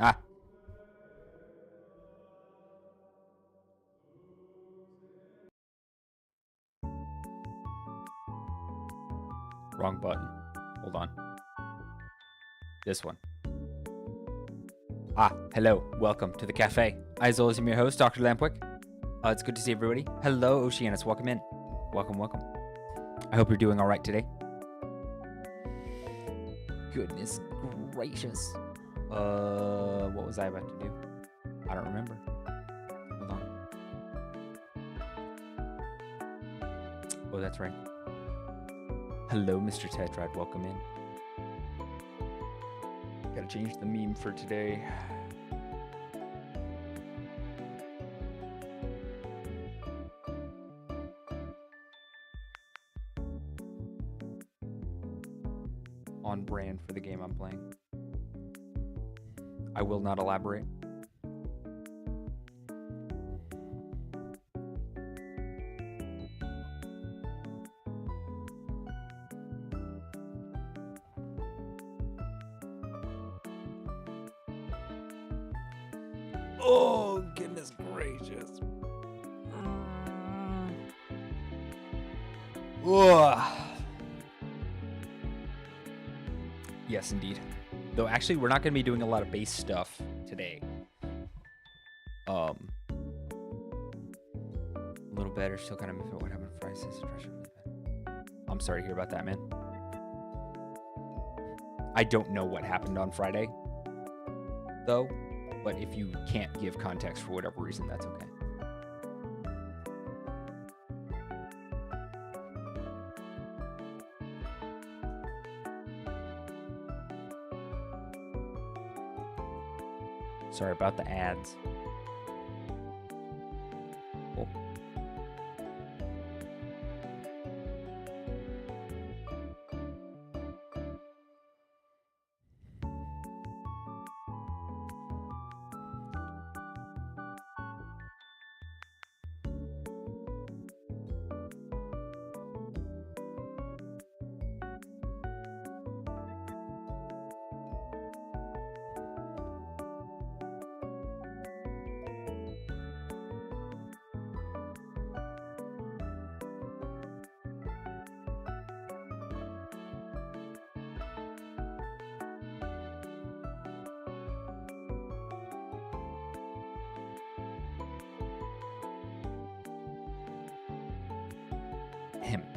Ah. Wrong button. Hold on. This one. Ah, hello. Welcome to the cafe. As always, I'm your host, Dr. Lampwick. It's good to see everybody. Hello, Oceanus. Welcome in. Welcome, welcome. I hope you're doing all right today. Goodness gracious. What was I about to do? I don't remember. Hold on. Oh, that's right. Hello, Mr. Tetrad. Welcome in. Gotta change the meme for today. On brand for the game I'm playing. I will not elaborate. Oh, goodness gracious. Yes, indeed. Though, actually, we're not going to be doing a lot of base stuff today. A little better. Still kind of miffing what happened Friday. I'm sorry to hear about that, man. I don't know what happened on Friday, though. But if you can't give context for whatever reason, that's okay. Sorry about the ads. Oh.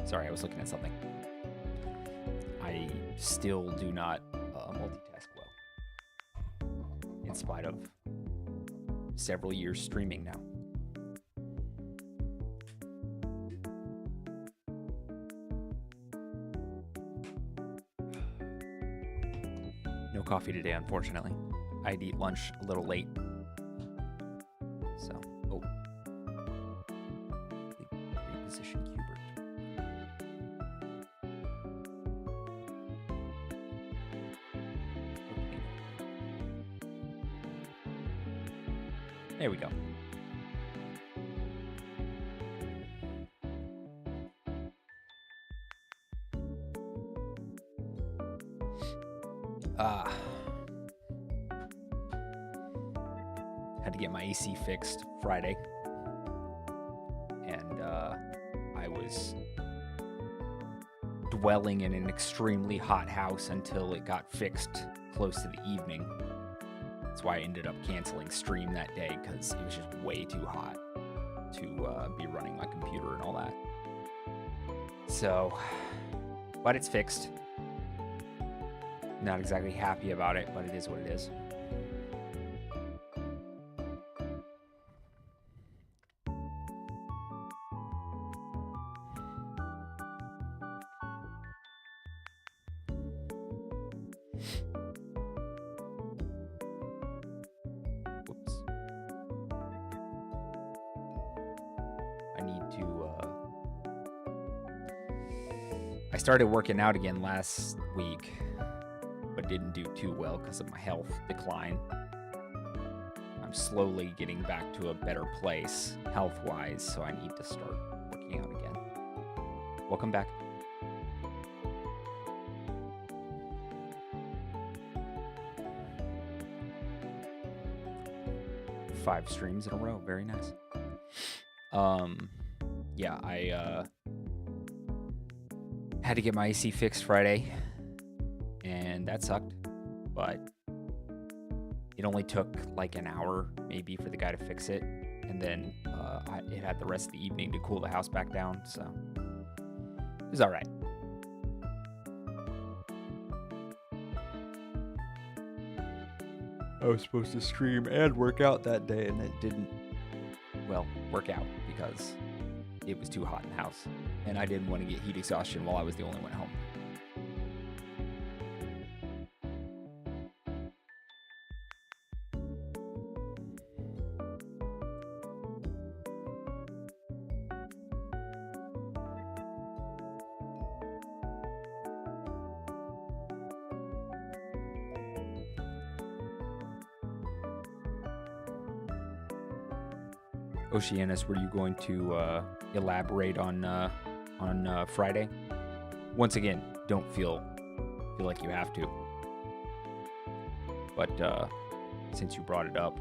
Sorry, I was looking at something. I still do not multitask well, in spite of several years streaming now. No coffee today, unfortunately. I'd eat lunch a little late. So, reposition Cubert. There we go. Had to get my AC fixed Friday. And I was dwelling in an extremely hot house until it got fixed close to the evening. That's why I ended up canceling stream that day, because it was just way too hot to be running my computer and all that. So, but it's fixed. Not exactly happy about it, but it is what it is. I started working out again last week, but didn't do too well because of my health decline. I'm slowly getting back to a better place health-wise, so I need to start working out again. Welcome back. 5 streams in a row. Very nice. Yeah, I had to get my AC fixed Friday, and that sucked. But it only took like an hour maybe for the guy to fix it, and then it had the rest of the evening to cool the house back down, so it was all right. I was supposed to stream and work out that day, and it didn't, well, work out because it was too hot in the house, and I didn't want to get heat exhaustion while I was the only one home. Oceanus, were you going to elaborate on Friday? Once again, don't feel like you have to. But since you brought it up,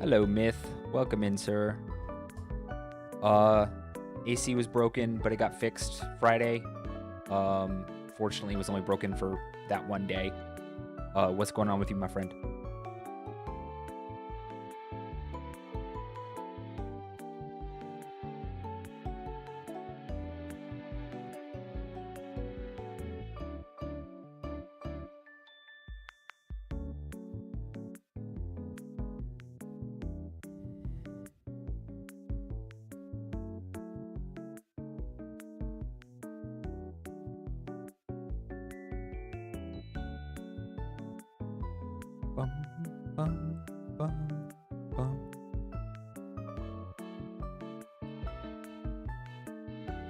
hello, Myth. Welcome in, sir. AC was broken, but it got fixed Friday. Fortunately, it was only broken for that one day. What's going on with you, my friend?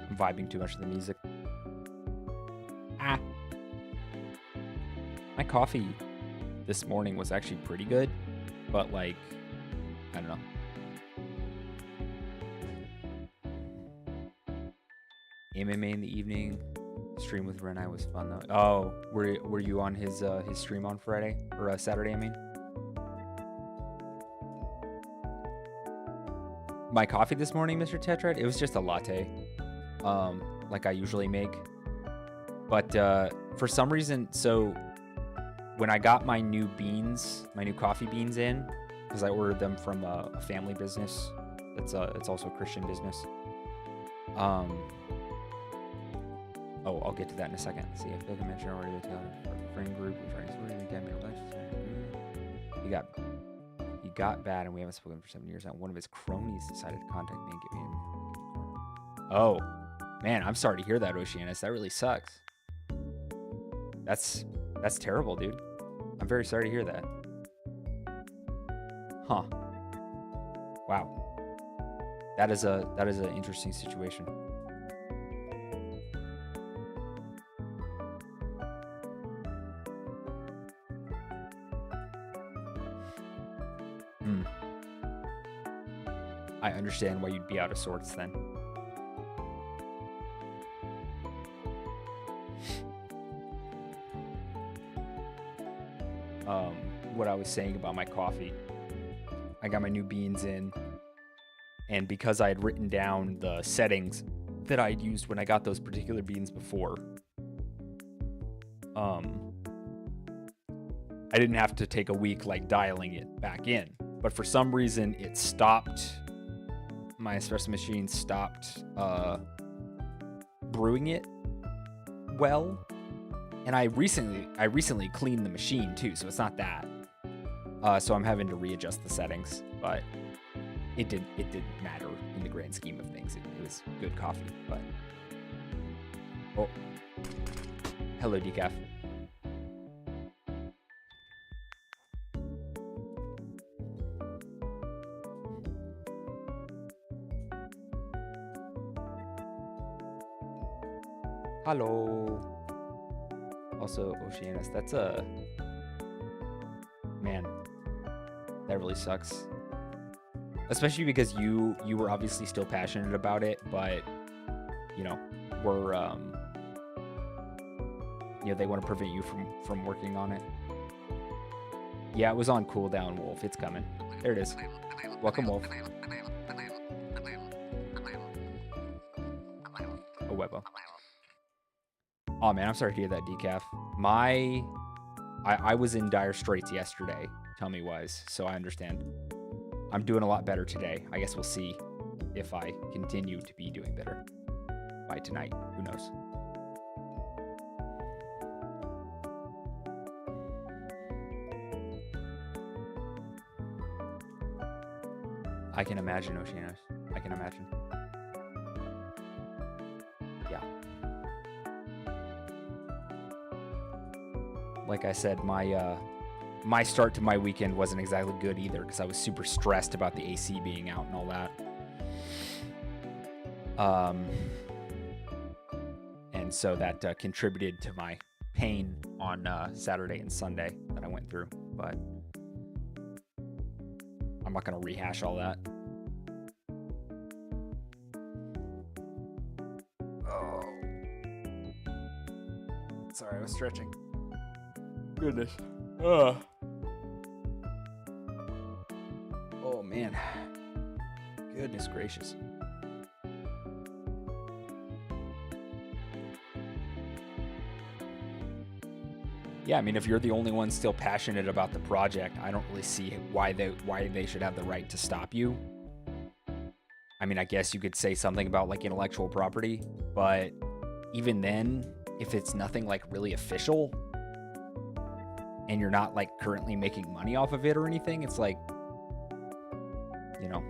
I'm vibing too much to the music. My coffee this morning was actually pretty good, but like, I don't know. MMA in the evening. Stream with Renai was fun though. Oh, were you on his stream on Friday or Saturday? I mean, my coffee this morning, Mr. Tetrad, it was just a latte, like I usually make. But for some reason, so when I got my new beans, my new coffee beans in, because I ordered them from a family business. It's also a Christian business. Oh, I'll get to that in a second. See, I feel like I mentioned already the Taylor friend group. He got bad, and we haven't spoken for 7 years now. One of his cronies decided to contact me and get me in. Oh, man, I'm sorry to hear that, Oceanus. That really sucks. That's terrible, dude. I'm very sorry to hear that. Huh. Wow. That is an interesting situation. I understand why you'd be out of sorts then. What I was saying about my coffee, I got my new beans in, and because I had written down the settings that I'd used when I got those particular beans before, I didn't have to take a week like dialing it back in. But for some reason, it stopped. My espresso machine stopped brewing it well, and I recently cleaned the machine too, so it's not that. So I'm having to readjust the settings, but it didn't matter in the grand scheme of things. It was good coffee, but oh, hello, Decaf. Hello. Also, Oceanus, that's a... Man, that really sucks. Especially because you were obviously still passionate about it, but, you know, we're, you know, they want to prevent you from working on it. Yeah, it was on cooldown, Wolf. It's coming. There it is. Welcome, Wolf. Oh, Webbo. Oh, man, I'm sorry to hear that, Decaf. I was in dire straits yesterday, tummy-wise, so I understand. I'm doing a lot better today. I guess we'll see if I continue to be doing better by tonight. Who knows? I can imagine, Oceanus. I can imagine. Yeah. Like I said, my start to my weekend wasn't exactly good either because I was super stressed about the AC being out and all that. And so that contributed to my pain on Saturday and Sunday that I went through. But I'm not going to rehash all that. Oh. Sorry, I was stretching. Goodness. Oh, man. Goodness gracious. Yeah, I mean, if you're the only one still passionate about the project, I don't really see why they should have the right to stop you. I mean, I guess you could say something about like intellectual property, but even then, if it's nothing like really official and you're not like currently making money off of it or anything, it's like, you know.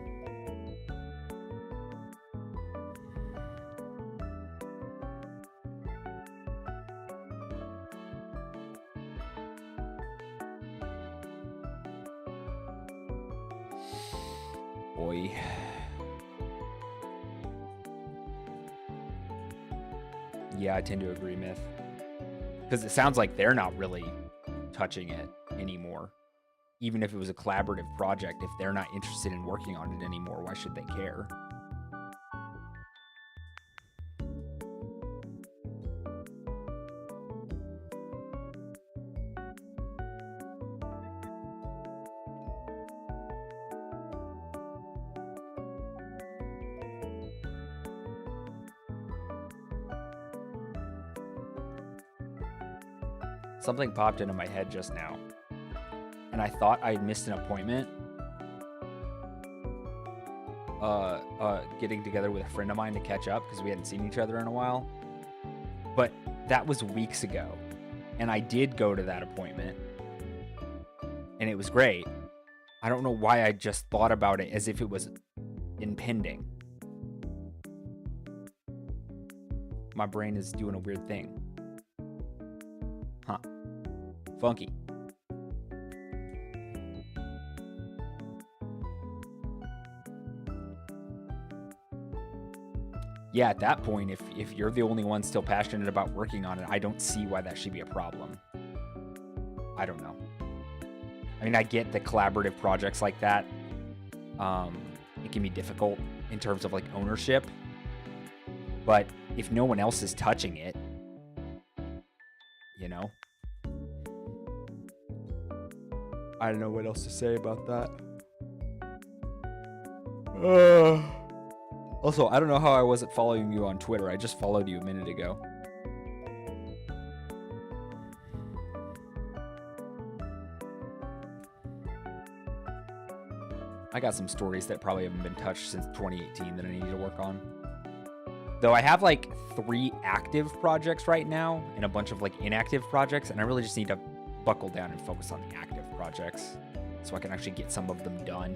Boy. Yeah, I tend to agree, Myth. Because it sounds like they're not really touching it anymore. Even if it was a collaborative project, if they're not interested in working on it anymore, why should they care? Something popped into my head just now, and I thought I'd missed an appointment. Getting together with a friend of mine to catch up because we hadn't seen each other in a while. But that was weeks ago, and I did go to that appointment, and it was great. I don't know why I just thought about it as if it was impending. My brain is doing a weird thing. Huh. Funky. Yeah, at that point, if you're the only one still passionate about working on it, I don't see why that should be a problem. I don't know. I mean, I get that collaborative projects like that, it can be difficult in terms of like ownership. But if no one else is touching it, you know, I don't know what else to say about that. Also, I don't know how I wasn't following you on Twitter. I just followed you a minute ago. I got some stories that probably haven't been touched since 2018 that I need to work on. Though I have like 3 active projects right now and a bunch of like inactive projects, and I really just need to buckle down and focus on the active projects so I can actually get some of them done.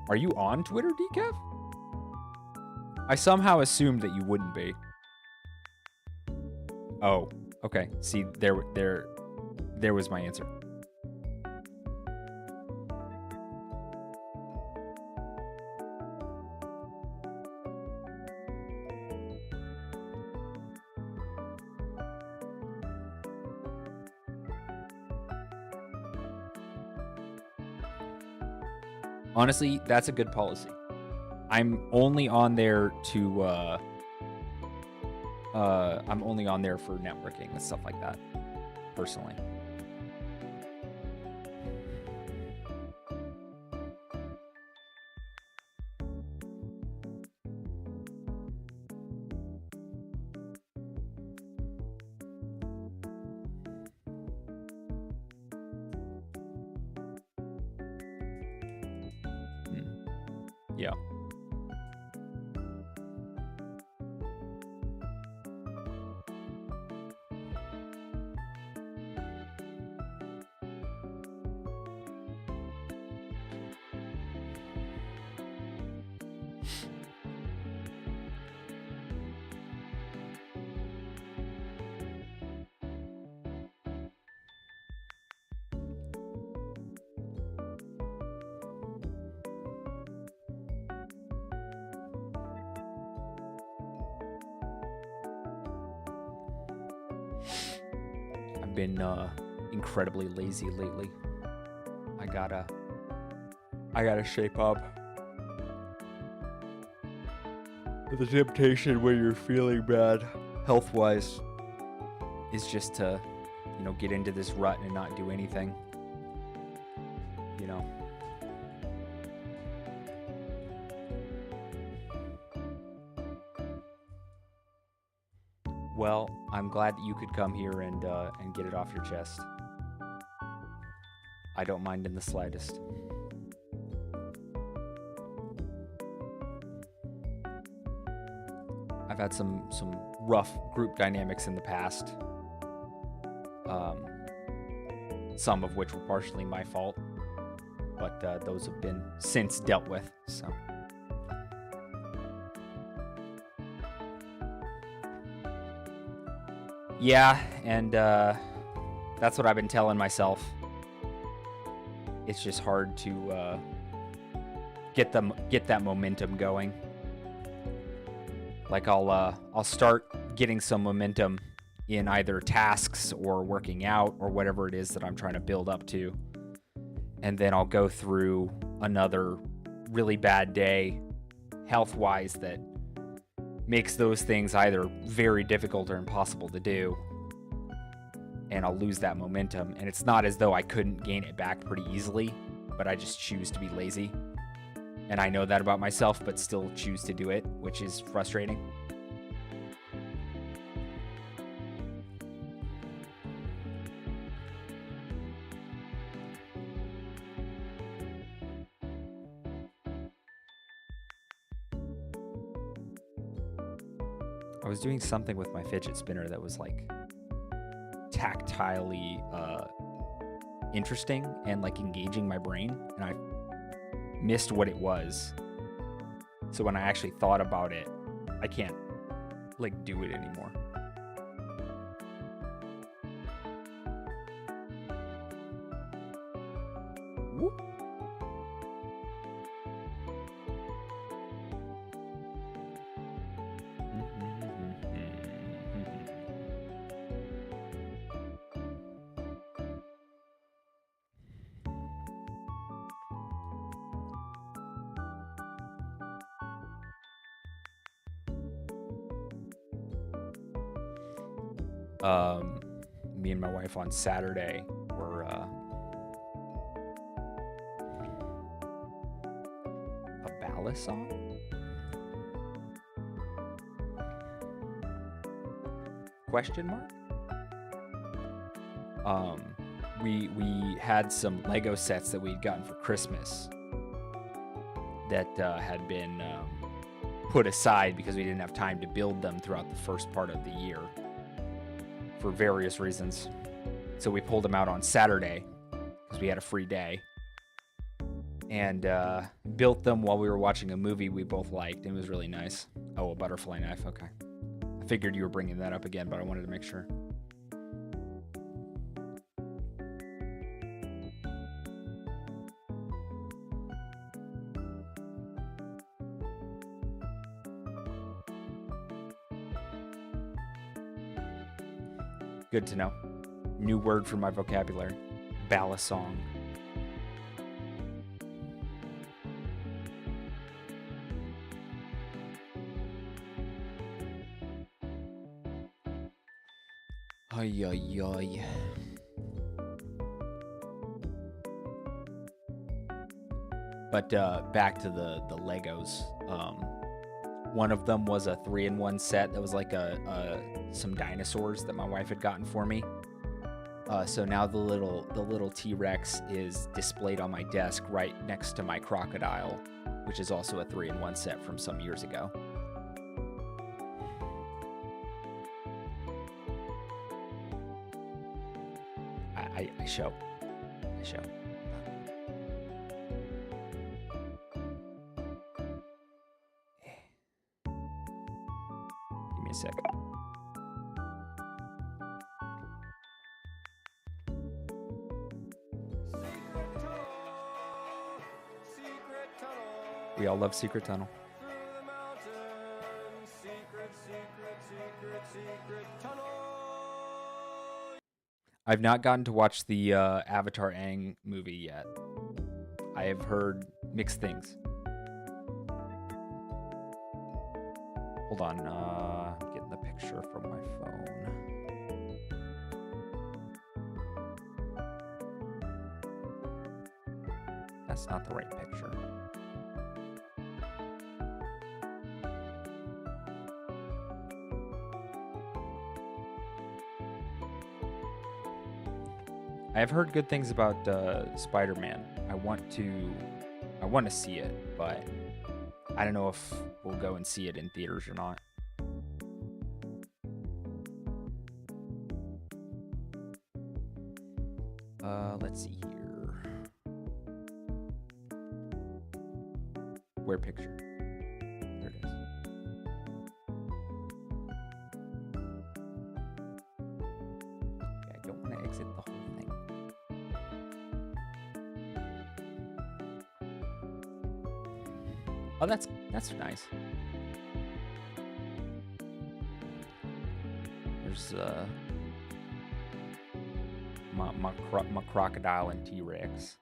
Are you on Twitter, Decaf? I somehow assumed that you wouldn't be. Oh, okay. See, there was my answer. Honestly, that's a good policy. I'm only on there to I'm only on there for networking and stuff like that, personally. Yeah. I've been incredibly lazy lately. I gotta shape up. But the temptation when you're feeling bad, health-wise, is just to, get into this rut and not do anything. Well, I'm glad that you could come here and get it off your chest. I don't mind in the slightest. I've had some rough group dynamics in the past. Some of which were partially my fault, but those have been since dealt with, so. Yeah, and that's what I've been telling myself. It's just hard to get that momentum going. Like I'll start getting some momentum in either tasks or working out or whatever it is that I'm trying to build up to, and then I'll go through another really bad day health-wise that makes those things either very difficult or impossible to do, and I'll lose that momentum. And it's not as though I couldn't gain it back pretty easily, but I just choose to be lazy. And I know that about myself, but still choose to do it, which is frustrating. I was doing something with my fidget spinner that was like tactilely interesting and like engaging my brain, and I missed what it was. So when I actually thought about it, I can't like do it anymore. Whoop. Me and my wife on Saturday were a ballad song. Question mark? We had some Lego sets that we'd gotten for Christmas that had been put aside because we didn't have time to build them throughout the first part of the year for various reasons. So we pulled them out on Saturday because we had a free day and built them while we were watching a movie we both liked. It was really nice. Oh, a butterfly knife. Okay. I figured you were bringing that up again, but I wanted to make sure. Good to know. New word for my vocabulary. Ballad song. Ay, ay, ay. But back to the Legos. One of them was a 3-in-1 set that was like some dinosaurs that my wife had gotten for me. So now the little T-Rex is displayed on my desk right next to my crocodile, which is also a 3-in-1 set from some years ago. I show. Give me a sec. We all love Secret Tunnel. I've not gotten to watch the Avatar Aang movie yet. I have heard mixed things. Hold on, I'm getting the picture from my phone. That's not the right picture. I have heard good things about Spider-Man. I want to see it, but I don't know if we'll go and see it in theaters or not. Let's see here. Where picture? There it is. Yeah, I don't want to exit the whole thing. Oh, that's nice. There's my crocodile and T-Rex.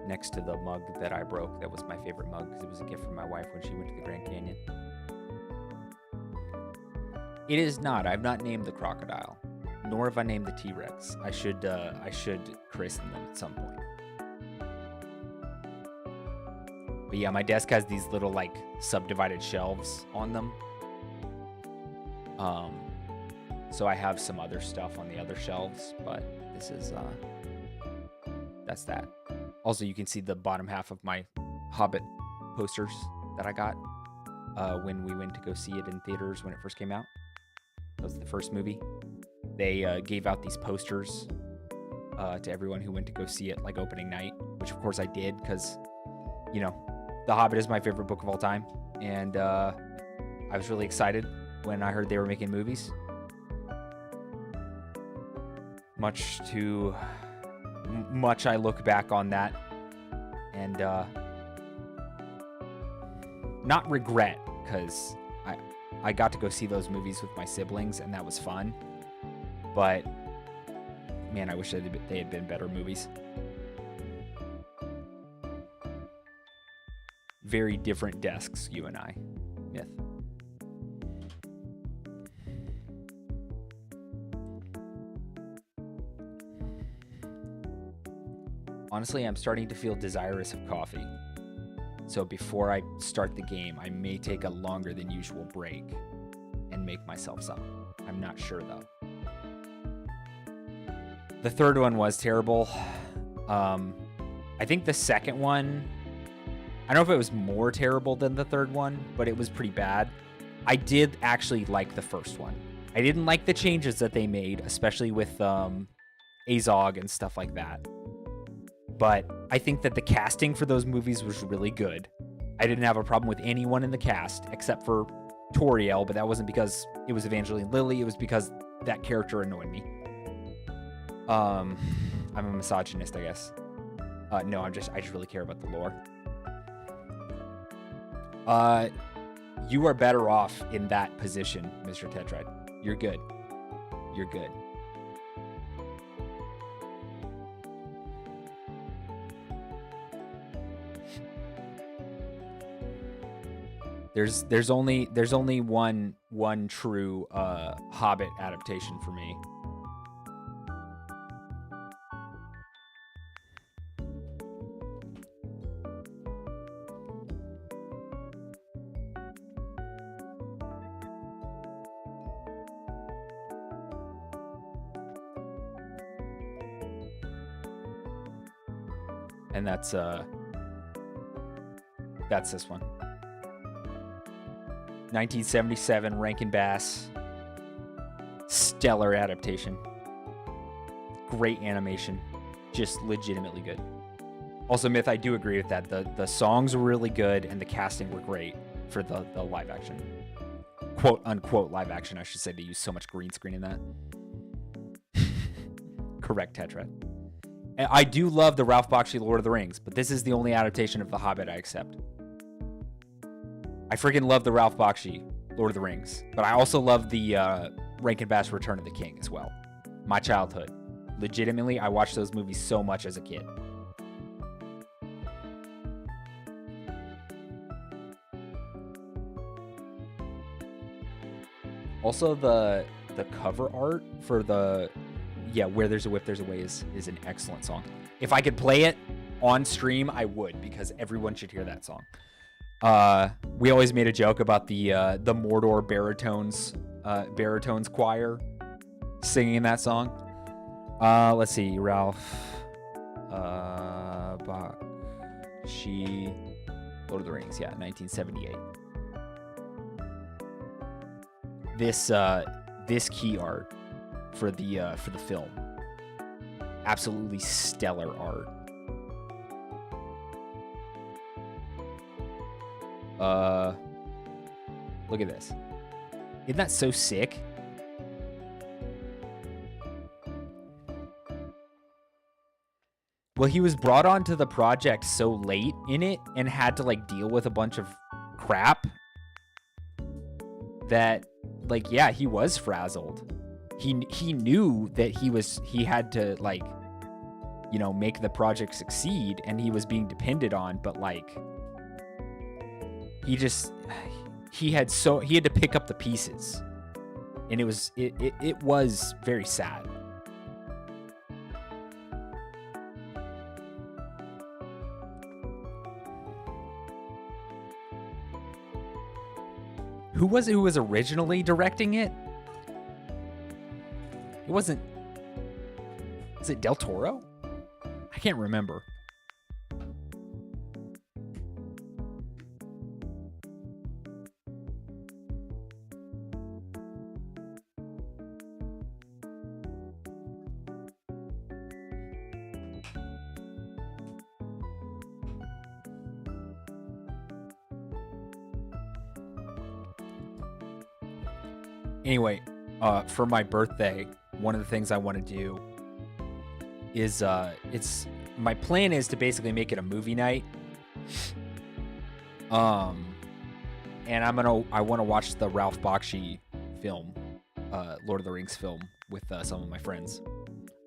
Next to the mug that I broke, that was my favorite mug because it was a gift from my wife when she went to the Grand Canyon. It is not. I've not named the crocodile, nor have I named the T-Rex. I should christen them at some point. But yeah, my desk has these little like subdivided shelves on them. So I have some other stuff on the other shelves, but this is that's that. Also, you can see the bottom half of my Hobbit posters that I got when we went to go see it in theaters when it first came out. That was the first movie. They gave out these posters to everyone who went to go see it, like opening night, which of course I did because, you know, The Hobbit is my favorite book of all time. And I was really excited when I heard they were making movies. Much I look back on that and not regret, because I got to go see those movies with my siblings and that was fun, but man, I wish they had been better movies. Very different desks, you and I, Myth. Honestly, I'm starting to feel desirous of coffee. So before I start the game, I may take a longer than usual break and make myself some. I'm not sure though. The third one was terrible. I think the second one, I don't know if it was more terrible than the third one, but it was pretty bad. I did actually like the first one. I didn't like the changes that they made, especially with Azog and stuff like that. But I think that the casting for those movies was really good. I didn't have a problem with anyone in the cast except for Toriel, but that wasn't because it was Evangeline Lilly. It was because that character annoyed me. I'm a misogynist, I guess. No, I just really care about the lore. You are better off in that position, Mr. Tetrad. You're good. You're good. There's only one true Hobbit adaptation for me. And that's this one. 1977, Rankin Bass. Stellar adaptation. Great animation. Just legitimately good. Also, Myth, I do agree with that. The songs were really good and the casting were great for the live action. Quote unquote live action, I should say. They use so much green screen in that. Correct, Tetra. I do love the Ralph Bakshi Lord of the Rings, but this is the only adaptation of The Hobbit I accept. I freaking love the Ralph Bakshi Lord of the Rings, but I also love the Rankin Bass Return of the King as well. My childhood. Legitimately, I watched those movies so much as a kid. Also, the cover art for the Where There's a Whip, There's a Way is an excellent song. If I could play it on stream, I would, because everyone should hear that song. We always made a joke about the Mordor baritones choir singing that song. Let's see, Ralph Bakshi, Lord of the Rings, 1978. This key art for the film, absolutely stellar art. Look at this. Isn't that so sick? Well, he was brought onto the project so late in it and had to like deal with a bunch of crap that he was frazzled. He knew that he had to make the project succeed and he was being depended on, but he had to pick up the pieces, and it was very sad. Who was originally directing it? It wasn't. Is it Del Toro? I can't remember. Anyway, for my birthday, one of the things I want to do is my plan is to basically make it a movie night. And I want to watch the Ralph Bakshi film, Lord of the Rings film, with some of my friends.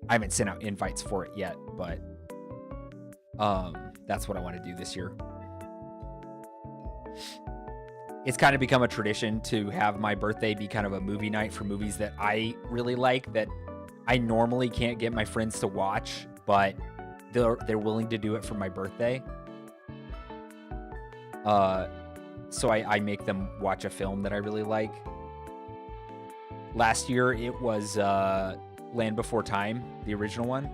I haven't sent out invites for it yet, but that's what I want to do this year. It's kind of become a tradition to have my birthday be kind of a movie night for movies that I really like, that I normally can't get my friends to watch, but they're willing to do it for my birthday. So I make them watch a film that I really like. Last year it was Land Before Time, the original one.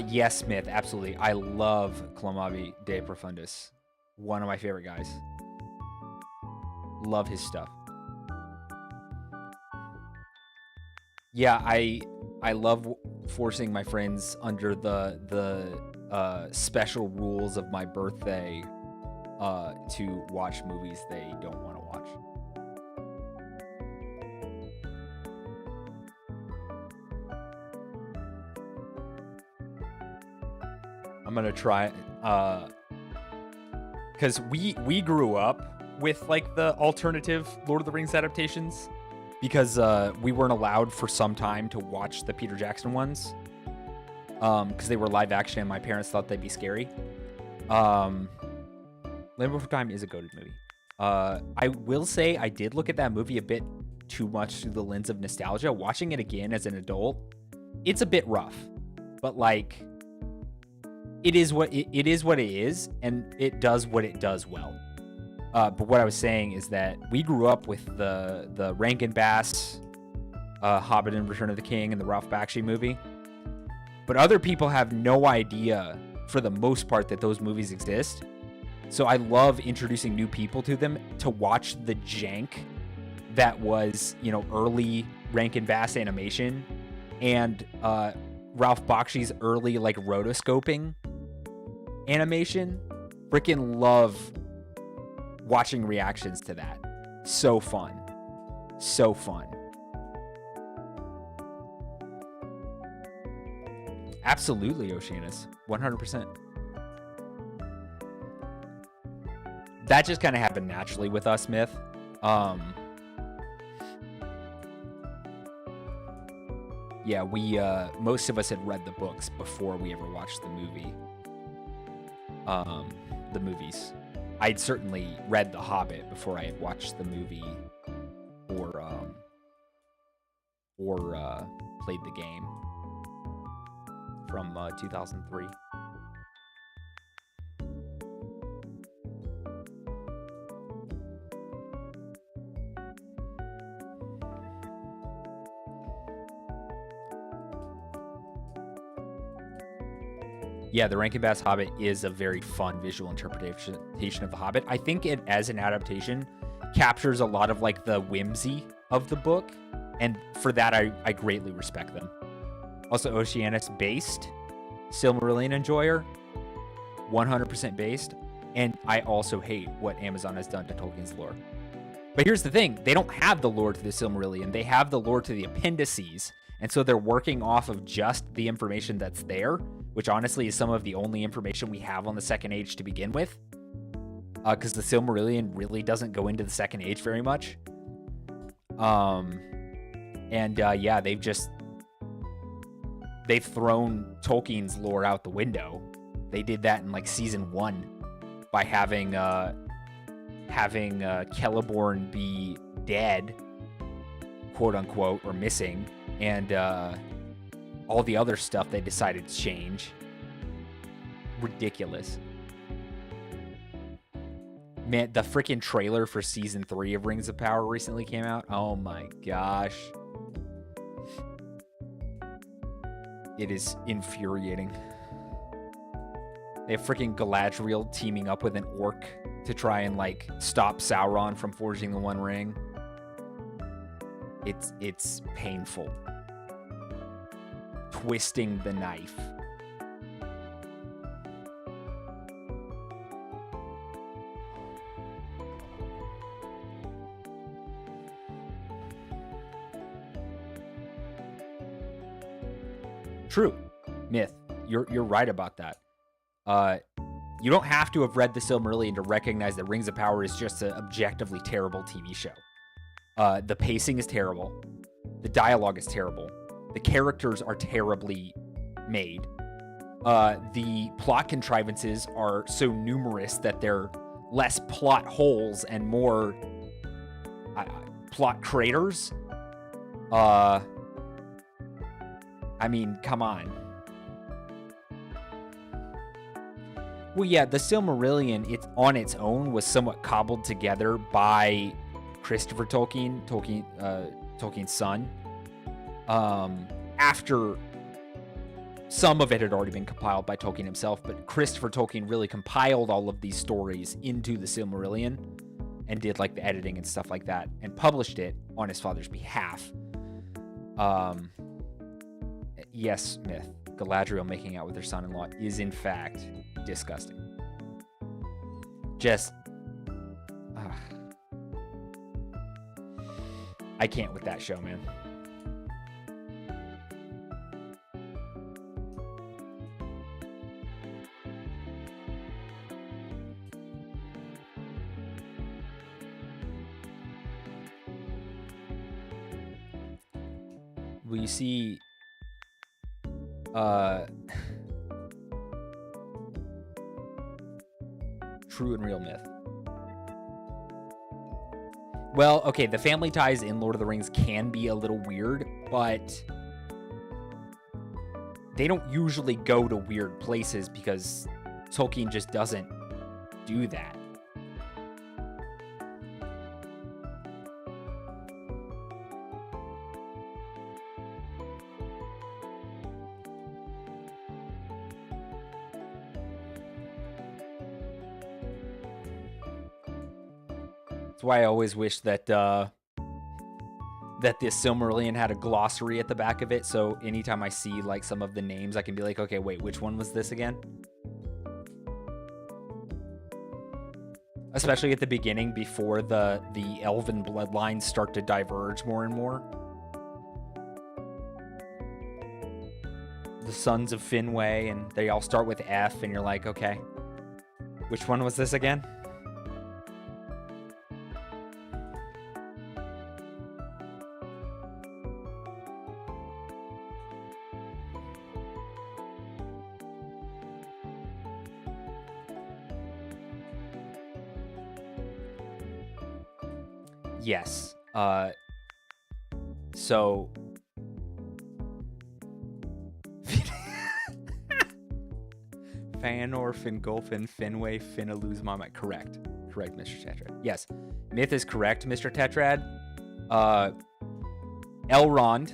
Yes, Smith, absolutely. I love Clamavi de Profundis. One of my favorite guys. Love his stuff. Yeah, I love forcing my friends under the special rules of my birthday to watch movies they don't want to watch. I'm gonna try because we grew up with the alternative Lord of the Rings adaptations, because we weren't allowed for some time to watch the Peter Jackson ones because they were live action and my parents thought they'd be scary. Land Before Time is a goated movie. I will say I did look at that movie a bit too much through the lens of nostalgia. Watching it again as an adult, it's a bit rough, but like it is what it is, and it does what it does well. But what I was saying is that we grew up with the Rankin Bass, Hobbit and Return of the King, and the Ralph Bakshi movie. But other people have no idea, for the most part, that those movies exist. So I love introducing new people to them to watch the jank that was, early Rankin Bass animation and Ralph Bakshi's early like rotoscoping animation. Freaking love watching reactions to that. So fun. So fun. Absolutely, Oceanus. 100%. That just kind of happened naturally with us, Myth. Yeah, we most of us had read the books before we ever watched the movie. The movies. I'd certainly read The Hobbit before I had watched the movie or played the game from 2003. Yeah, the Rankin Bass Hobbit is a very fun visual interpretation of The Hobbit. I think it, as an adaptation, captures a lot of like the whimsy of the book, and for that I greatly respect them. Also, Oceanus based, Silmarillion enjoyer, 100% based, and I also hate what Amazon has done to Tolkien's lore. But here's the thing, they don't have the lore to the Silmarillion, they have the lore to the appendices, and so they're working off of just the information that's there, which honestly is some of the only information we have on the Second Age to begin with, because the Silmarillion really doesn't go into the Second Age very much. Yeah, they've thrown Tolkien's lore out the window. They did that in like season 1 by having Celeborn be dead, quote unquote, or missing, and all the other stuff they decided to change. Ridiculous. Man, the freaking trailer for season 3 of Rings of Power recently came out. Oh my gosh. It is infuriating. They have freaking Galadriel teaming up with an orc to try and like stop Sauron from forging the One Ring. It's painful. Twisting the knife. True. Myth. You're right about that. You don't have to have read the Silmarillion to recognize that Rings of Power is just an objectively terrible TV show. The pacing is terrible. The dialogue is terrible. The characters are terribly made. The plot contrivances are so numerous that they're less plot holes and more plot craters. I mean, come on. Well, yeah, the Silmarillion, it's on its own, was somewhat cobbled together by Christopher Tolkien, Tolkien's son. After some of it had already been compiled by Tolkien himself, but Christopher Tolkien really compiled all of these stories into the Silmarillion and did like the editing and stuff like that and published it on his father's behalf. Yes, Myth. Galadriel making out with her son-in-law is in fact disgusting. Just I can't with that show, man. Well, you see, True and real myth. Well, okay, the family ties in Lord of the Rings can be a little weird, but they don't usually go to weird places because Tolkien just doesn't do that. That's why I always wish that that this Silmarillion had a glossary at the back of it, so anytime I see like some of the names, I can be like, okay, wait, which one was this again? Especially at the beginning, before the elven bloodlines start to diverge more and more. The Sons of Finwë, and they all start with F, and you're like, okay, which one was this again? Yes. So Fëanor, Fingolfin, Finwë, Finaluz, Mama. Correct, Mr. Tetrad. Yes, myth is correct, Mr. Tetrad. Elrond,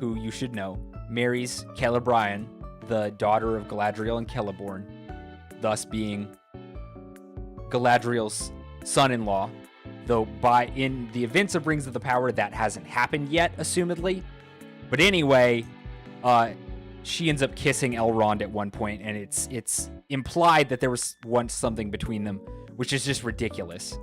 who you should know, marries Celebrian, the daughter of Galadriel and Celeborn, thus being Galadriel's son-in-law. Though in the events of Rings of the Power, that hasn't happened yet, assumedly. But anyway, she ends up kissing Elrond at one point, and it's implied that there was once something between them, which is just ridiculous.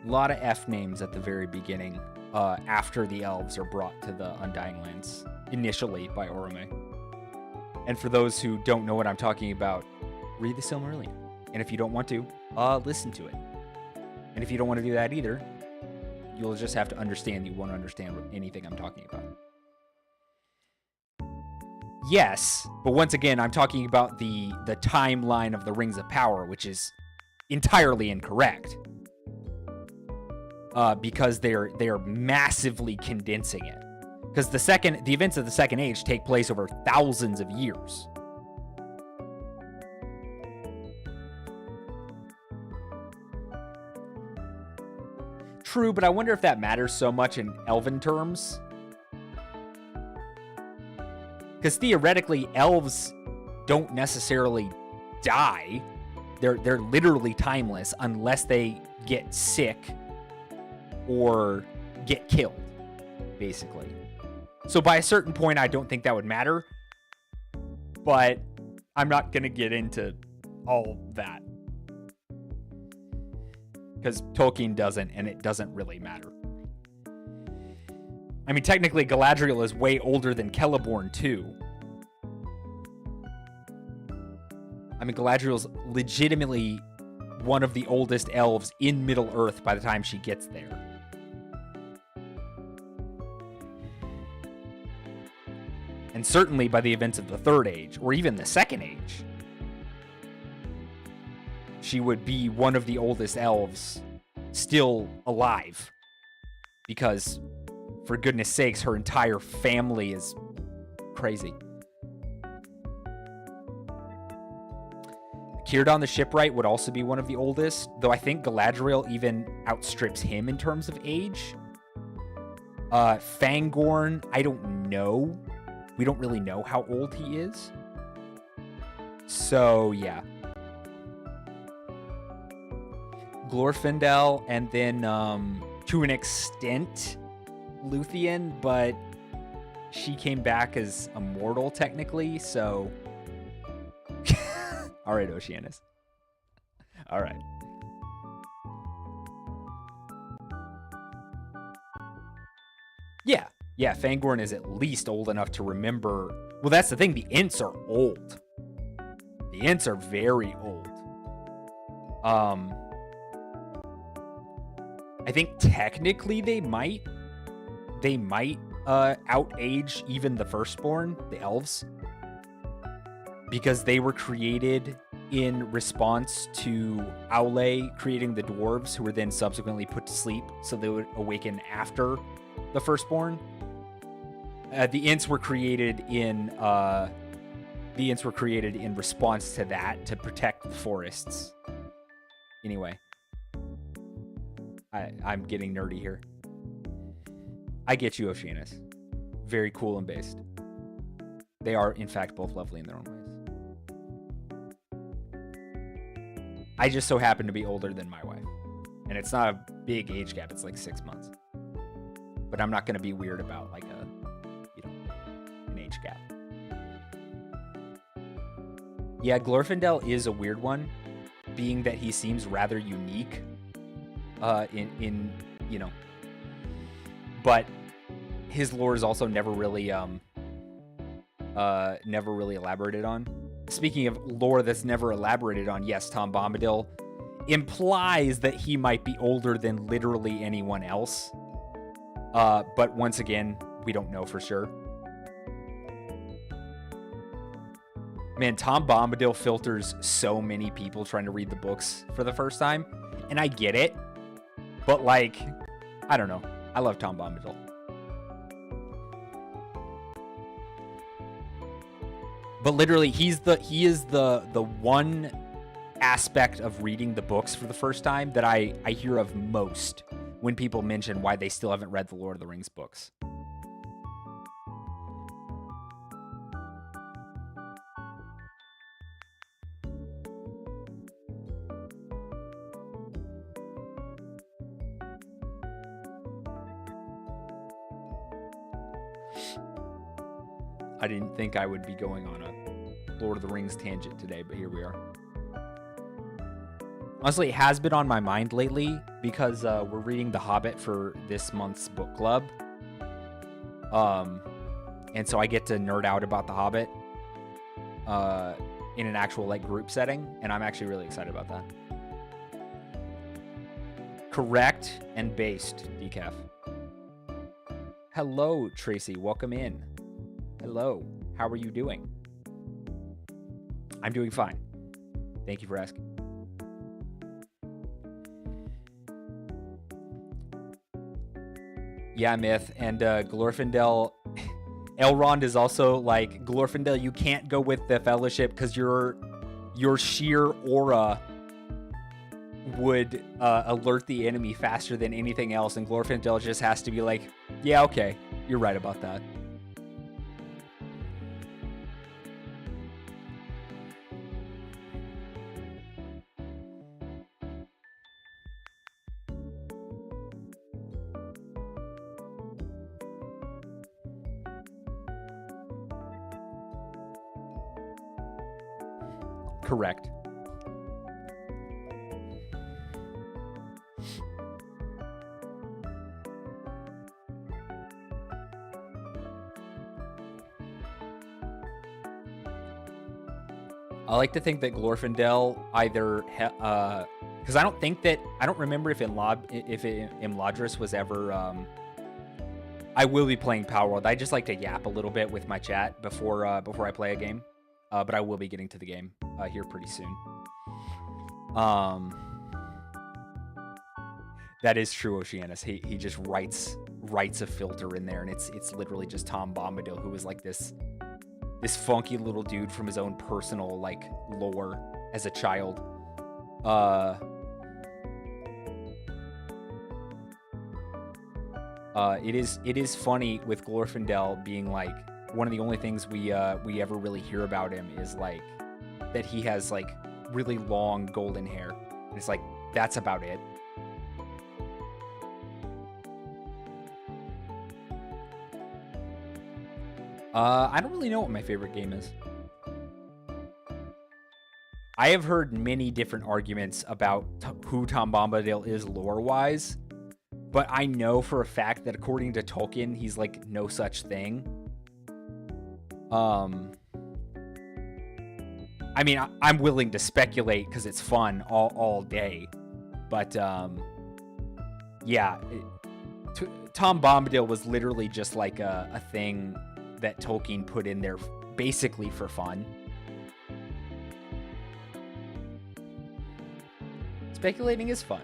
A lot of F names at the very beginning, after the elves are brought to the Undying Lands, initially by Orome. And for those who don't know what I'm talking about, read the Silmarillion. And if you don't want to, listen to it. And if you don't want to do that either, you'll just have to understand you won't understand anything I'm talking about. Yes, but once again, I'm talking about the timeline of the Rings of Power, which is entirely incorrect. Because they're massively condensing it. Because the events of the Second Age take place over thousands of years. True, but I wonder if that matters so much in Elven terms. Because theoretically, elves don't necessarily die. They're literally timeless unless they get sick or get killed, basically. So by a certain point, I don't think that would matter. But I'm not going to get into all that. Because Tolkien doesn't, and it doesn't really matter. I mean, technically, Galadriel is way older than Celeborn, too. I mean, Galadriel's legitimately one of the oldest elves in Middle-earth by the time she gets there. And certainly by the events of the Third Age, or even the Second Age, she would be one of the oldest elves still alive. Because, for goodness sakes, her entire family is crazy. Círdan the Shipwright would also be one of the oldest, though I think Galadriel even outstrips him in terms of age. Fangorn, I don't know. We don't really know how old he is. So, yeah. Glorfindel, and then, to an extent, Luthien, but she came back as immortal, technically, so... All right, Oceanus. All right. Yeah, Fangorn is at least old enough to remember... Well, that's the thing. The Ents are old. The The Ents are very old. I think technically they might outage even the Firstborn, the elves, because they were created in response to Aule creating the dwarves, who were then subsequently put to sleep, so they would awaken after the Firstborn. The Ents were created in response to that, to protect the forests. Anyway, I'm getting nerdy here. I get you, Oceanus. Very cool and based. They are, in fact, both lovely in their own ways. I just so happen to be older than my wife. And it's not a big age gap. It's like 6 months. But I'm not going to be weird about like an age gap. Yeah, Glorfindel is a weird one, being that he seems rather unique in but his lore is also never really elaborated on. Speaking of lore that's never elaborated on, yes, Tom Bombadil implies that he might be older than literally anyone else. But once again, we don't know for sure. Man, Tom Bombadil filters so many people trying to read the books for the first time. And I get it. But like, I don't know. I love Tom Bombadil. But literally, he is the one aspect of reading the books for the first time that I hear of most when people mention why they still haven't read the Lord of the Rings books. I didn't think I would be going on a Lord of the Rings tangent today, but here we are. Honestly, it has been on my mind lately because we're reading The Hobbit for this month's book club. And so I get to nerd out about The Hobbit in an actual like group setting, and I'm actually really excited about that. Correct and based, Decaf. Hello, Tracy. Welcome in. Hello. How are you doing? I'm doing fine. Thank you for asking. Yeah, Myth. And Glorfindel... Elrond is also like, Glorfindel, you can't go with the Fellowship because your sheer aura would alert the enemy faster than anything else, and Glorfindel just has to be like, yeah, okay, you're right about that. Correct. I like to think that Glorfindel either because I don't remember if Imladris was ever I will be playing Palworld. I just like to yap a little bit with my chat before I play a game. But I will be getting to the game here pretty soon. That is true, Oceanus. He just writes a filter in there, and it's literally just Tom Bombadil, who was like this funky little dude from his own personal like lore as a child. It is funny with Glorfindel being like, one of the only things we ever really hear about him is like that he has like really long golden hair. And it's like, that's about it. I don't really know what my favorite game is. I have heard many different arguments about who Tom Bombadil is lore-wise, but I know for a fact that according to Tolkien, he's like no such thing. I I mean, I'm willing to speculate because it's fun all day. But, yeah, Tom Bombadil was literally just like a thing that Tolkien put in there basically for fun. Speculating is fun.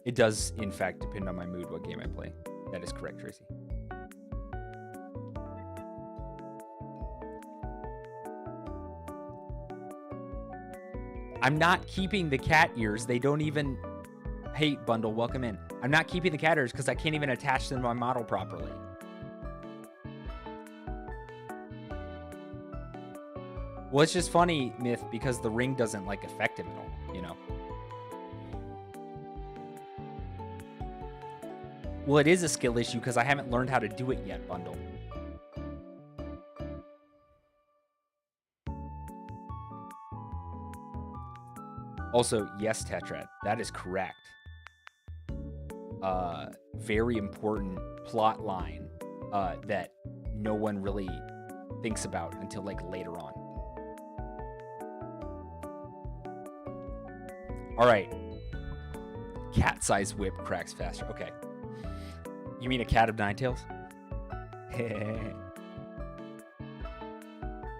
It does, in fact, depend on my mood what game I play. That is correct, Tracy. I'm not keeping the cat ears. They don't even... Hey, Bundle, welcome in. I'm not keeping the cat ears because I can't even attach them to my model properly. Well, it's just funny, Myth, because the ring doesn't, like, affect him at all, you know? Well, it is a skill issue because I haven't learned how to do it yet, Bundle. Also, yes, Tetrad, that is correct. Very important plot line that no one really thinks about until, like, later on. All right. Cat-sized whip cracks faster. Okay. You mean a cat of nine tails?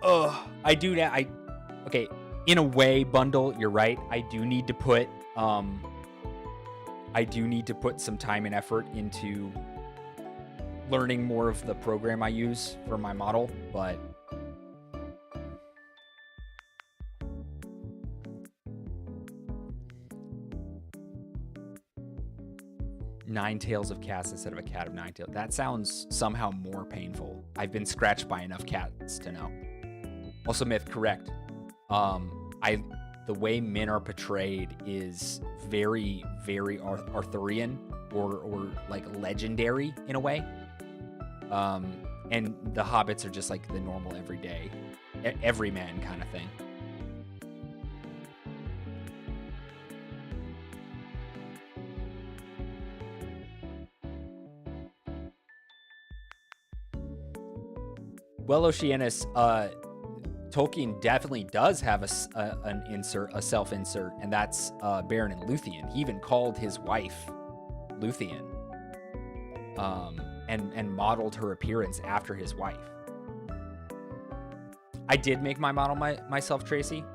Ugh. I do that. Okay. In a way, Bundle, you're right. I do need to put some time and effort into learning more of the program I use for my model, but nine tails of cats instead of a cat of nine tails. That sounds somehow more painful. I've been scratched by enough cats to know. Also, Myth, correct. The way men are portrayed is very, very Arthurian or like legendary in a way. And the hobbits are just like the normal everyday, everyman kind of thing. Well, Oceanus, Tolkien definitely does have a self-insert, and that's Beren and Luthien. He even called his wife Luthien, and modeled her appearance after his wife. I did make my model myself, Tracy.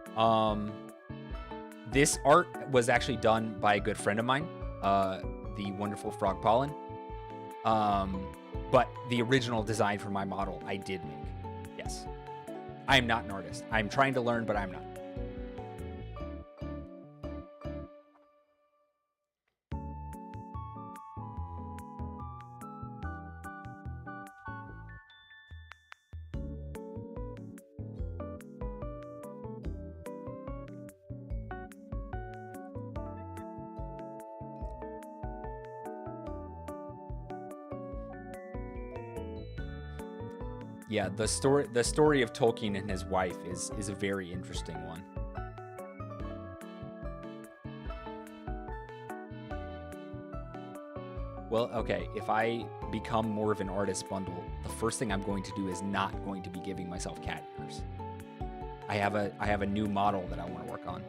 This art was actually done by a good friend of mine, the wonderful Frog Pollen. But the original design for my model, I did make. Yes. I am not an artist. I'm trying to learn, but I'm not. Yeah, the story of Tolkien and his wife is a very interesting one. Well, okay, if I become more of an artist, Bundle, the first thing I'm going to do is not going to be giving myself cat ears. I have a new model that I want to work on.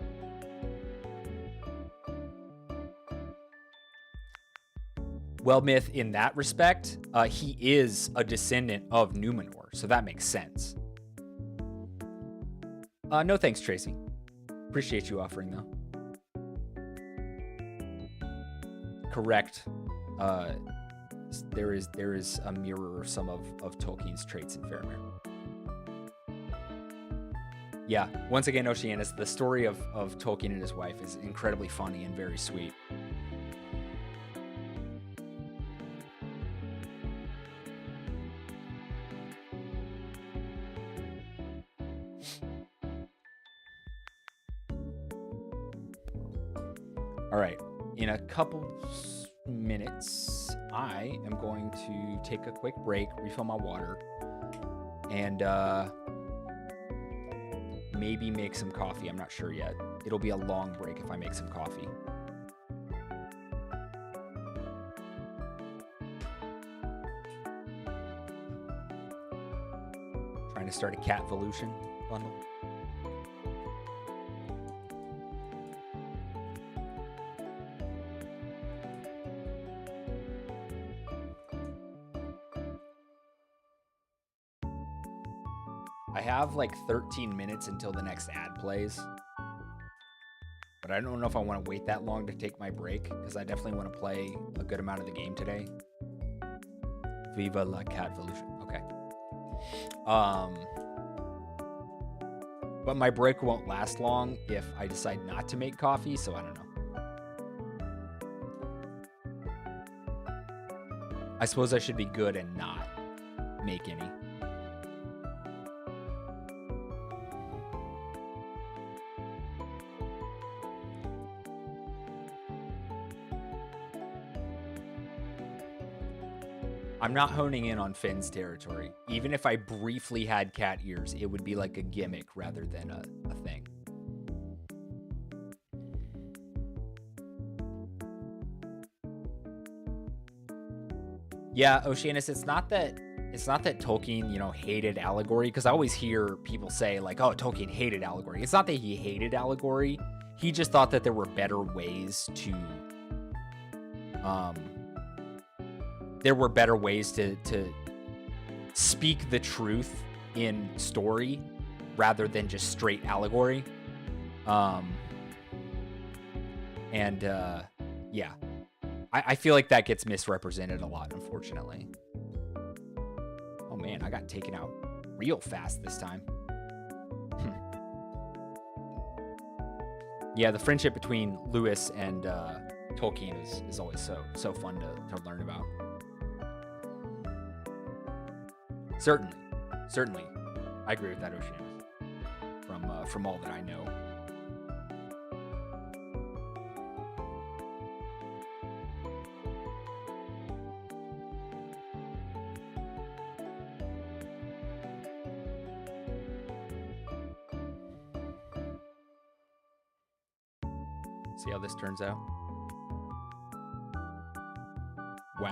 Well, Myth, in that respect, he is a descendant of Numenor, so that makes sense. No thanks, Tracy. Appreciate you offering, though. Correct. There is a mirror of some of Tolkien's traits in Faramir. Yeah, once again, Oceanus, the story of Tolkien and his wife is incredibly funny and very sweet. All right, in a couple minutes, I am going to take a quick break, refill my water, and maybe make some coffee. I'm not sure yet. It'll be a long break if I make some coffee. Trying to start a catvolution bundle. I have like 13 minutes until the next ad plays. But I don't know if I want to wait that long to take my break, because I definitely want to play a good amount of the game today. Viva la catvolution. Okay. But my break won't last long if I decide not to make coffee, so I don't know. I suppose I should be good and not make any. I'm not honing in on Finn's territory. Even if I briefly had cat ears, it would be like a gimmick rather than a thing. Yeah, Oceanus, it's not that Tolkien, hated allegory, because I always hear people say like, oh, Tolkien hated allegory. It's not that he hated allegory. He just thought that there were better ways to to speak the truth in story rather than just straight allegory. Yeah, I feel like that gets misrepresented a lot, unfortunately. Oh man, I got taken out real fast this time. Yeah, the friendship between Lewis and Tolkien is always so fun to learn about. Certainly, I agree with that, Oceanus. From all that I know. See how this turns out. Wow.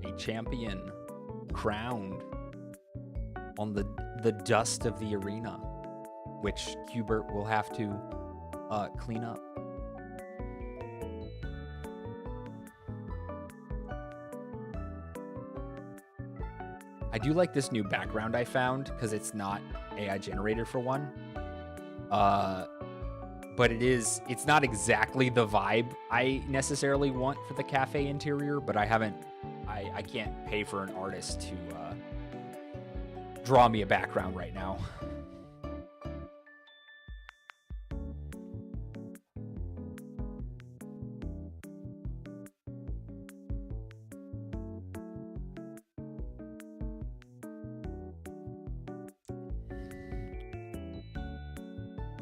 A champion crowned on the dust of the arena, which Hubert will have to clean up. I do like this new background I found, because it's not AI generated for one. But it's not exactly the vibe I necessarily want for the cafe interior, but I can't pay for an artist to draw me a background right now.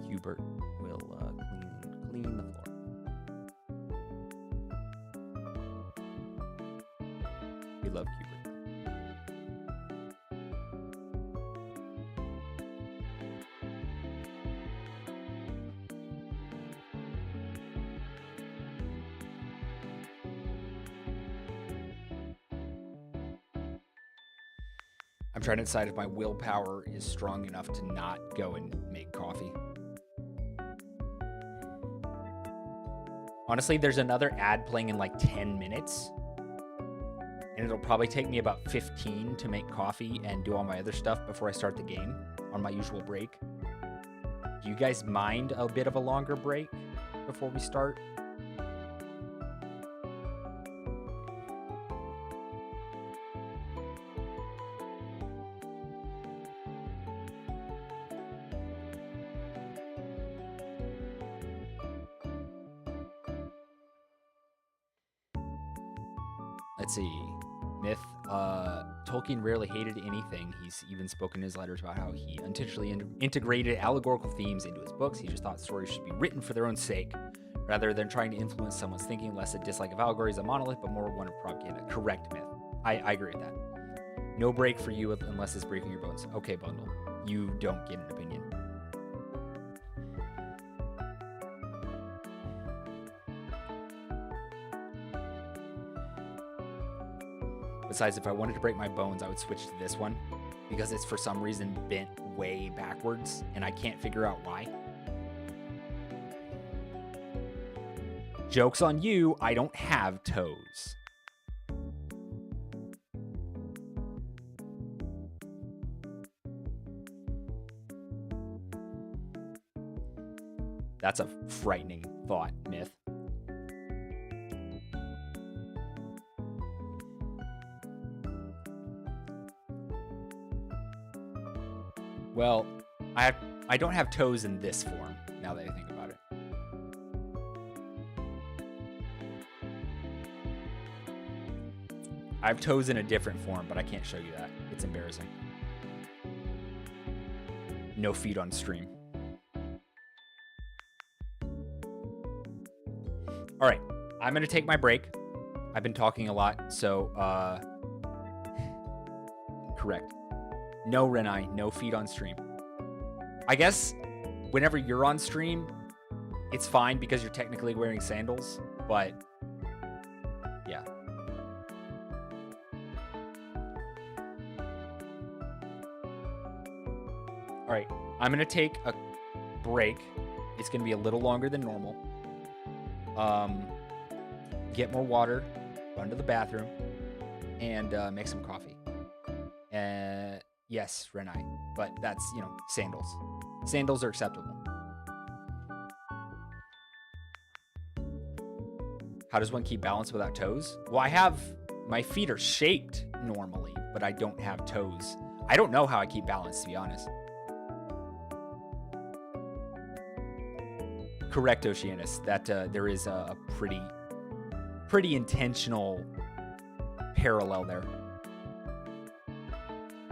Hubert will clean the floor. We love Hubert. I'm trying to decide if my willpower is strong enough to not go and make coffee. Honestly, there's another ad playing in like 10 minutes. And it'll probably take me about 15 to make coffee and do all my other stuff before I start the game on my usual break. Do you guys mind a bit of a longer break before we start? Let's see. Myth. Tolkien rarely hated anything. He's even spoken in his letters about how he intentionally integrated allegorical themes into his books. He just thought stories should be written for their own sake, rather than trying to influence someone's thinking. Less a dislike of allegory as a monolith, but more one of propaganda. Correct, Myth. I agree with that. No break for you unless it's breaking your bones. Okay, Bundle. You don't get an opinion. Besides, if I wanted to break my bones, I would switch to this one because it's for some reason bent way backwards and I can't figure out why. Joke's on you, I don't have toes. That's a frightening thought, Myth. Well, I don't have toes in this form, now that I think about it. I have toes in a different form, but I can't show you that. It's embarrassing. No feet on stream. All right, I'm going to take my break. I've been talking a lot, so correct. No, Renai, no feet on stream. I guess whenever you're on stream, it's fine because you're technically wearing sandals, but yeah. All right, I'm going to take a break. It's going to be a little longer than normal. Get more water, run to the bathroom, and make some coffee. Yes, Renai, but that's, you know, sandals. Sandals are acceptable. How does one keep balance without toes? Well, my feet are shaped normally, but I don't have toes. I don't know how I keep balance, to be honest. Correct, Oceanus, that there is a pretty intentional parallel there.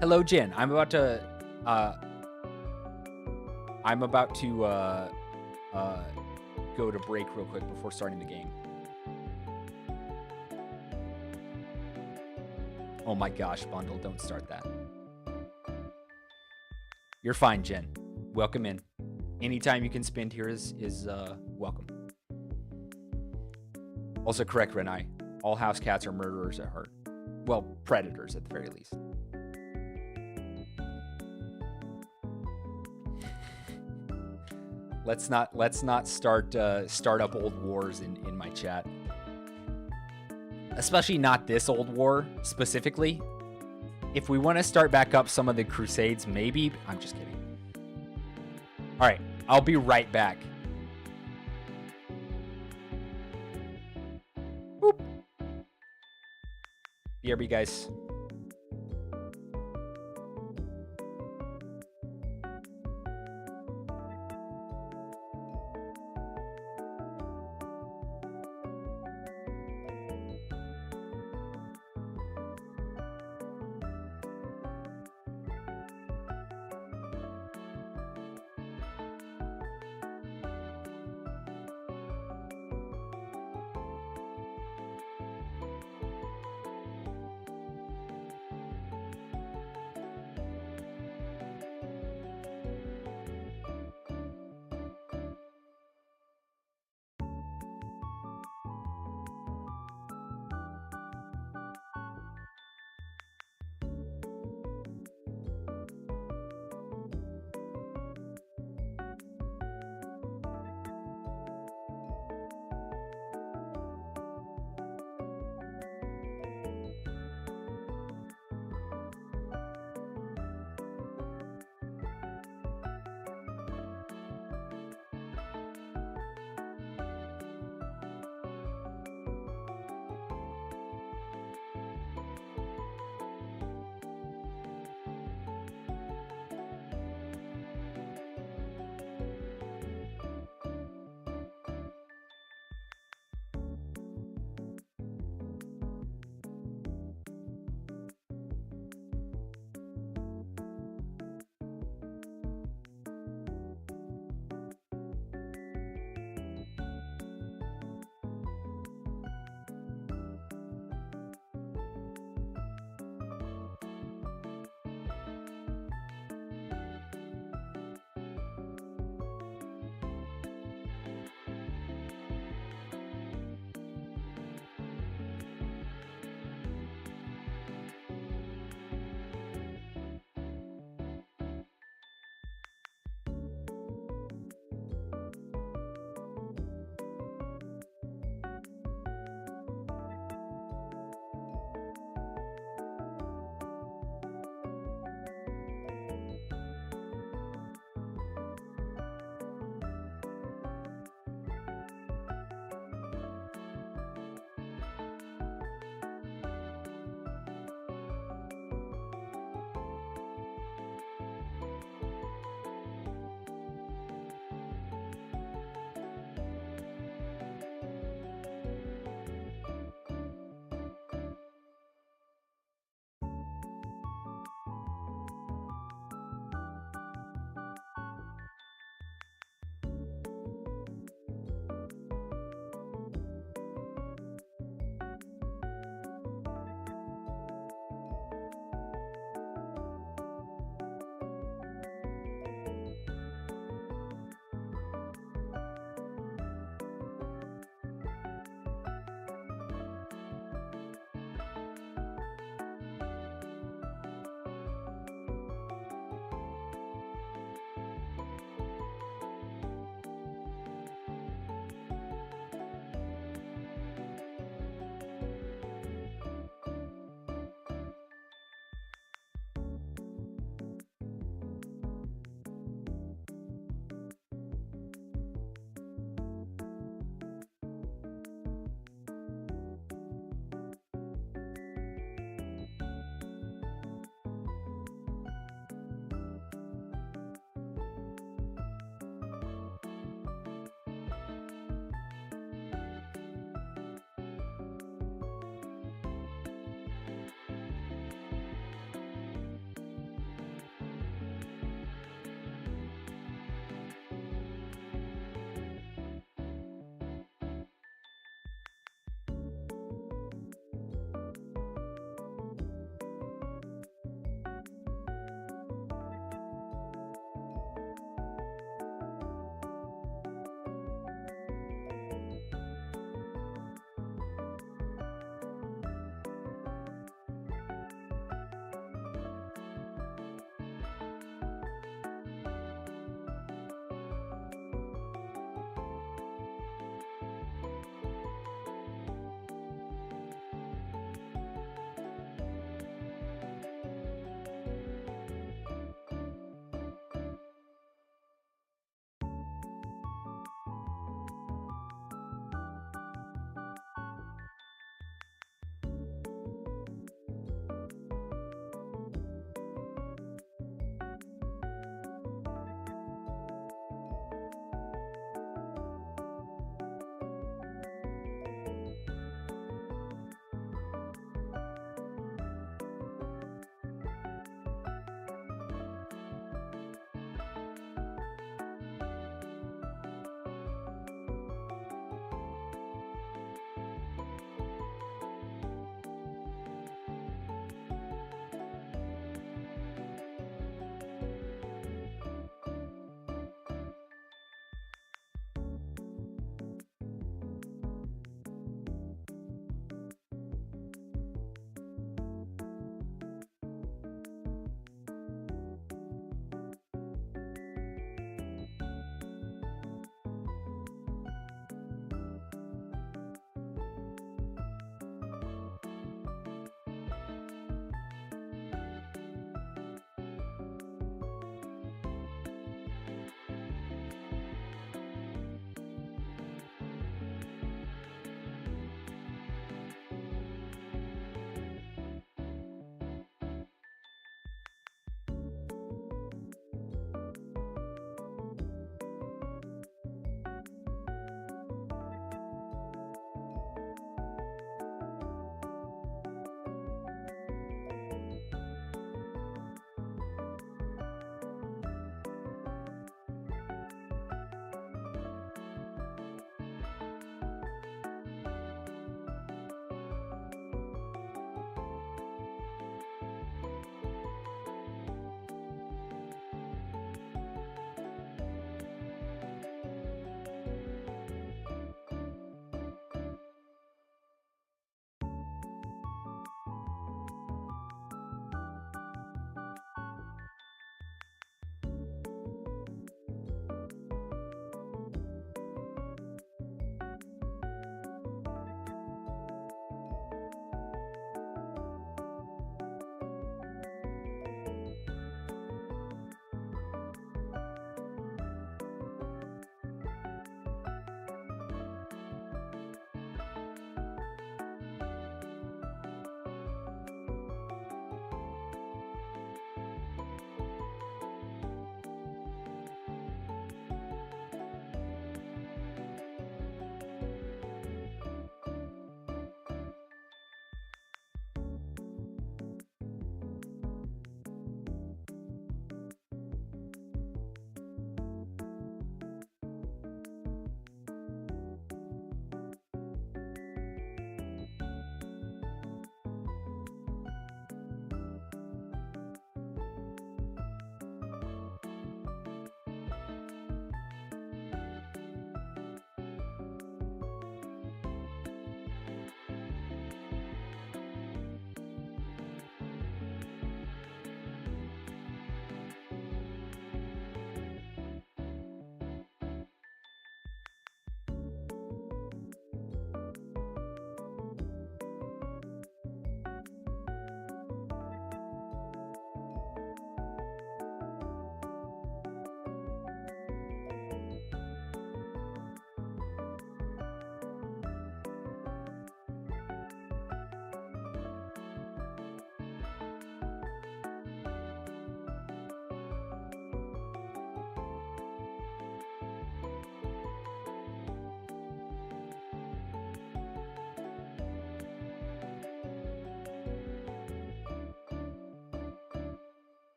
Hello, Jin. I'm about to go to break real quick before starting the game. Oh my gosh, Bundle, don't start that. You're fine, Jen. Welcome in. Anytime you can spend here is welcome. Also correct, Renai. All house cats are murderers at heart. Well, predators at the very least. Let's not start up old wars in my chat. Especially not this old war specifically. If we want to start back up some of the Crusades, maybe. I'm just kidding. All right, I'll be right back. Boop. BRB, guys.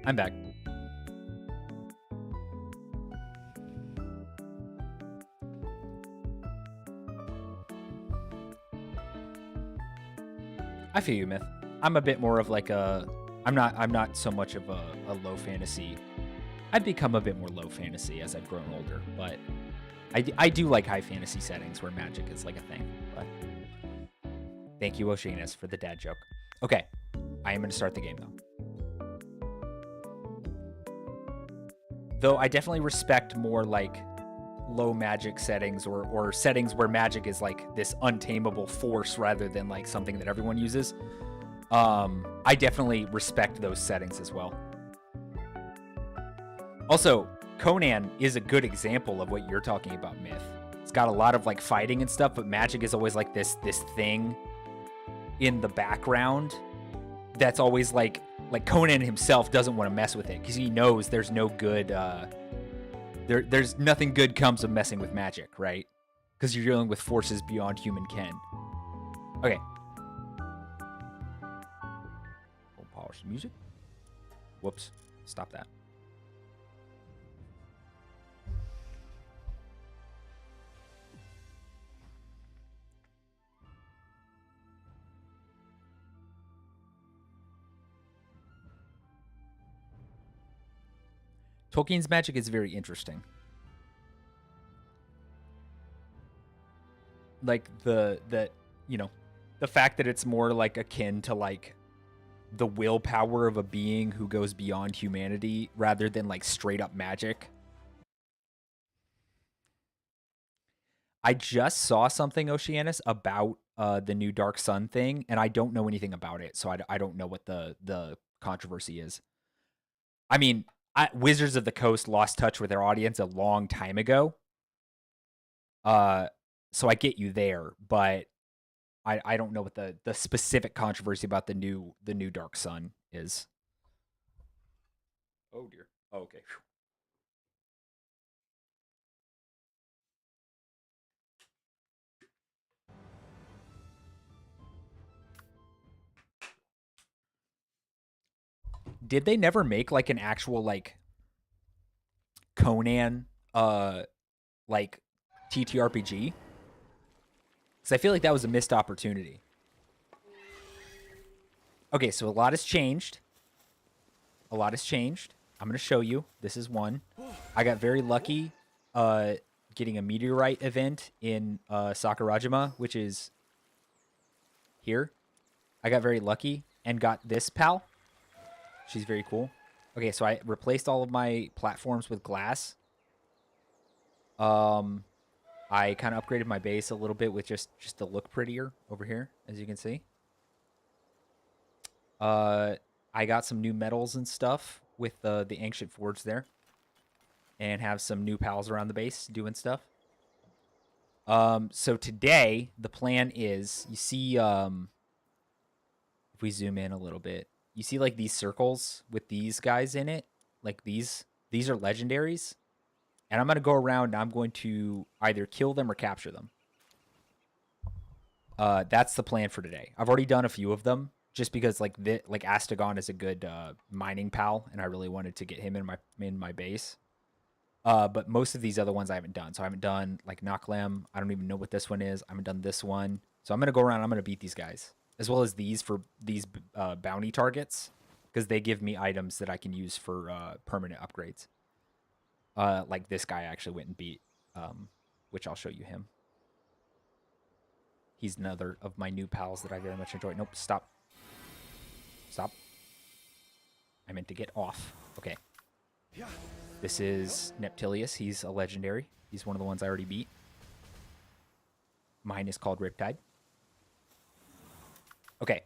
I'm back. I feel you, Myth. I'm a bit more of like a... I'm not so much of a low fantasy. I've become a bit more low fantasy as I've grown older, but I do like high fantasy settings where magic is like a thing. But thank you, Oceanus, for the dad joke. Okay, I am going to start the game, though I definitely respect more like low magic settings or settings where magic is like this untamable force rather than like something that everyone uses. I definitely respect those settings as well. Also, Conan is a good example of what you're talking about, Myth. It's got a lot of like fighting and stuff, but magic is always like this thing in the background that's always like Conan himself doesn't want to mess with it because he knows there's no good there's nothing good comes of messing with magic, right? Because you're dealing with forces beyond human ken. Okay. We'll polish the music. Whoops. Stop that. Tolkien's magic is very interesting. Like the fact that it's more like akin to like the willpower of a being who goes beyond humanity rather than like straight up magic. I just saw something, Oceanus, about the new Dark Sun thing, and I don't know anything about it, so I don't know what the controversy is. I mean, Wizards of the Coast lost touch with their audience a long time ago. So I get you there, but I don't know what the specific controversy about the new Dark Sun is. Oh dear. Oh, okay. Did they never make like an actual like Conan like TTRPG? Because I feel like that was a missed opportunity. Okay, so a lot has changed. A lot has changed. I'm going to show you. This is one. I got very lucky getting a meteorite event in Sakurajima, which is here. I got very lucky and got this pal. She's very cool. Okay, so I replaced all of my platforms with glass. I kind of upgraded my base a little bit with just to look prettier over here, as you can see. I got some new metals and stuff with the Ancient Forge there. And have some new pals around the base doing stuff. So today, the plan is, you see, if we zoom in a little bit, you see like these circles with these guys in it? Like these are legendaries. And I'm going to go around and I'm going to either kill them or capture them. That's the plan for today. I've already done a few of them just because like Astagon is a good mining pal and I really wanted to get him in my base. But most of these other ones I haven't done. So I haven't done like Noklem. I don't even know what this one is. I haven't done this one. So I'm going to go around and I'm going to beat these guys. As well as these for these bounty targets. Because they give me items that I can use for permanent upgrades. Like this guy I actually went and beat. Which I'll show you him. He's another of my new pals that I very much enjoy. Nope, stop. Stop. I meant to get off. Okay. This is Neptilius. He's a legendary. He's one of the ones I already beat. Mine is called Riptide. Okay.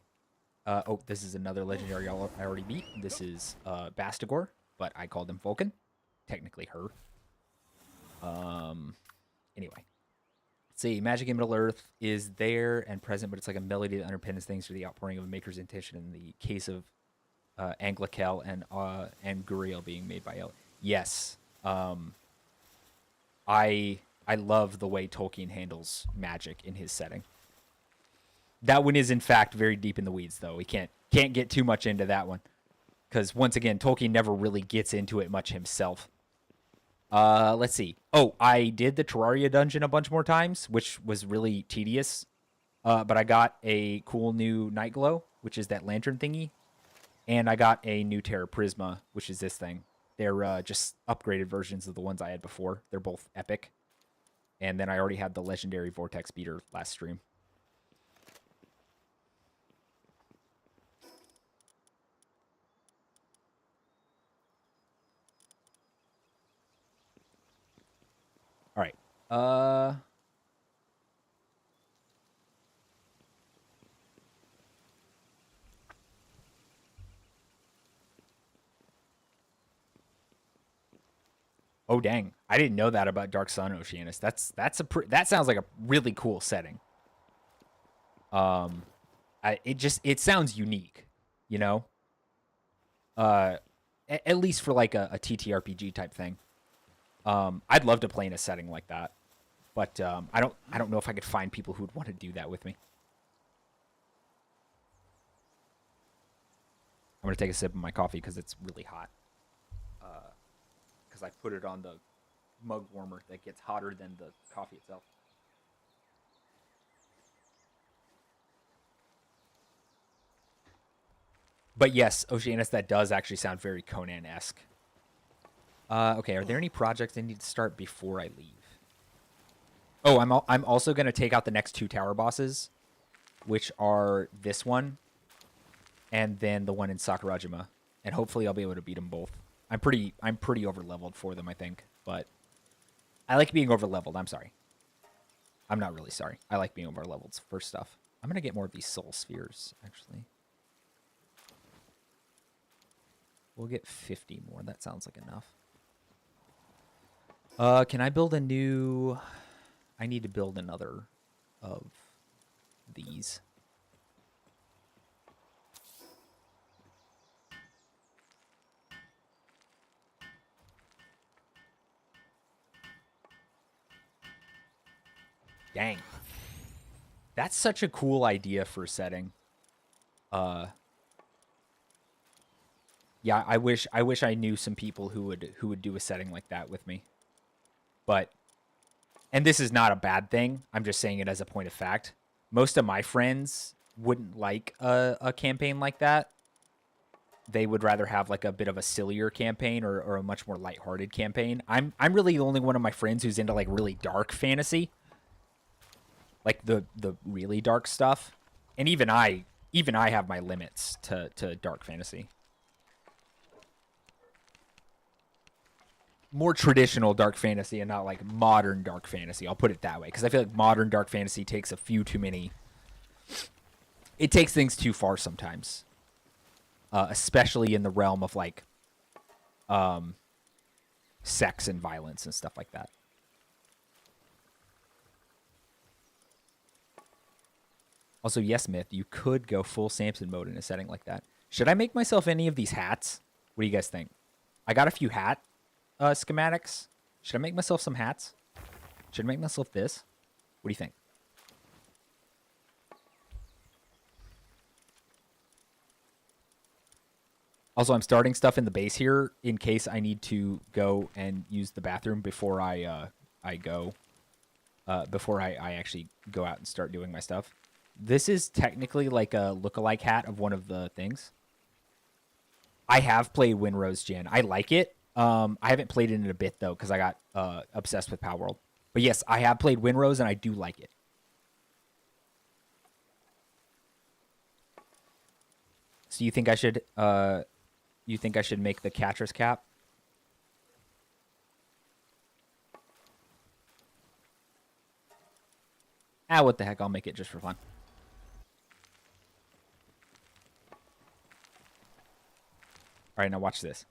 Oh, this is another legendary I already beat. This is Bastigor, but I called him Vulcan. Technically her. Anyway. Let's see. Magic in Middle-earth is there and present, but it's like a melody that underpins things through the outpouring of a maker's intention in the case of Anglakel and Guriel being made by El. Yes. I love the way Tolkien handles magic in his setting. That one is in fact very deep in the weeds though. We can't get too much into that one Because once again, Tolkien never really gets into it much himself. Let's see. Oh, I did the Terraria dungeon a bunch more times, which was really tedious. But I got a cool new Night Glow, which is that lantern thingy. And I got a new Terra Prisma, which is this thing. They're just upgraded versions of the ones I had before. They're both epic. And then I already had the legendary Vortex Beater last stream. All right. Oh dang! I didn't know that about Dark Sun Oceanus. That sounds like a really cool setting. It sounds unique, you know. At least for like a TTRPG type thing. I'd love to play in a setting like that, but I don't know if I could find people who would want to do that with me. I'm gonna take a sip of my coffee because it's really hot. Because I put it on the mug warmer that gets hotter than the coffee itself. But yes, Oceanus, that does actually sound very Conan-esque. Okay, are there any projects I need to start before I leave? Oh, I'm also going to take out the next 2 tower bosses, which are this one and then the one in Sakurajima. And hopefully I'll be able to beat them both. I'm pretty over-leveled for them, I think. But I like being over-leveled. I'm sorry. I'm not really sorry. I like being over-leveled for stuff. I'm going to get more of these soul spheres, actually. We'll get 50 more. That sounds like enough. Can I build a new... I need to build another of these. Dang. That's such a cool idea for a setting. Yeah, I wish I knew some people who would do a setting like that with me. But, and this is not a bad thing. I'm just saying it as a point of fact. Most of my friends wouldn't like a campaign like that. They would rather have like a bit of a sillier campaign or a much more lighthearted campaign. I'm really the only one of my friends who's into like really dark fantasy. Like the really dark stuff. And even I have my limits to dark fantasy. More traditional dark fantasy and not like modern dark fantasy. I'll put it that way. Because I feel like modern dark fantasy takes a few too many... It takes things too far sometimes. Especially in the realm of like... sex and violence and stuff like that. Also, yes, Myth, you could go full Samson mode in a setting like that. Should I make myself any of these hats? What do you guys think? I got a few hat schematics. Should I make myself some hats? Should I make myself this? What do you think? Also, I'm starting stuff in the base here in case I need to go and use the bathroom before I actually go out and start doing my stuff. This is technically like a lookalike hat of one of the things. I have played Windrose Gen. I like it. I haven't played it in a bit, though, because I got obsessed with Palworld. But yes, I have played Windrose, and I do like it. So you think I should make the Catcher's cap? Ah, what the heck? I'll make it just for fun. All right, now watch this.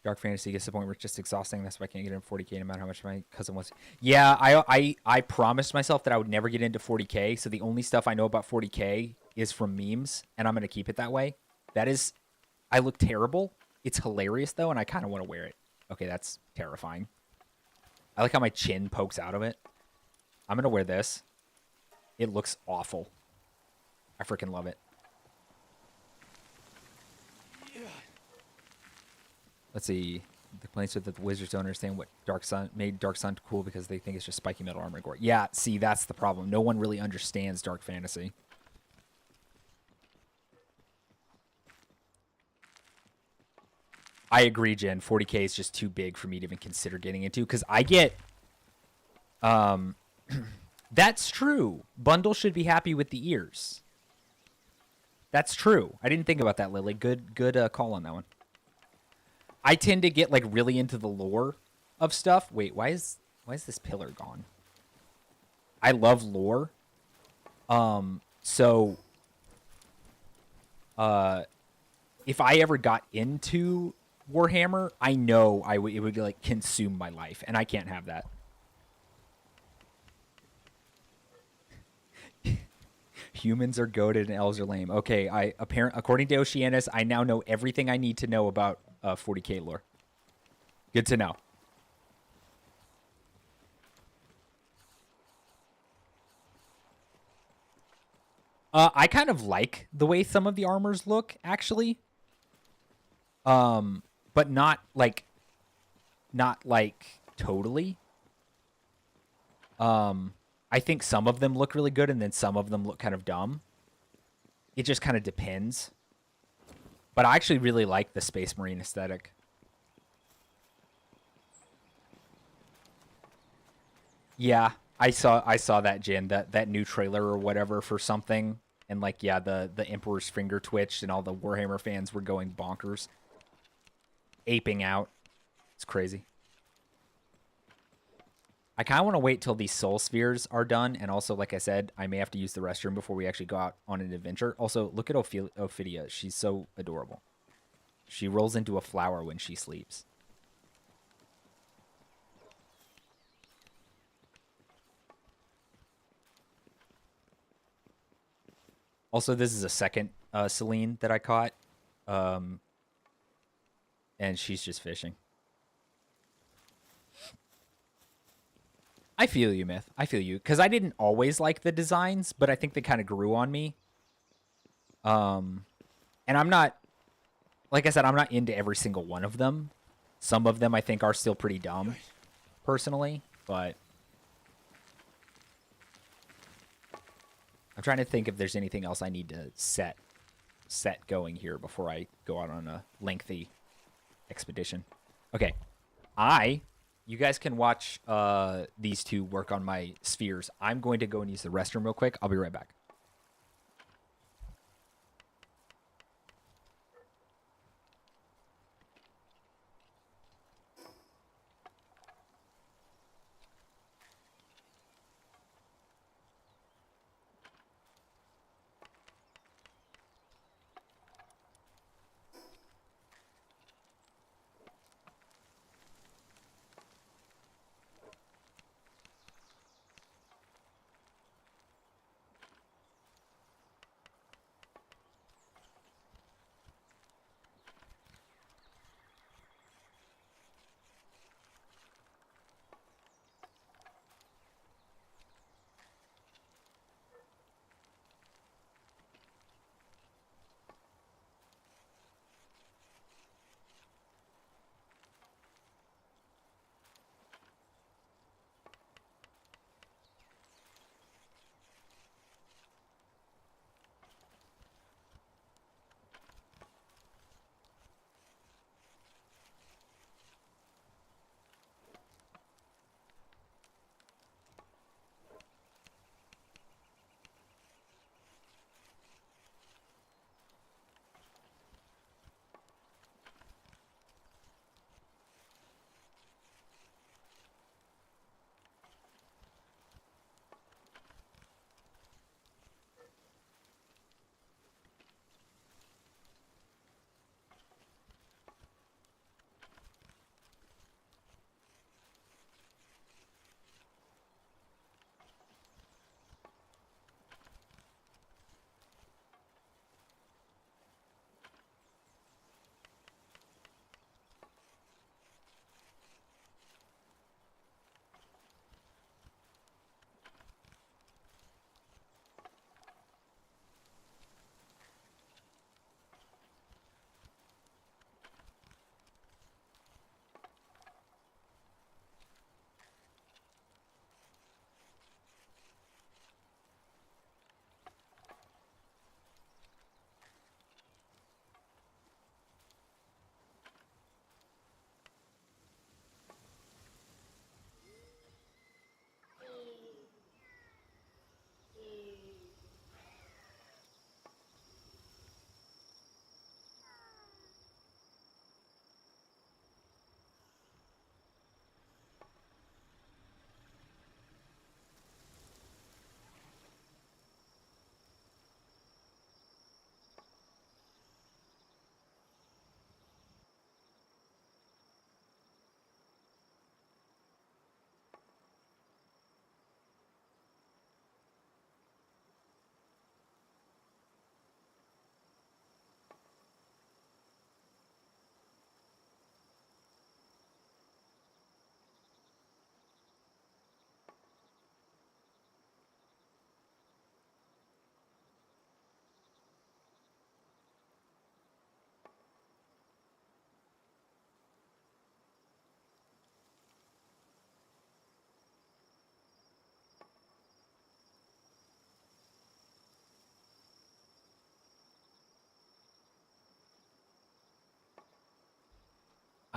Dark fantasy gets to the point where it's just exhausting. That's why I can't get in 40K no matter how much my cousin wants. Yeah, I promised myself that I would never get into 40K, so the only stuff I know about 40K is from memes, and I'm going to keep it that way. That is... I look terrible. It's hilarious, though, and I kind of want to wear it. Okay, that's terrifying. I like how my chin pokes out of it. I'm going to wear this. It looks awful. I freaking love it. Let's see. The complaints with the Wizards don't understand what made Dark Sun cool because they think it's just spiky metal armor gore. Yeah, see, that's the problem. No one really understands Dark Fantasy. I agree, Jen. 40K is just too big for me to even consider getting into because I get... That's true. Bundle should be happy with the ears. That's true. I didn't think about that, Lily. Good call on that one. I tend to get like really into the lore of stuff. Wait, why is this pillar gone? I love lore. So if I ever got into Warhammer, I know it would like consume my life, and I can't have that. Humans are goated and elves are lame. Okay, according to Oceanus, I now know everything I need to know about 40K lore. Good to know. I kind of like the way some of the armors look, actually. But not like totally. I think some of them look really good, and then some of them look kind of dumb. It just kind of depends. But I actually really like the Space Marine aesthetic. Yeah, I saw that, Jin, that new trailer or whatever for something, and like yeah, the Emperor's finger twitched, and all the Warhammer fans were going bonkers, aping out. It's crazy. I kind of want to wait till these soul spheres are done, and also, like I said, I may have to use the restroom before we actually go out on an adventure. Also, look at Ophidia. She's so adorable. She rolls into a flower when she sleeps. Also, this is a second Celine that I caught, and she's just fishing. I feel you, Myth. I feel you. Because I didn't always like the designs, but I think they kind of grew on me. And I'm not... Like I said, I'm not into every single one of them. Some of them I think are still pretty dumb, personally. But... I'm trying to think if there's anything else I need to set going here before I go out on a lengthy expedition. Okay. You guys can watch these two work on my spheres. I'm going to go and use the restroom real quick. I'll be right back.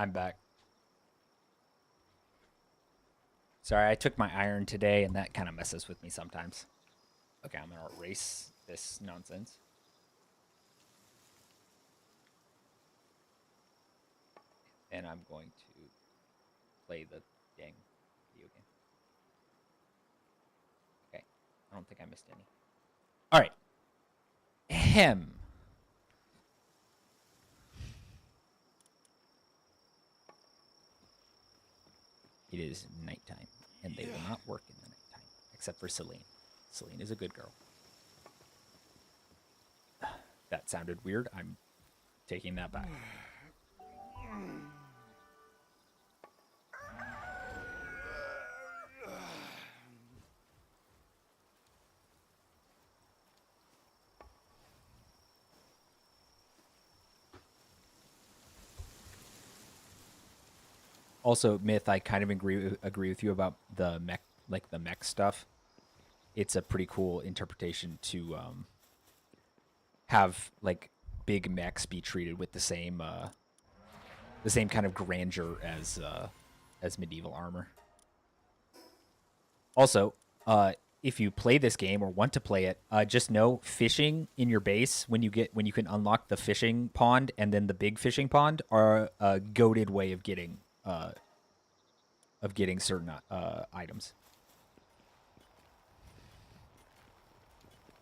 I'm back. Sorry, I took my iron today, and that kind of messes with me sometimes. Okay, I'm going to erase this nonsense. And I'm going to play the dang video game. Okay, I don't think I missed any. All right. Ahem. It is nighttime, and they will not work in the nighttime, except for Celine. Celine is a good girl. That sounded weird. I'm taking that back. Also, Myth, I kind of agree with you about the mech, like the mech stuff. It's a pretty cool interpretation to have like big mechs be treated with the same kind of grandeur as medieval armor. Also, if you play this game or want to play it, just know fishing in your base when you can unlock the fishing pond and then the big fishing pond are a goated way of getting certain items.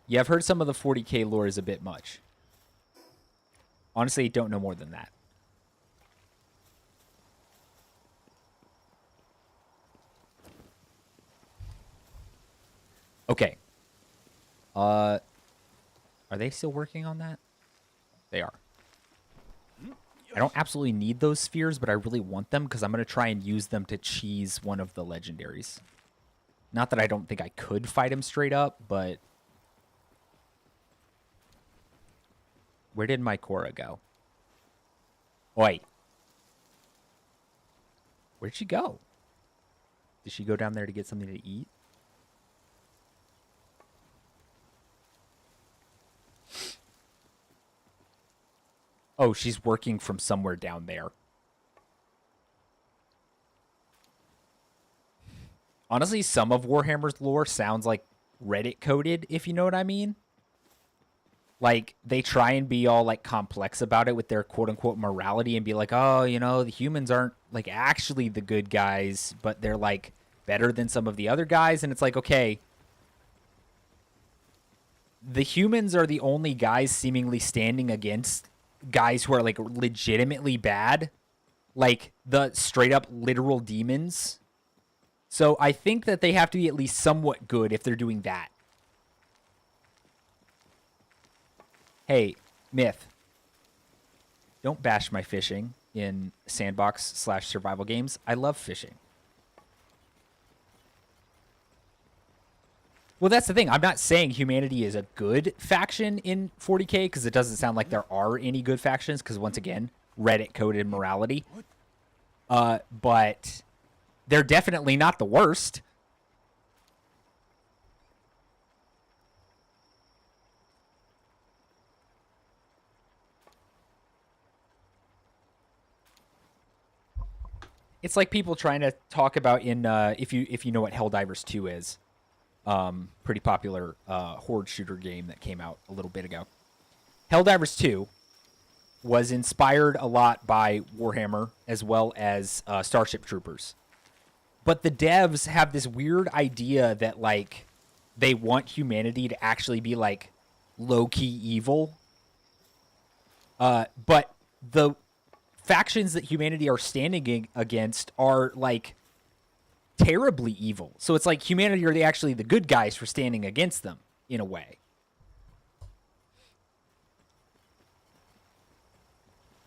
Yeah, I've heard some of the 40k lore is a bit much. Honestly, don't know more than that. Okay. Are they still working on that? They are. I don't absolutely need those spheres, but I really want them because I'm going to try and use them to cheese one of the legendaries. Not that I don't think I could fight him straight up, but... Where did my Cora go? Oi. Where'd she go? Did she go down there to get something to eat? Oh, she's working from somewhere down there. Honestly, some of Warhammer's lore sounds like Reddit coded, if you know what I mean. Like, they try and be all, like, complex about it with their quote-unquote morality and be like, oh, you know, the humans aren't, like, actually the good guys, but they're, like, better than some of the other guys. And it's like, okay, the humans are the only guys seemingly standing against guys who are, like, legitimately bad. Like, the straight-up literal demons. So I think that they have to be at least somewhat good if they're doing that. Hey, Myth, don't bash my fishing in sandbox/survival games. I love fishing. Well, that's the thing. I'm not saying humanity is a good faction in 40k because it doesn't sound like there are any good factions because, once again, Reddit coded morality. But they're definitely not the worst. It's like people trying to talk about in if you know what Helldivers 2 is, pretty popular horde shooter game that came out a little bit ago. Helldivers 2 was inspired a lot by Warhammer as well as Starship Troopers, but the devs have this weird idea that like they want humanity to actually be like low-key evil, but the factions that humanity are standing against are like terribly evil. So it's like humanity are actually the good guys for standing against them in a way.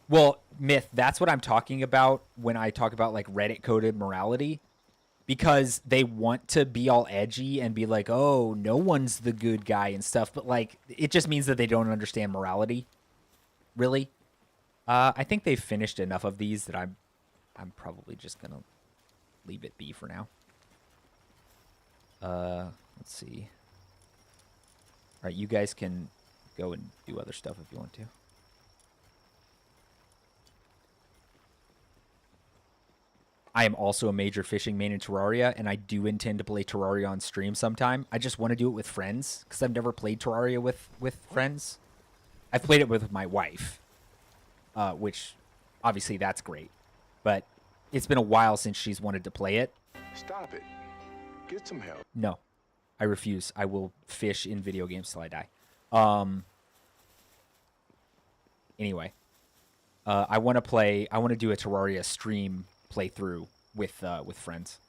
Well, Myth, that's what I'm talking about when I talk about like Reddit coded morality, because they want to be all edgy and be like, oh, no one's the good guy and stuff. But like, it just means that they don't understand morality. Really. I think they've finished enough of these that I'm probably just gonna leave it be for now. Let's see. All right, you guys can go and do other stuff if you want to. I am also a major fishing main in Terraria, and I do intend to play Terraria on stream sometime. I just want to do it with friends because I've never played Terraria with friends. I've played it with my wife, which obviously that's great, but it's been a while since she's wanted to play it. Stop it. Get some help. No, I refuse. I will fish in video games till I die. Anyway, I want to play. I want to do a Terraria stream playthrough with friends.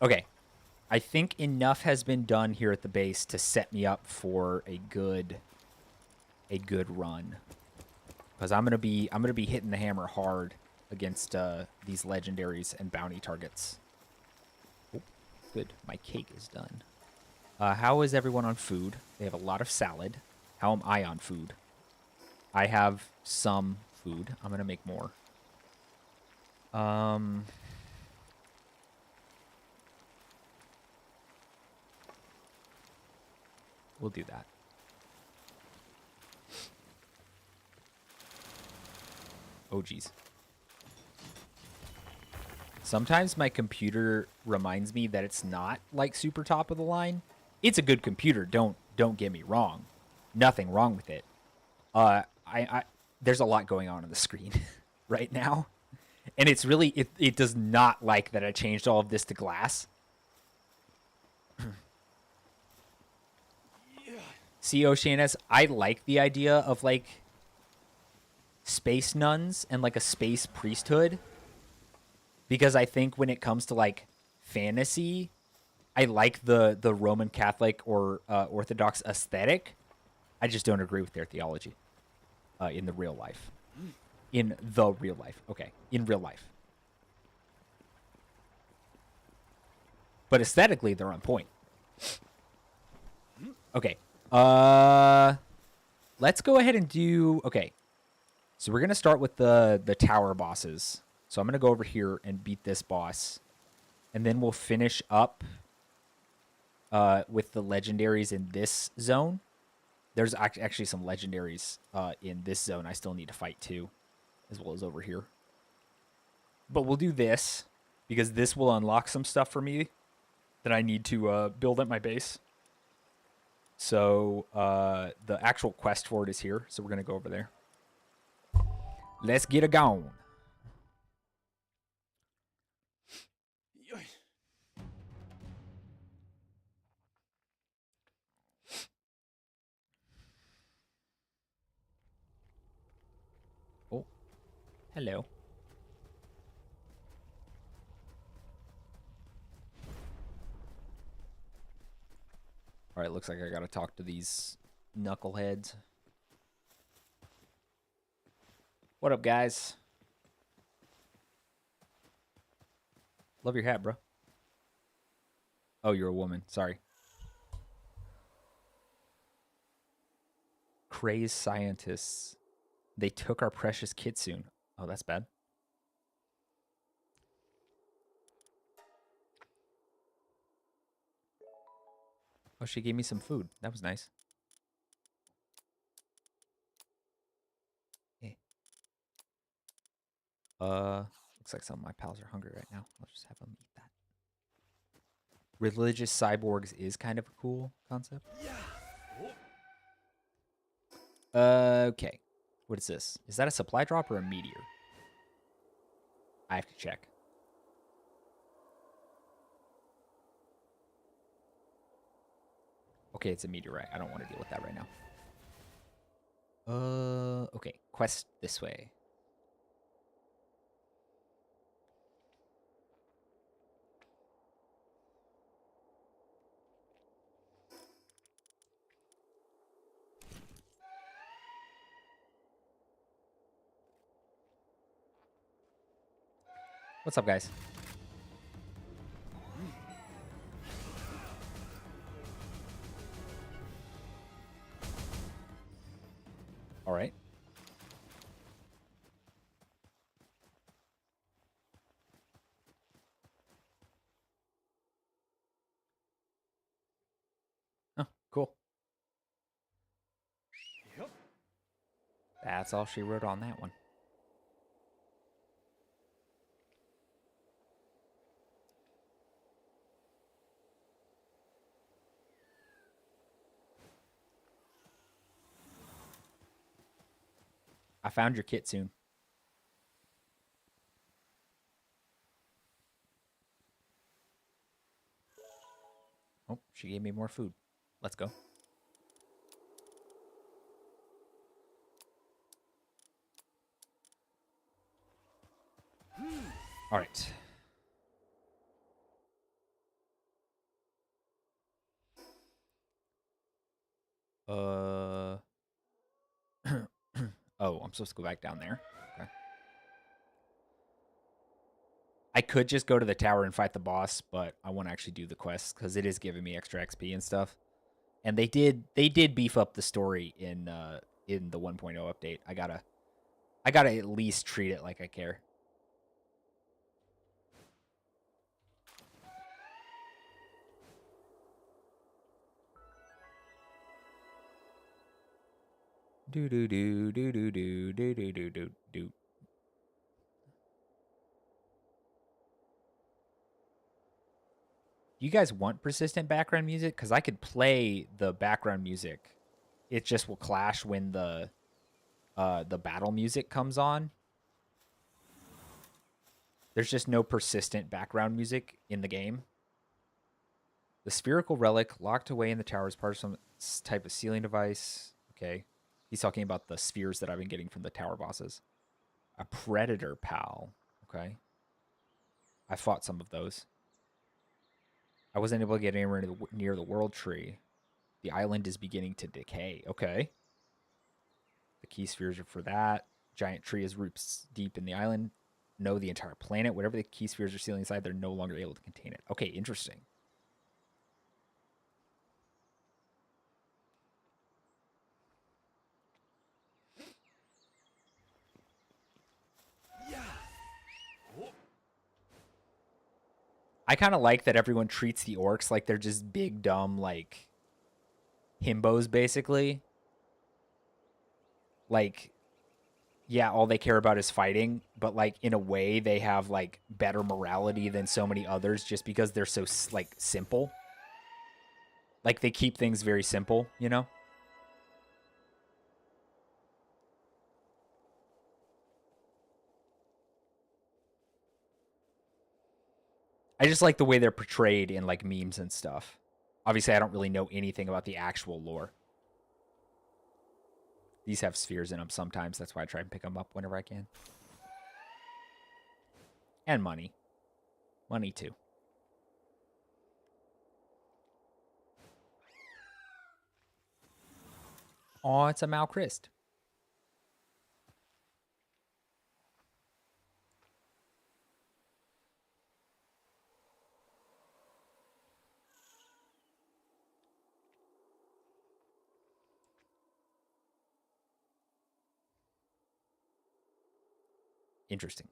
Okay, I think enough has been done here at the base to set me up for a good run. Because I'm gonna be hitting the hammer hard against these legendaries and bounty targets. Oh, good, my cake is done. How is everyone on food? They have a lot of salad. How am I on food? I have some food. I'm gonna make more. We'll do that. Oh, geez. Sometimes my computer reminds me that it's not like super top of the line. It's a good computer. Don't get me wrong. Nothing wrong with it. There's a lot going on the screen right now, and it's really it does not like that I changed all of this to glass. See, Oceanus, I like the idea of like space nuns and like a space priesthood, because I think when it comes to like fantasy, I like the Roman Catholic or Orthodox aesthetic. I just don't agree with their theology in the real life. In the real life. Okay, in real life. But aesthetically, they're on point. Okay. Let's go ahead and do... Okay. So we're going to start with the tower bosses. So I'm going to go over here and beat this boss. And then we'll finish up with the legendaries in this zone. There's actually some legendaries in this zone I still need to fight too, as well as over here. But we'll do this, because this will unlock some stuff for me that I need to build at my base. So the actual quest for it is here, so we're going to go over there. Let's get it going. Oh, hello. All right, looks like I got to talk to these knuckleheads. What up, guys? Love your hat, bro. Oh, you're a woman. Sorry. Crazed scientists. They took our precious kitsune. Oh, that's bad. Oh, she gave me some food. That was nice. Hey. Looks like some of my pals are hungry right now. I'll just have them eat that. Religious cyborgs is kind of a cool concept. Okay. What is this? Is that a supply drop or a meteor? I have to check. Okay, it's a meteorite. I don't want to deal with that right now. Okay. Quest this way. What's up, guys? All right. Oh, cool. That's all she wrote on that one. I found your kitsune. Oh, she gave me more food. Let's go. All right. Oh, I'm supposed to go back down there. Okay. I could just go to the tower and fight the boss, but I want to actually do the quest because it is giving me extra XP and stuff. And they did beef up the story in the 1.0 update. I gotta at least treat it like I care. Do do do do do do do do do do do. You guys want persistent background music? Because I could play the background music. It just will clash when the battle music comes on. There's just no persistent background music in the game. The spherical relic locked away in the tower is part of some type of sealing device. Okay. He's talking about the spheres that I've been getting from the tower bosses. A predator pal. Okay. I fought some of those. I wasn't able to get anywhere near the world tree. The island is beginning to decay. Okay. The key spheres are for that. Giant tree is roots deep in the island. No, the entire planet. Whatever the key spheres are sealing inside, they're no longer able to contain it. Okay, interesting. I kind of like that everyone treats the orcs like they're just big, dumb, like, himbos, basically. Like, yeah, all they care about is fighting, but, like, in a way, they have, like, better morality than so many others just because they're so, like, simple. Like, they keep things very simple, you know? I just like the way they're portrayed in, like, memes and stuff. Obviously, I don't really know anything about the actual lore. These have spheres in them sometimes. That's why I try and pick them up whenever I can. And money. Money, too. Oh, it's a Malchrist. Interesting.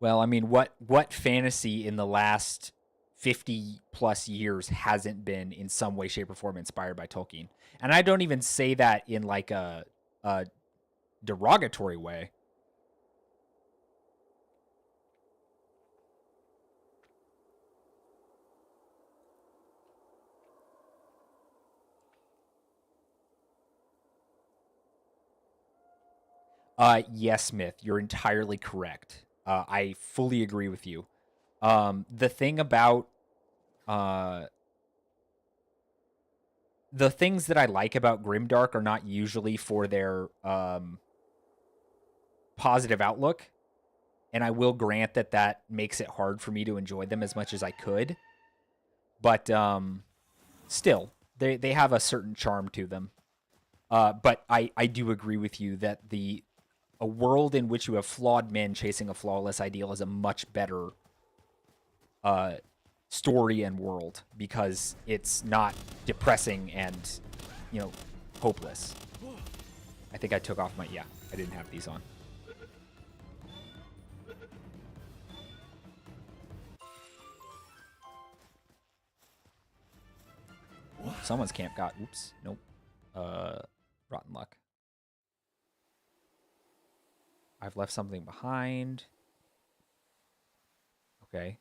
Well, I mean, what fantasy in the last 50 plus years hasn't been in some way, shape, or form inspired by Tolkien? And I don't even say that in like a derogatory way. Yes, Smith, you're entirely correct. I fully agree with you. The thing about uh, the things that I like about Grimdark are not usually for their positive outlook, and I will grant that that makes it hard for me to enjoy them as much as I could. But still, they have a certain charm to them. But I do agree with you that a world in which you have flawed men chasing a flawless ideal is a much better story and world because it's not depressing and, you know, hopeless. I think I took off my... Yeah, I didn't have these on. someone's camp got... Oops. Nope. Rotten luck. I've left something behind. Okay.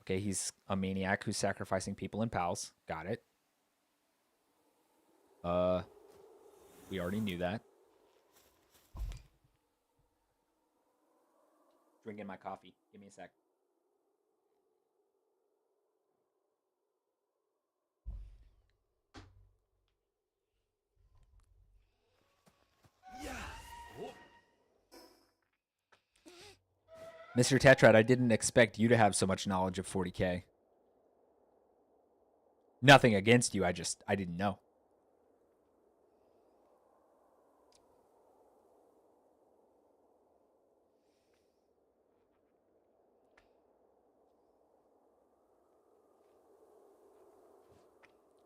Okay, he's a maniac who's sacrificing people and pals. Got it. We already knew that. Drinking my coffee. Give me a sec. Mr. Tetrad, I didn't expect you to have so much knowledge of 40K. Nothing against you, I didn't know.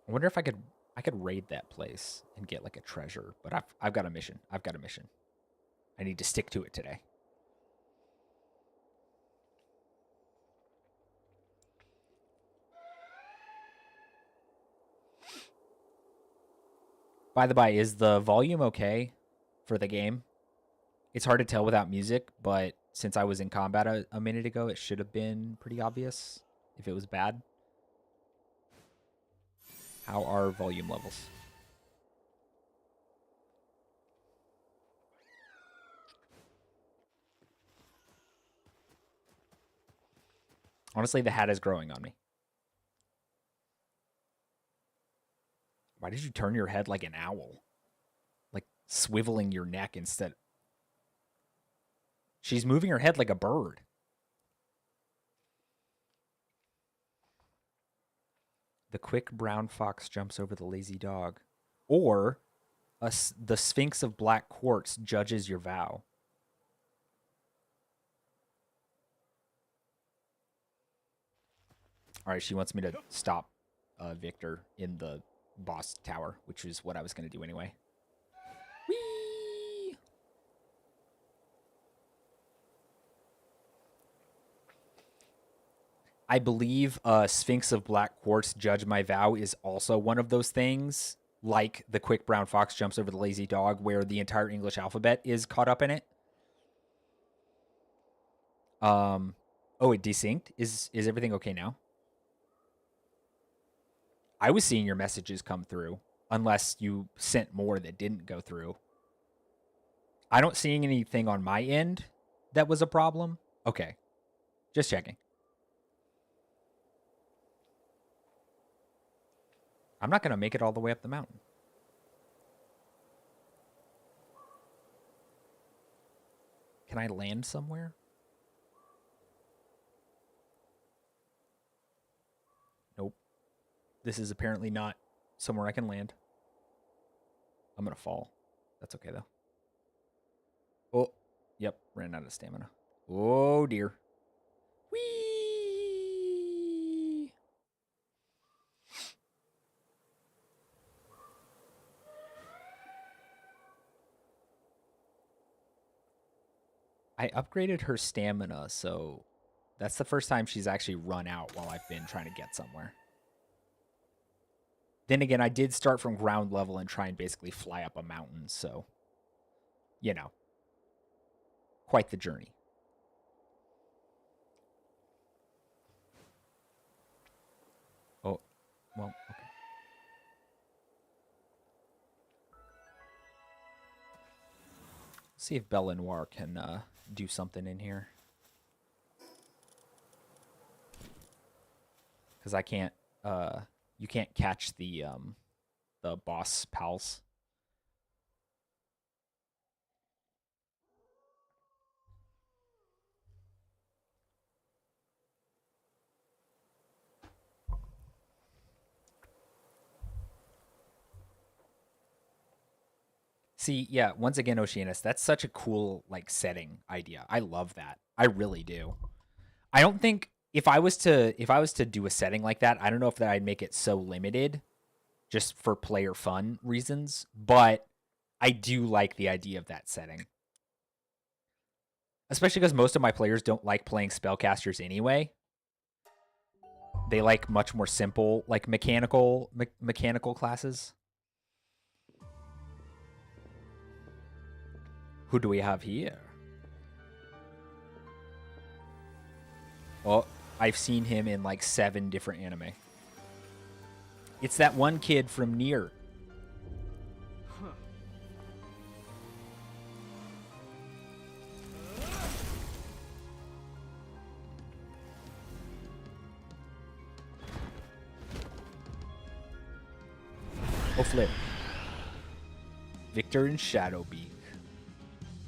I wonder if I could raid that place and get like a treasure, but I've got a mission. I need to stick to it today. By the by, is the volume okay for the game? It's hard to tell without music, but since I was in combat a minute ago, it should have been pretty obvious if it was bad. How are volume levels? Honestly, the hat is growing on me. Why did you turn your head like an owl? Like swiveling your neck instead. She's moving her head like a bird. The quick brown fox jumps over the lazy dog. Or the Sphinx of black quartz judges your vow. All right, she wants me to stop Victor in the boss tower, which is what I was going to do anyway. Whee! I believe Sphinx of black quartz judge my vow is also one of those things, like the quick brown fox jumps over the lazy dog, where the entire English alphabet is caught up in it. Oh, it desynced? Is everything okay now? I was seeing your messages come through, unless you sent more that didn't go through. I don't see anything on my end that was a problem. Okay. Just checking. I'm not going to make it all the way up the mountain. Can I land somewhere? Nope. This is apparently not somewhere I can land. I'm going to fall. That's okay, though. Oh, yep. Ran out of stamina. Oh, dear. Whee! I upgraded her stamina, so that's the first time she's actually run out while I've been trying to get somewhere. Then again, I did start from ground level and try and basically fly up a mountain, so, you know, quite the journey. Oh, well, okay. See if Belle Noire can do something in here. Because I can't, you can't catch the boss pals. See, yeah, once again, Oceanus, that's such a cool, like, setting idea. I love that. I really do. I don't think if I was to do a setting like that, I don't know if that I'd make it so limited just for player fun reasons, but I do like the idea of that setting. Especially because most of my players don't like playing spellcasters anyway. they like much more simple, like mechanical classes. Who do we have here? Oh, I've seen him in like 7 different anime. It's that one kid from Nier. Oh, flip. Victor and Shadowbeak.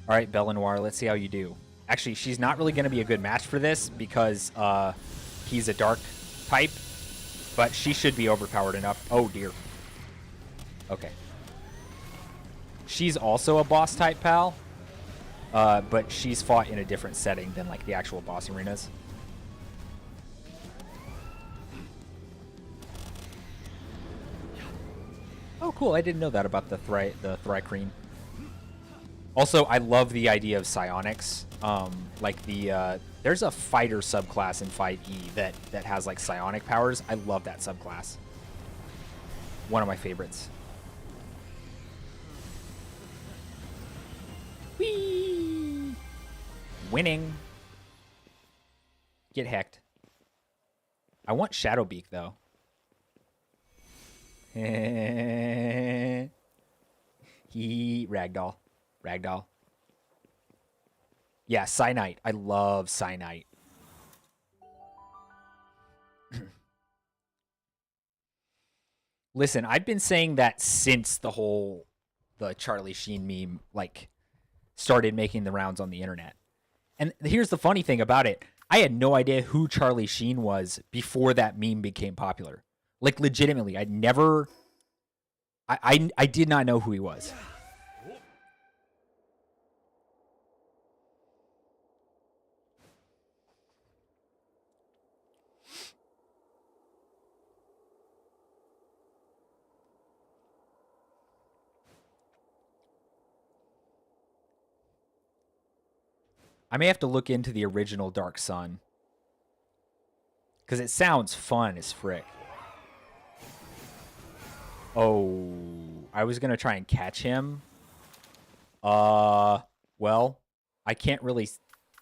All right, Belenoir, let's see how you do. Actually, she's not really going to be a good match for this because he's a dark type, but she should be overpowered enough. Oh, dear. Okay. She's also a boss type, pal, but she's fought in a different setting than like the actual boss arenas. Oh, cool. I didn't know that about the Thrycreen. Also, I love the idea of psionics. Like there's a fighter subclass in 5e that has like psionic powers. I love that subclass. One of my favorites. Whee! Winning. Get hecked. I want Shadowbeak though. Ragdoll. Ragdoll. Yeah, Cyanite. I love Cyanite. Listen, I've been saying that since the Charlie Sheen meme like started making the rounds on the internet. And here's the funny thing about it. I had no idea who Charlie Sheen was before that meme became popular. Like legitimately, I did not know who he was. I may have to look into the original Dark Sun. Because it sounds fun as frick. Oh, I was going to try and catch him. Well, I can't really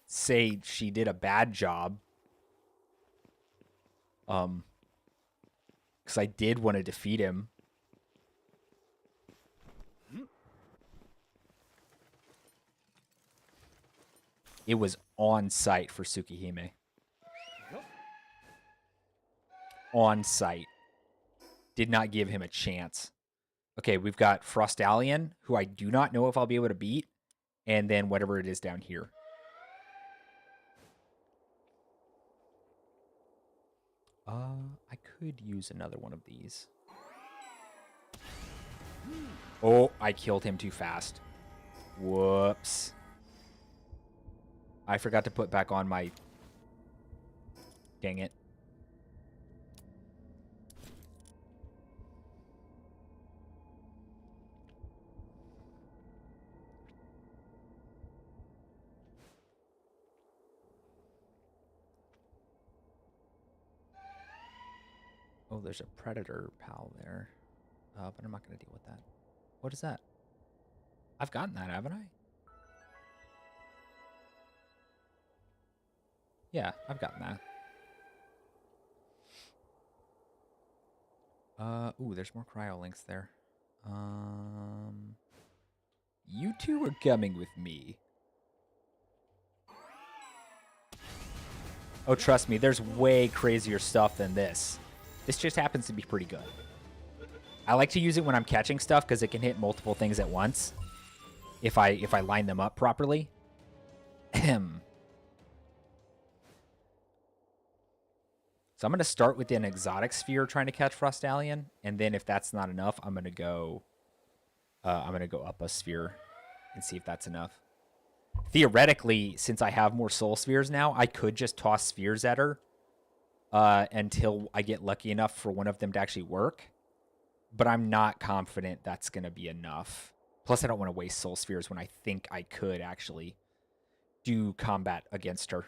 say she did a bad job. Because I did want to defeat him. It was on site for Tsukihime. On site. Did not give him a chance. Okay, we've got Frostallion, who I do not know if I'll be able to beat. And then whatever it is down here. I could use another one of these. Oh, I killed him too fast. Whoops. I forgot to put back on my... Dang it. Oh, there's a predator pal there. But I'm not going to deal with that. What is that? I've gotten that, haven't I? Yeah, I've gotten that. Ooh, there's more cryolinks there. You two are coming with me. Oh, trust me, there's way crazier stuff than this. This just happens to be pretty good. I like to use it when I'm catching stuff because it can hit multiple things at once. If I line them up properly. So I'm going to start with an exotic sphere trying to catch Frostallion, and then if that's not enough, I'm going to go up a sphere and see if that's enough. Theoretically, since I have more soul spheres now, I could just toss spheres at her until I get lucky enough for one of them to actually work. But I'm not confident that's going to be enough. Plus, I don't want to waste soul spheres when I think I could actually do combat against her.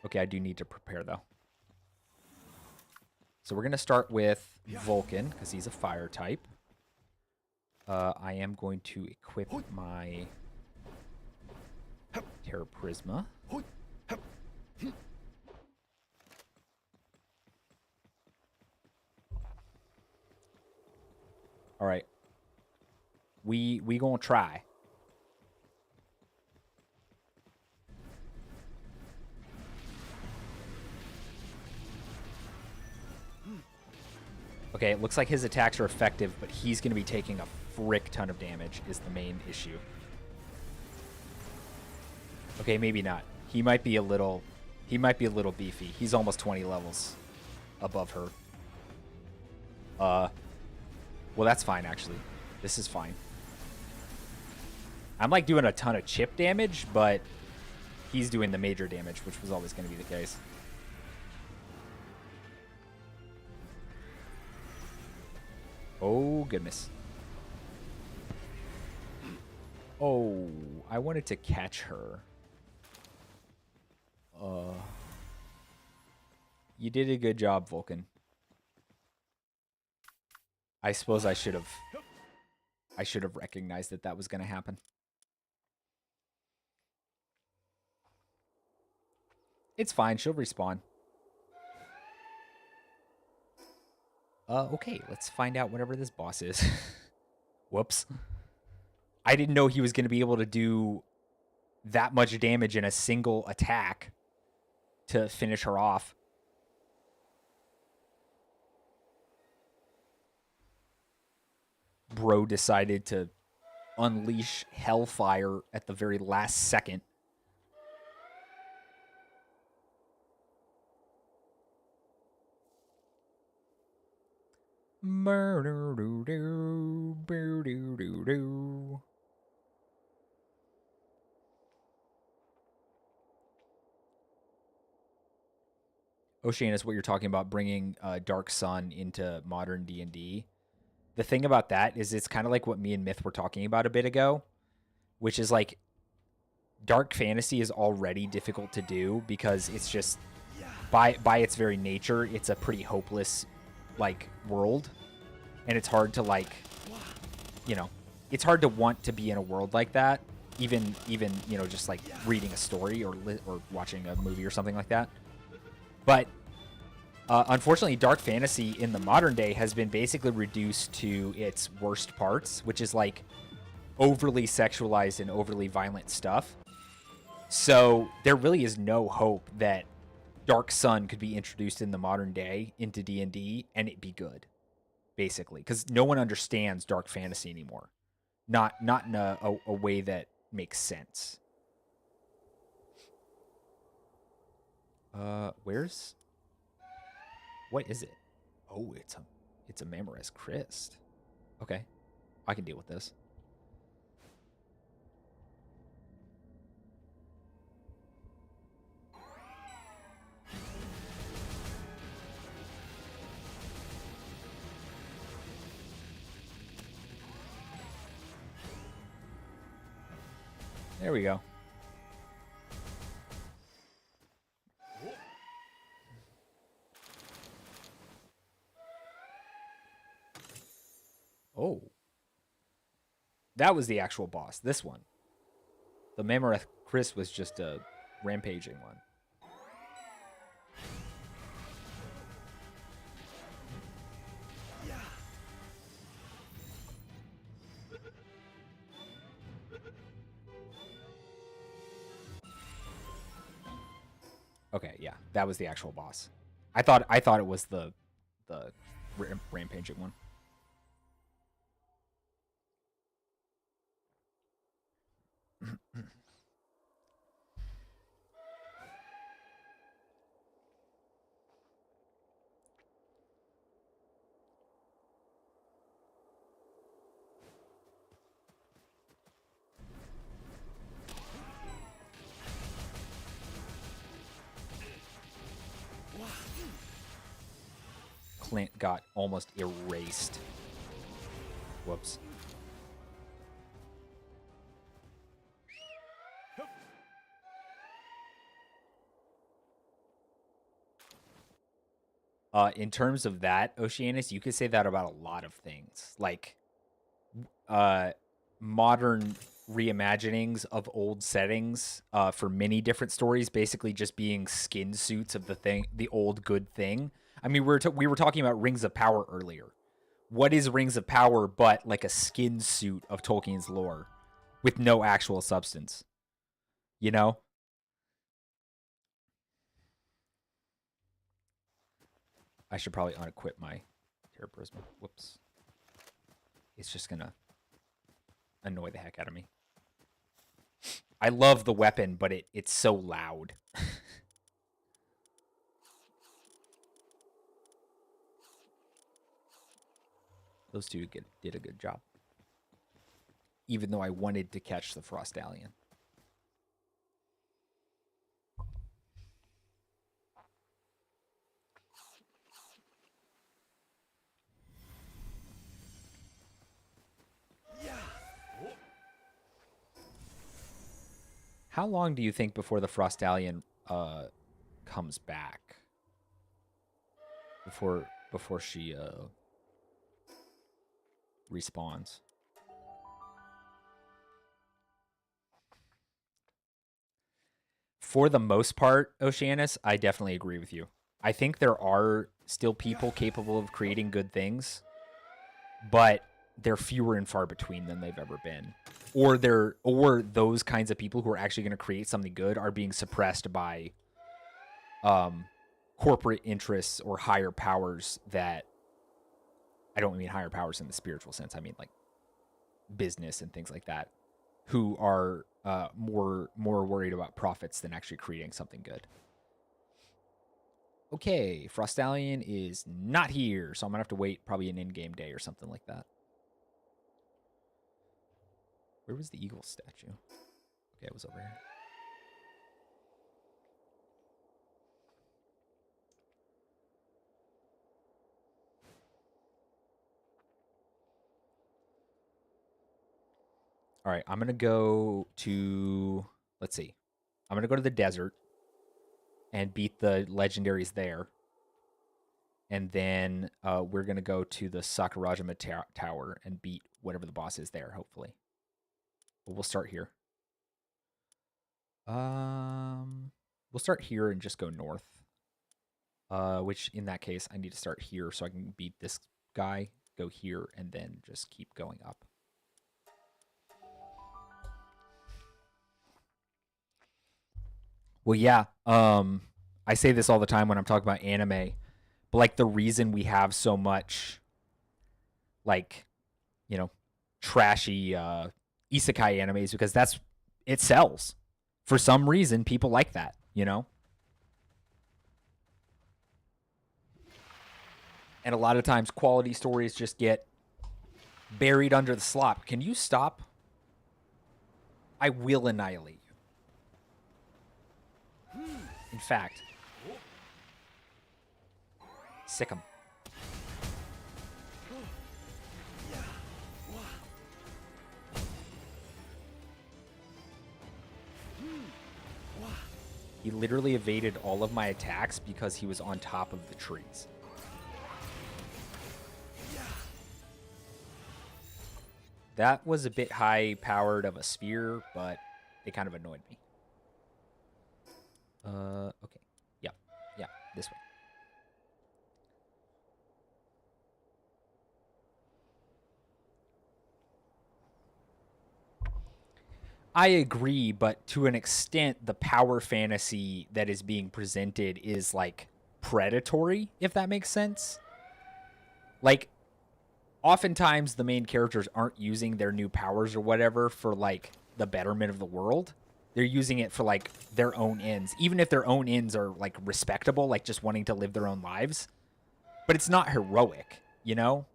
Okay, I do need to prepare, though. So we're going to start with Vulcan, because he's a fire type. I am going to equip my Terra Prisma. All right. We gonna try. Okay, it looks like his attacks are effective, but he's going to be taking a frick ton of damage is the main issue. Okay, maybe not. He might be a little beefy. He's almost 20 levels above her. Well, that's fine, actually. This is fine. I'm, like, doing a ton of chip damage, but he's doing the major damage, which was always going to be the case. Oh, goodness. Oh, I wanted to catch her. You did a good job, Vulcan. I suppose I should have recognized that was going to happen. It's fine. She'll respawn. Okay, let's find out whatever this boss is. Whoops. I didn't know he was going to be able to do that much damage in a single attack to finish her off. Bro decided to unleash hellfire at the very last second. Ocean is what you're talking about, bringing Dark Sun into modern D&D. The thing about that is it's kind of like what me and Myth were talking about a bit ago, which is like dark fantasy is already difficult to do because it's just by its very nature, it's a pretty hopeless like world, and it's hard to like, you know, it's hard to want to be in a world like that, even you know, just like reading a story or watching a movie or something like that. But unfortunately, dark fantasy in the modern day has been basically reduced to its worst parts, which is like overly sexualized and overly violent stuff. So there really is no hope that Dark Sun could be introduced in the modern day into D&D and it be good, basically, because no one understands dark fantasy anymore. Not in a way that makes sense. Where's... What is it? Oh, it's a Mamorous Christ. Okay, I can deal with this. There we go. Oh. That was the actual boss. This one. The Mamoreth Chris was just a rampaging one. Okay, yeah, that was the actual boss. I thought it was the rampaging one. Clint got almost erased. Whoops. In terms of that, Oceanus, you could say that about a lot of things. Like, modern reimaginings of old settings for many different stories, basically just being skin suits of the old good thing. I mean, we were talking about Rings of Power earlier. What is Rings of Power but like a skin suit of Tolkien's lore with no actual substance? You know? I should probably unequip my Terra Prisma. Whoops. It's just gonna annoy the heck out of me. I love the weapon, but it's so loud. Those two did a good job. Even though I wanted to catch the Frostallion. How long do you think before the Frostallion comes back? Before she respawns? For the most part, Oceanus, I definitely agree with you. I think there are still people capable of creating good things, but they're fewer and far between than they've ever been. Or those kinds of people who are actually going to create something good are being suppressed by corporate interests or higher powers that, I don't mean higher powers in the spiritual sense, I mean like business and things like that, who are more worried about profits than actually creating something good. Okay, Frostallion is not here, so I'm gonna have to wait probably an in-game day or something like that. Where was the eagle statue? Okay, it was over here. All right, I'm gonna go to, let's see. I'm gonna go to the desert and beat the legendaries there. And then we're going to go to the Sakurajima Tower and beat whatever the boss is there, hopefully. But we'll start here. We'll start here and just go north. Which, in that case, I need to start here so I can beat this guy, go here, and then just keep going up. Well, yeah. I say this all the time when I'm talking about anime. But, like, the reason we have so much, like, you know, trashy isekai animes because it sells. For some reason, people like that, you know? And a lot of times, quality stories just get buried under the slop. Can you stop? I will annihilate you. In fact, sick 'em. He literally evaded all of my attacks because he was on top of the trees. That was a bit high-powered of a sphere, but it kind of annoyed me. Okay. Yeah, this way. I agree, but to an extent, the power fantasy that is being presented is like predatory, if that makes sense. Like, oftentimes the main characters aren't using their new powers or whatever for like the betterment of the world. They're using it for like their own ends, even if their own ends are like respectable, like just wanting to live their own lives. But it's not heroic, you know?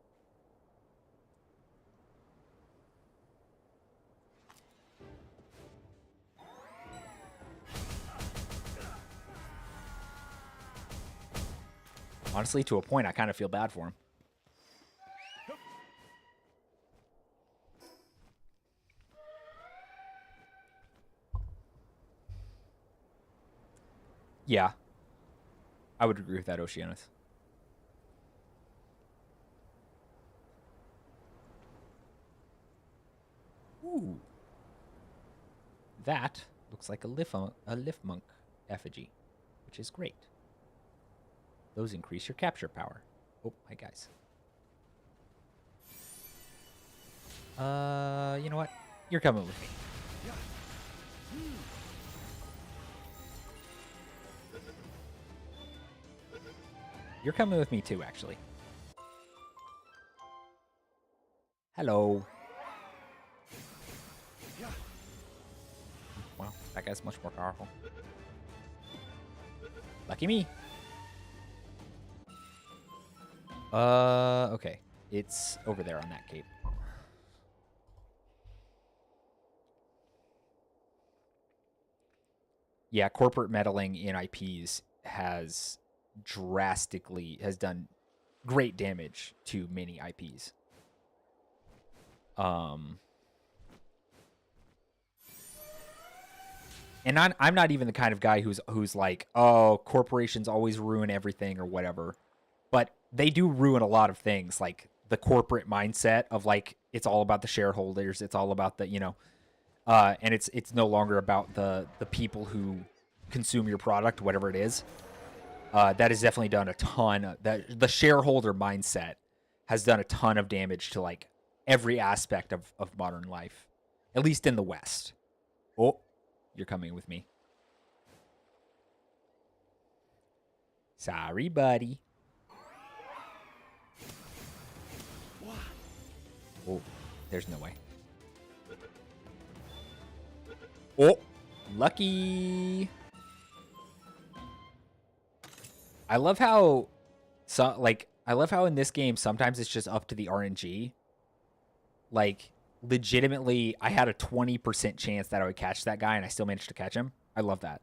Honestly, to a point, I kind of feel bad for him. Yeah. I would agree with that, Oceanus. that looks like a lift monk effigy, which is great. Those increase your capture power. Oh, hi guys. You know what? You're coming with me. You're coming with me too, actually. Hello. Wow, that guy's much more powerful. Lucky me. Okay. It's over there on that cape. Yeah, corporate meddling in IPs has done great damage to many IPs. And I'm not even the kind of guy who's like, oh, corporations always ruin everything or whatever. But they do ruin a lot of things, like the corporate mindset of like it's all about the shareholders, it's all about the, and it's no longer about the people who consume your product, whatever it is. That has definitely done a ton. The shareholder mindset has done a ton of damage to like every aspect of modern life, at least in the West. Oh, you're coming with me. Sorry, buddy. Oh, there's no way. Oh, lucky. I love how in this game sometimes it's just up to the RNG. Like, legitimately, I had a 20% chance that I would catch that guy, and I still managed to catch him. I love that.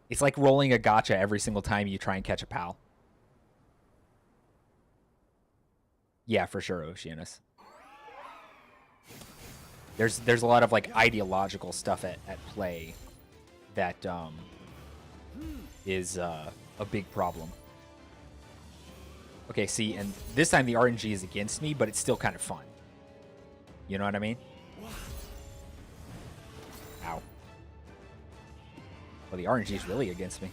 It's like rolling a gacha every single time you try and catch a pal. Yeah, for sure, Oceanus. There's a lot of like ideological stuff at play that is a big problem. Okay, see, and this time the RNG is against me, but it's still kind of fun. You know what I mean? Ow. Well, the RNG is really against me.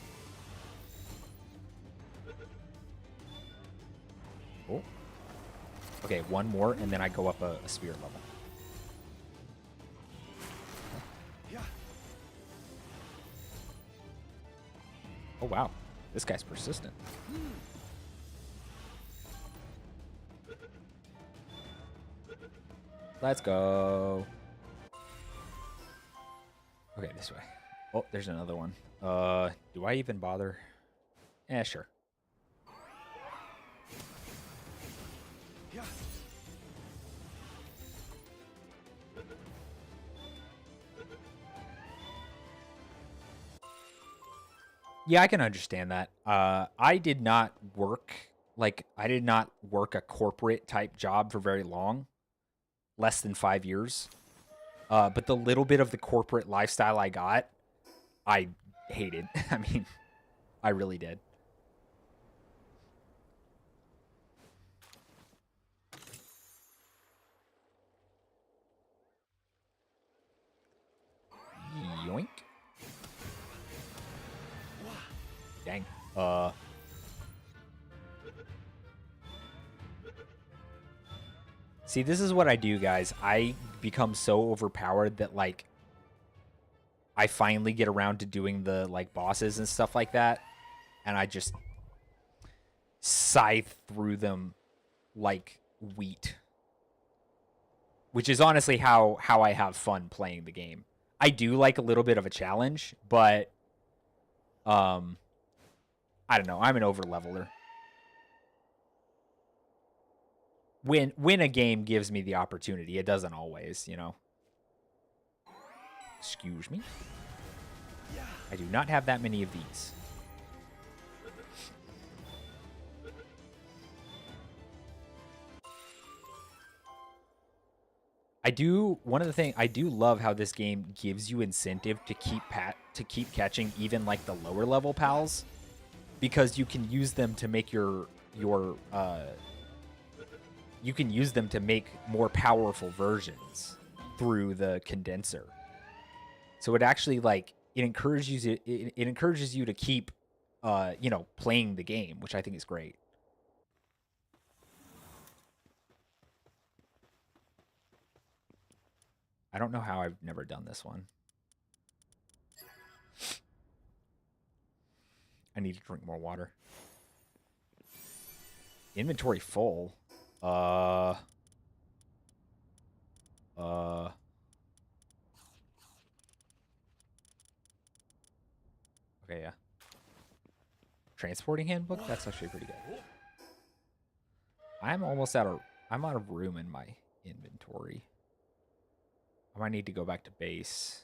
Oh. Okay, one more, and then I go up a spirit level. Oh, wow. This guy's persistent. Let's go. Okay, this way. Oh, there's another one. Do I even bother? Yeah, sure. Yeah, I can understand that. I did not work a corporate type job for very long. Less than 5 years. But the little bit of the corporate lifestyle I got, I hated. I mean, I really did. Yoink. Dang. See, this is what I do, guys. I become so overpowered that, like, I finally get around to doing the, like, bosses and stuff like that, and I just scythe through them like wheat. Which is honestly how I have fun playing the game. I do like a little bit of a challenge, but I don't know. I'm an over-leveler. When a game gives me the opportunity, it doesn't always, you know. Excuse me. I do not have that many of these. I do love how this game gives you incentive to keep catching even like the lower level pals, because you can use them to make you can use them to make more powerful versions through the condenser. So it actually like it encourages you to keep playing the game, which I think is great. I don't know how I've never done this one. I need to drink more water. Inventory full. Okay, yeah. Transporting handbook? That's actually pretty good. I'm out of room in my inventory. I might need to go back to base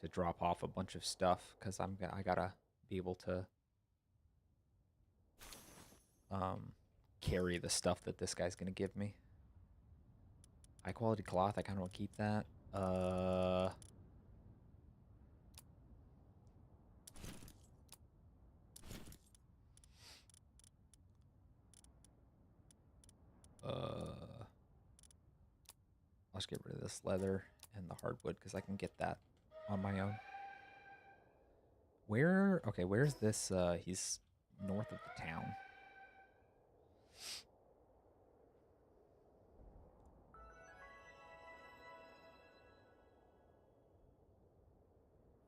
to drop off a bunch of stuff because I gotta be able to carry the stuff that this guy's gonna give me. High quality cloth, I kind of want to keep that. I'll just get rid of this leather and the hardwood because I can get that on my own. Where's this? He's north of the town.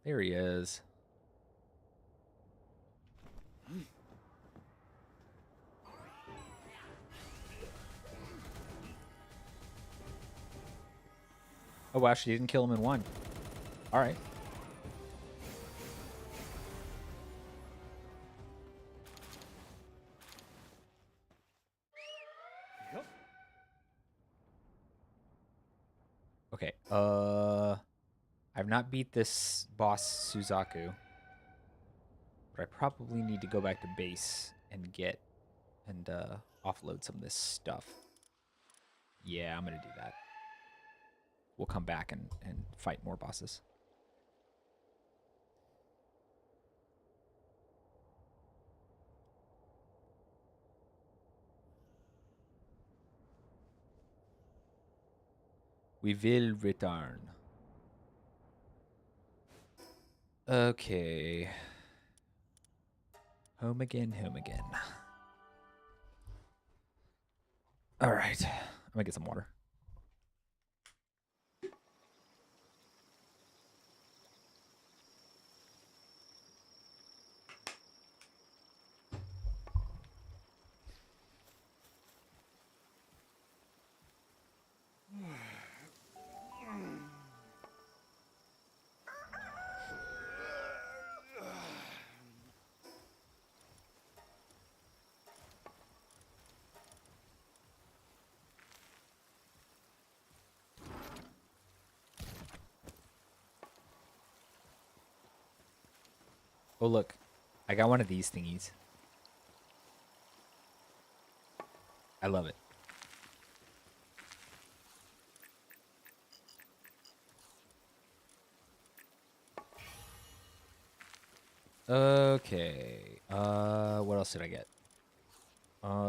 There he is. Oh, wow, she didn't kill him in one. All right. Yep. Okay. I've not beat this boss Suzaku, but I probably need to go back to base and offload some of this stuff. Yeah, I'm gonna do that. We'll come back and fight more bosses. We will return. Okay. Home again, home again. All right. I'm gonna get some water. Oh, look. I got one of these thingies. I love it. Okay. What else did I get?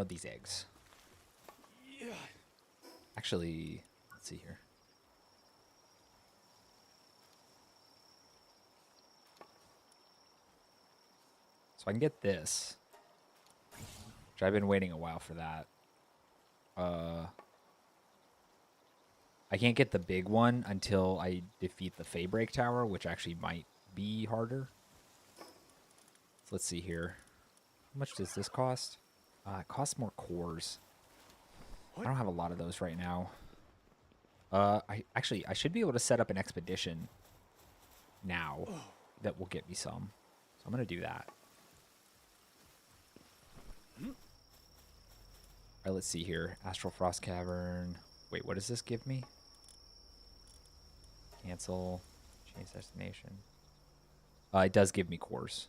These eggs. Yeah. Actually, let's see here. So I can get this. Which I've been waiting a while for that. I can't get the big one until I defeat the Faybreak Tower, which actually might be harder. So let's see here. How much does this cost? It costs more cores. I don't have a lot of those right now. I should be able to set up an expedition now that will get me some. So I'm gonna do that. All right, let's see here. Astral Frost Cavern. Wait, what does this give me? Cancel. Change destination. It does give me cores.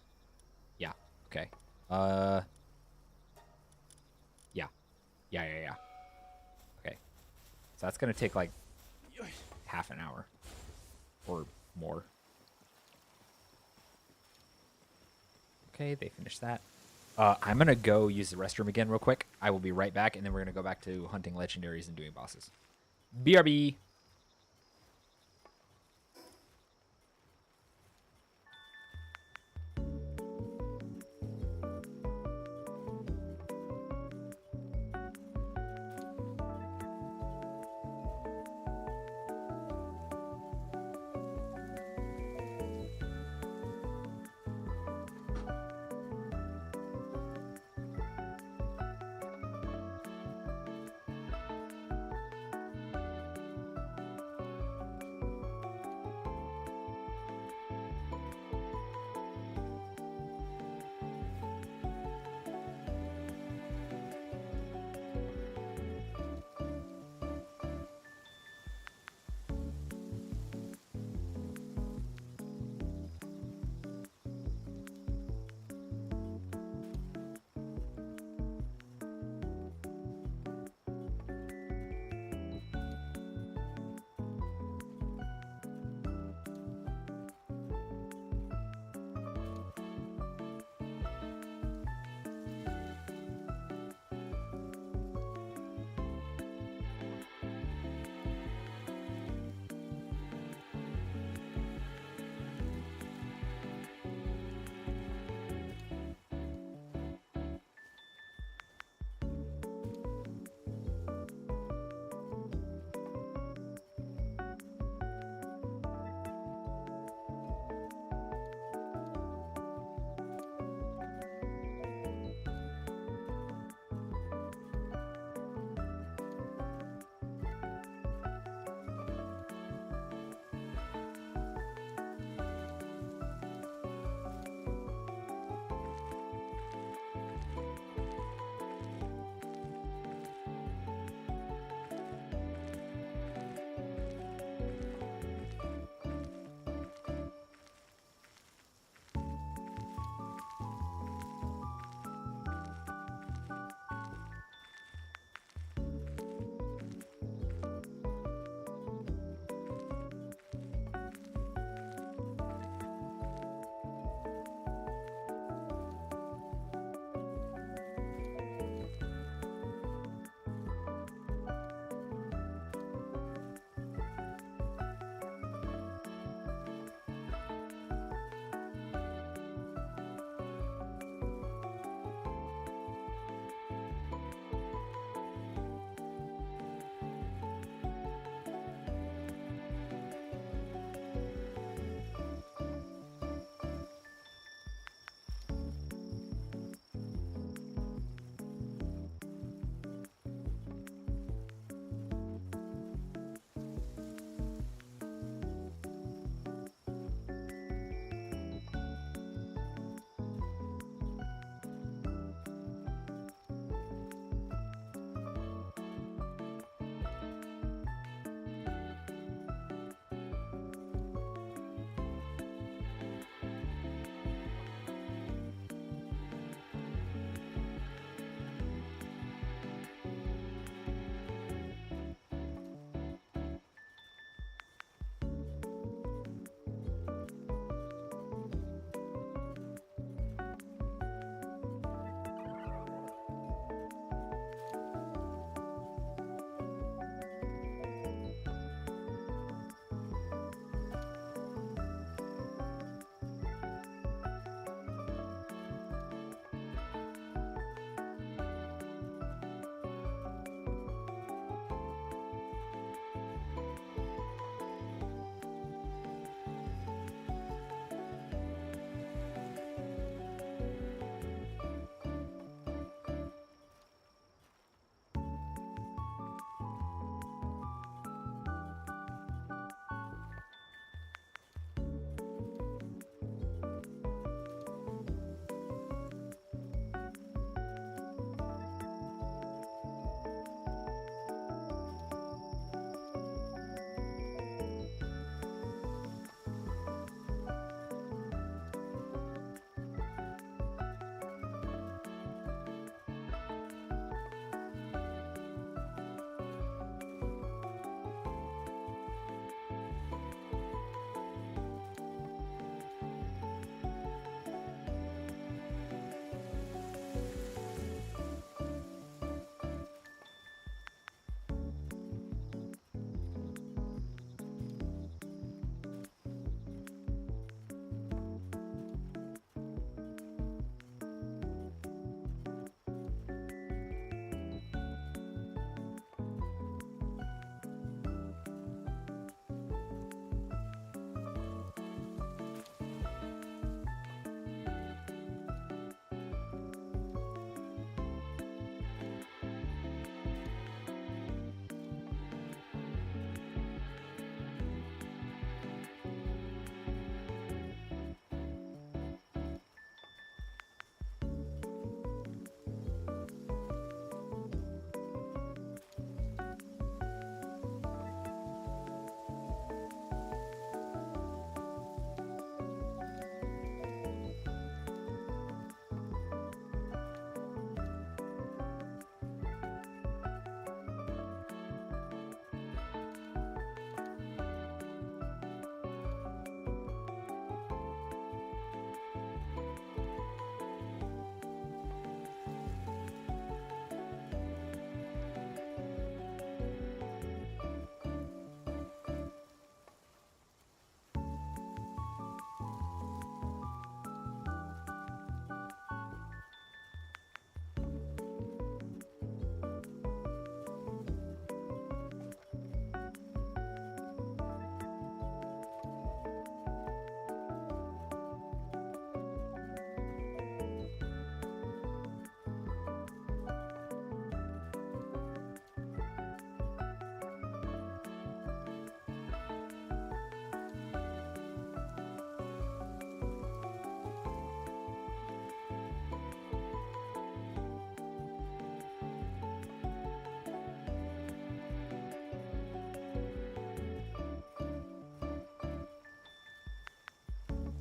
Yeah. Okay. Yeah. Okay. So that's gonna take like half an hour or more. Okay, they finished that. I'm gonna go use the restroom again real quick. I will be right back, and then we're gonna go back to hunting legendaries and doing bosses. BRB.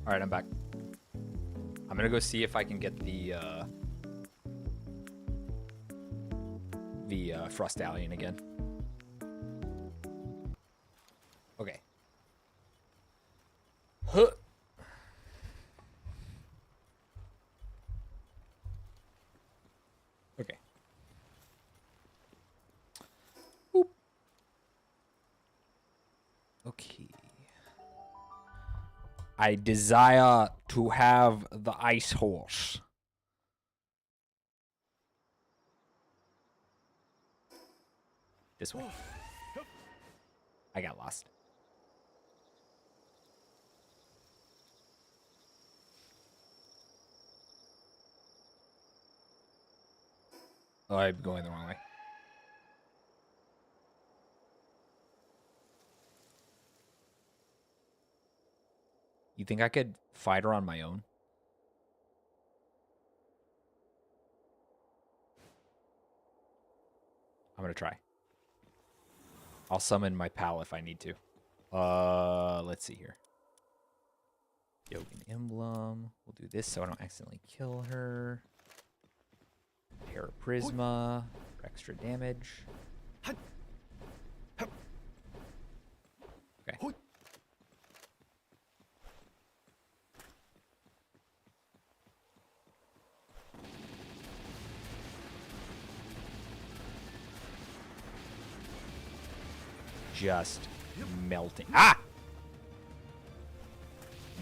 All right, I'm back. I'm gonna go see if I can get the Frostallion again. Okay. Huh. Okay. Boop. Okay. I desire to have the ice horse. This way. I got lost. Oh, I'm going the wrong way. You think I could fight her on my own? I'm gonna try. I'll summon my pal if I need to. Let's see here. Yogan Emblem. We'll do this so I don't accidentally kill her. Paraprisma for extra damage. Okay. Just melting. Ah!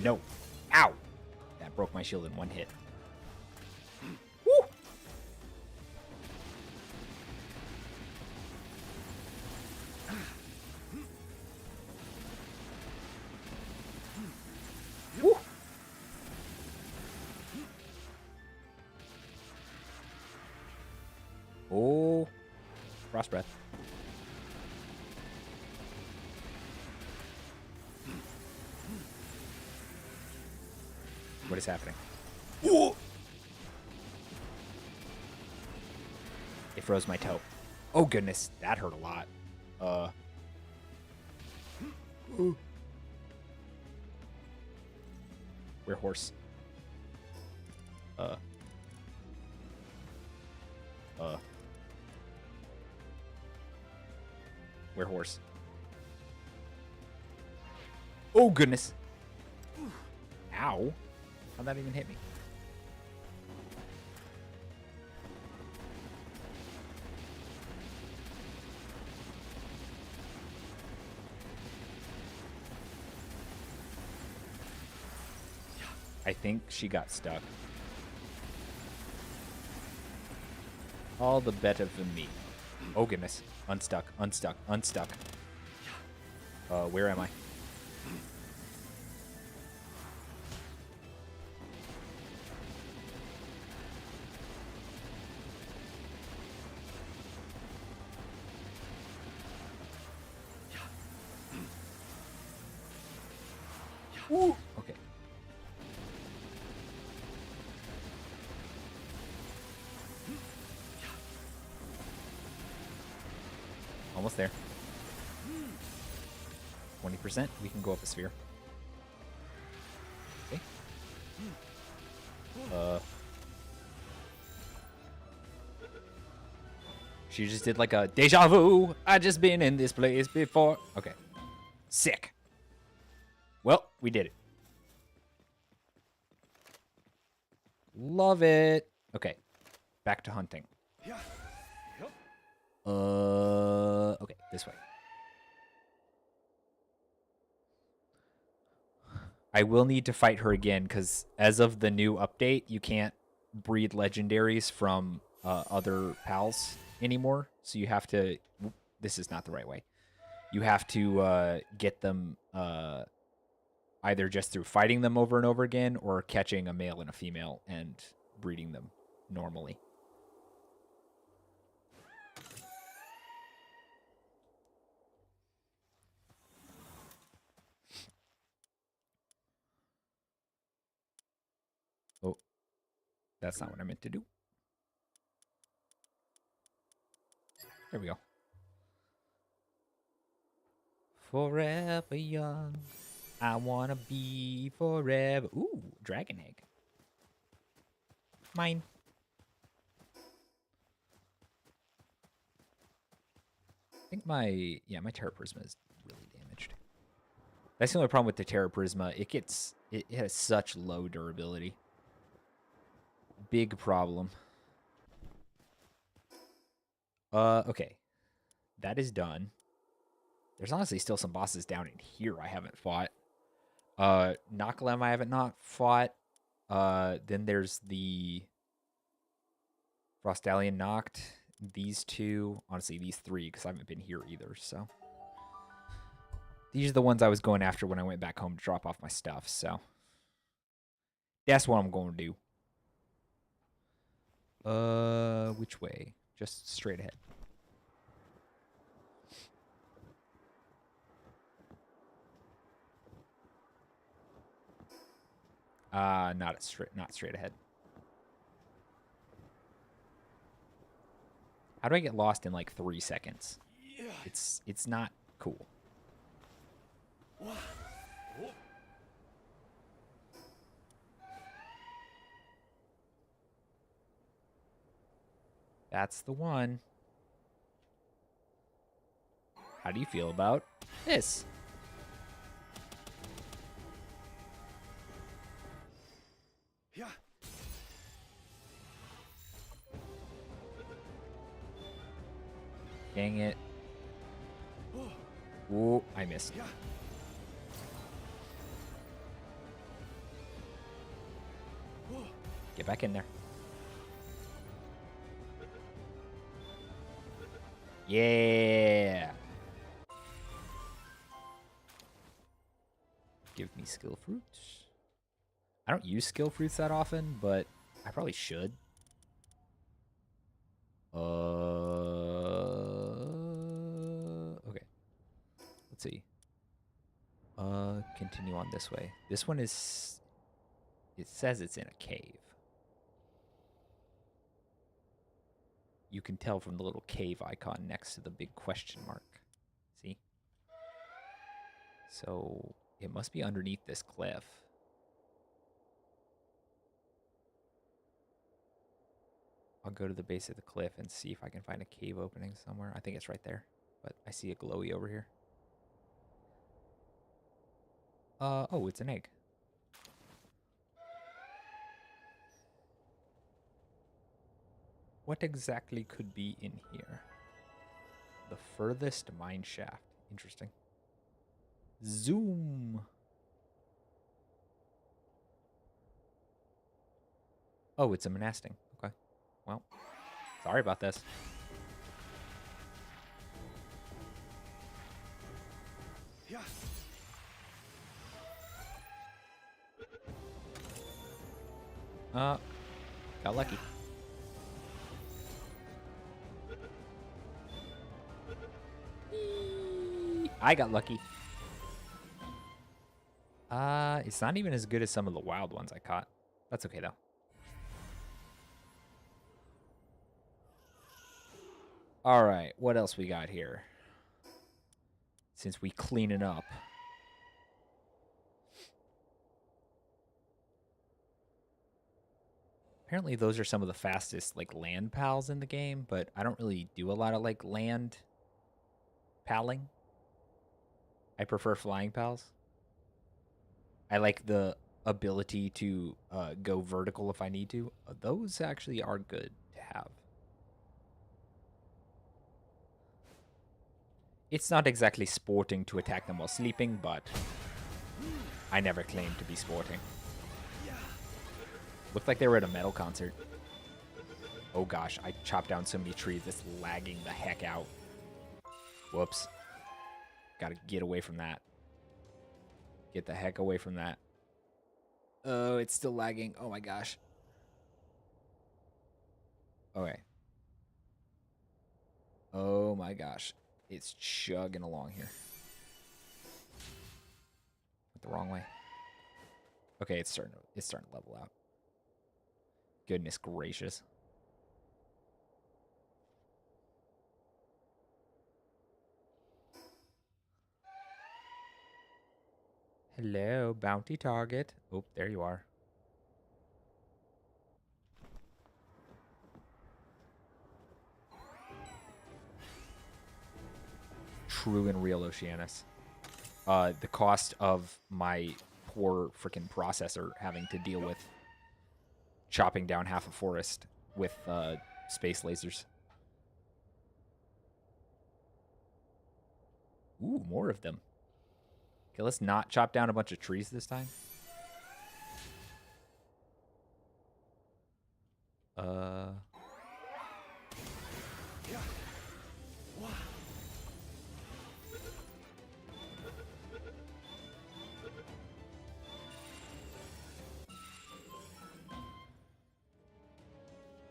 No. Ow! That broke my shield in one hit. Woo! Woo! Oh. Frost breath. What is happening? Ooh! It froze my toe. Oh goodness, that hurt a lot. We're horse. We're horse. Oh goodness. Ow. How'd that even hit me? I think she got stuck. All the better for me. Oh goodness. Unstuck, unstuck, unstuck. Where am I? Woo! Okay. Almost there. 20%. We can go up a sphere. Okay. She just did like a deja vu. I just been in this place before. Okay. Sick. Well, we did it. Love it. Okay. Back to hunting. Okay, this way. I will need to fight her again because as of the new update, you can't breed legendaries from other pals anymore. So you have to. This is not the right way. You have to get them either just through fighting them over and over again or catching a male and a female and breeding them normally. Oh, that's not what I meant to do. There we go. Forever young. I wanna be forever. Ooh, dragon egg. Mine. I think my Terra Prisma is really damaged. That's the only problem with the Terra Prisma. It has such low durability. Big problem. Okay. That is done. There's honestly still some bosses down in here I haven't fought. Nakalem I haven't not fought. Then there's the Frostallion Noct. These two. Honestly, these three, because I haven't been here either, so. These are the ones I was going after when I went back home to drop off my stuff, so. That's what I'm going to do. Which way? Just straight ahead. Not straight ahead. How do I get lost in like 3 seconds? It's not cool. That's the one. How do you feel about this? Yeah. Dang it. Ooh, I missed. Yeah. Get back in there. Yeah. Give me skill fruits. I don't use skill fruits that often, but I probably should. Okay. Let's see. Continue on this way. This one is... It says it's in a cave. You can tell from the little cave icon next to the big question mark. See? So, it must be underneath this cliff. I'll go to the base of the cliff and see if I can find a cave opening somewhere. I think it's right there, but I see a glowy over here. Oh, it's an egg. What exactly could be in here? The furthest mine shaft. Interesting. Zoom. Oh, it's a monastic. Okay. Well, sorry about this. Yeah. Got lucky. I got lucky. It's not even as good as some of the wild ones I caught. That's okay, though. All right, what else we got here? Since we clean it up. Apparently those are some of the fastest, like, land pals in the game, but I don't really do a lot of, like, land palling. I prefer flying pals. I like the ability to go vertical if I need to. Those actually are good to have. It's not exactly sporting to attack them while sleeping, but I never claimed to be sporting. Looked like they were at a metal concert. Oh gosh, I chopped down so many trees, it's lagging the heck out. Whoops. Gotta get away from that. Get the heck away from that. Oh, it's still lagging. Oh my gosh. Okay. Oh my gosh. It's chugging along here. Went the wrong way. Okay, it's starting to level out. Goodness gracious. Hello, bounty target. Oh, there you are. True and real Oceanus. The cost of my poor freaking processor having to deal with chopping down half a forest with space lasers. Ooh, more of them. Okay, let's not chop down a bunch of trees this time. Yeah. Wow.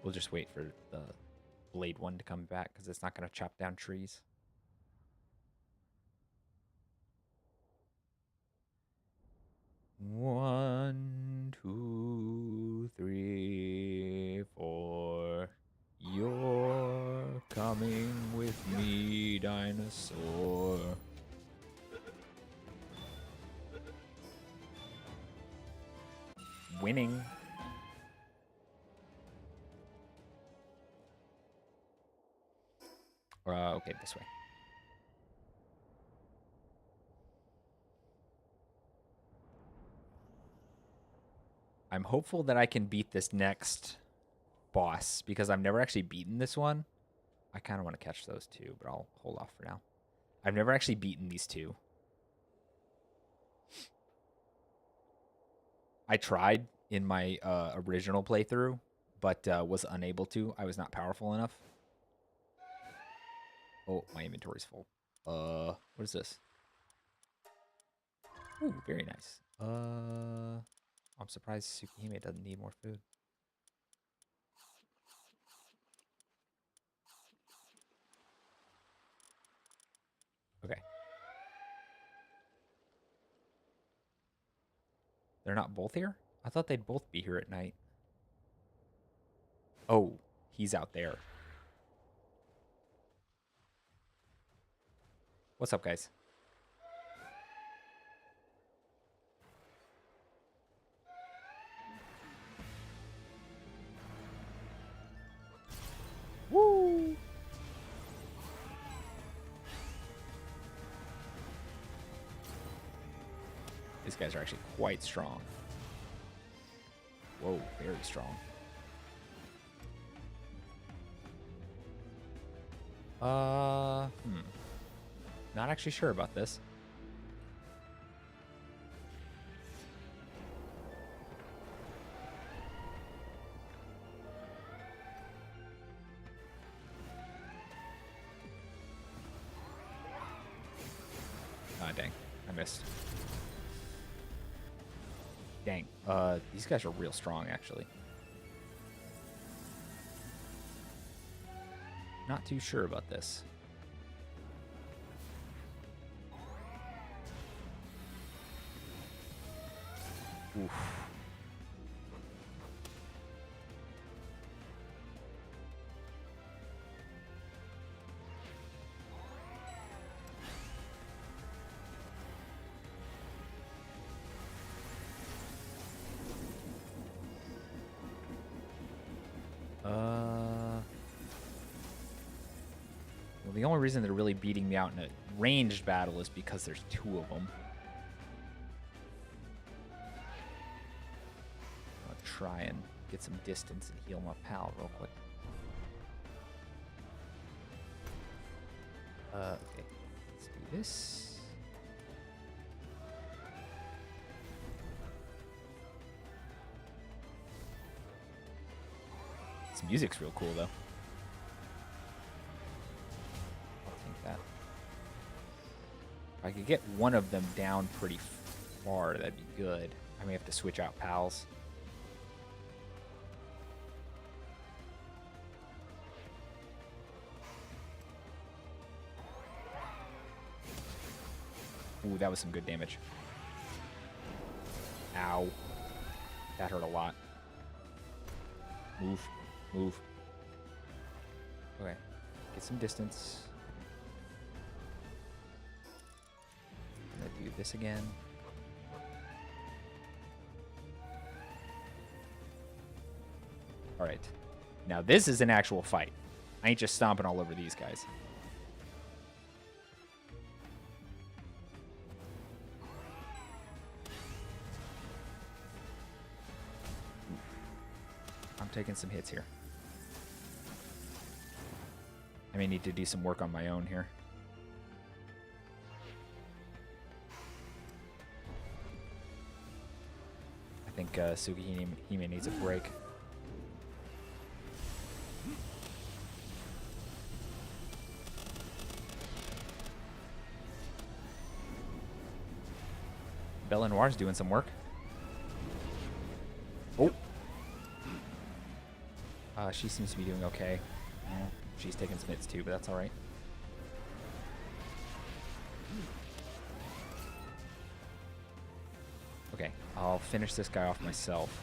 We'll just wait for the blade one to come back because it's not going to chop down trees. One, two, three, four. You're coming with me, dinosaur. Winning. Okay, this way. I'm hopeful that I can beat this next boss because I've never actually beaten this one. I kind of want to catch those two, but I'll hold off for now. I've never actually beaten these two. I tried in my original playthrough, but was unable to. I was not powerful enough. Oh, my inventory's full. What is this? Ooh, very nice. I'm surprised Tsukihime doesn't need more food. Okay. They're not both here? I thought they'd both be here at night. Oh, he's out there. What's up, guys? Woo! These guys are actually quite strong. Whoa, very strong. Not actually sure about this. Ah, dang. I missed. Dang. These guys are real strong, actually. Not too sure about this. Oof. Well, the only reason they're really beating me out in a ranged battle is because there's two of them. I'll try and get some distance and heal my pal real quick. Okay. Let's do this. This music's real cool, though. That. If I could get one of them down pretty far, that'd be good. I may have to switch out pals. Ooh, that was some good damage. Ow. That hurt a lot. Move. Move. Okay. Get some distance. I'm gonna do this again. All right. Now this is an actual fight. I ain't just stomping all over these guys. I'm taking some hits here. I may need to do some work on my own here. I think Sugihime needs a break. Bella Noir's doing some work. Oh. She seems to be doing okay. She's taking some hits too, but that's all right. Okay, I'll finish this guy off myself.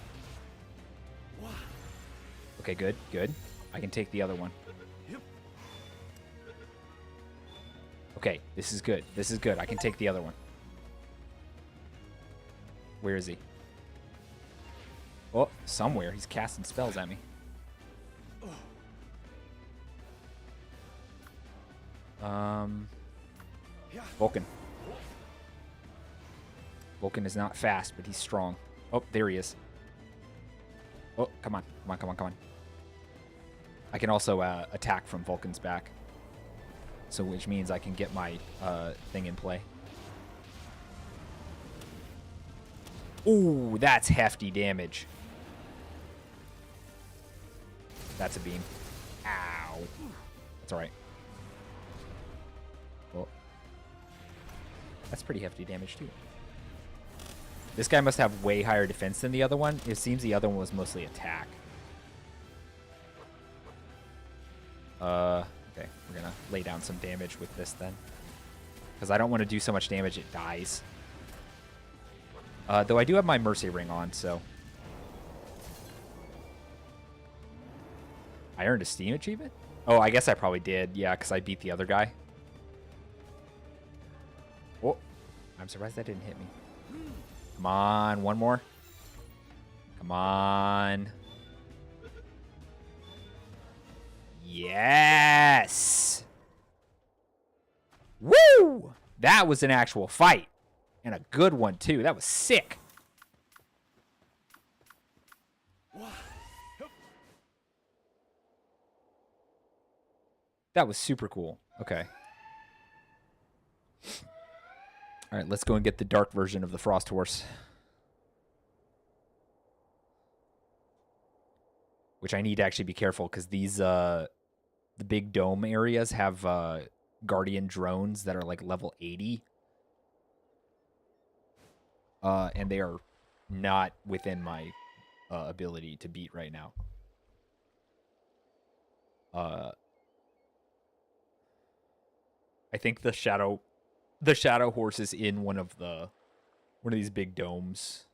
Okay, good, good. I can take the other one. Okay, this is good. This is good. I can take the other one. Where is he? Oh, somewhere. He's casting spells at me. Vulcan. Vulcan is not fast, but he's strong. Oh, there he is. Oh, come on. Come on, come on, come on. I can also attack from Vulcan's back. So, which means I can get my thing in play. Ooh, that's hefty damage. That's a beam. Ow. That's alright. Oh. That's pretty hefty damage, too. This guy must have way higher defense than the other one. It seems the other one was mostly attack. Okay. We're gonna lay down some damage with this, then. Because I don't want to do so much damage it dies. Though I do have my Mercy Ring on, so... I earned a Steam achievement? Oh, I guess I probably did. Yeah, because I beat the other guy. Oh, I'm surprised that didn't hit me. Come on, one more. Come on. Yes! Woo! That was an actual fight. And a good one, too. That was sick. That was super cool. Okay. All right, let's go and get the dark version of the Frost Horse. Which I need to actually be careful, because these, the big dome areas have Guardian drones that are like level 80. And they are not within my ability to beat right now. I think the shadow horse is in one of these big domes.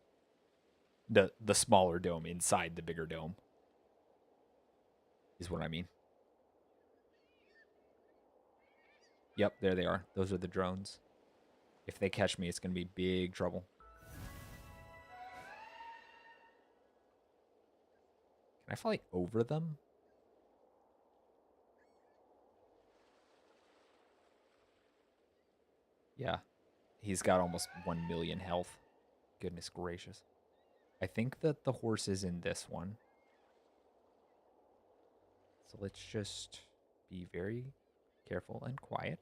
The smaller dome inside the bigger dome is what I mean. Yep, there they are. Those are the drones. If they catch me, it's going to be big trouble. Can I fly over them? Yeah. He's got almost 1 million health. Goodness gracious. I think that the horse is in this one. So let's just be very careful and quiet.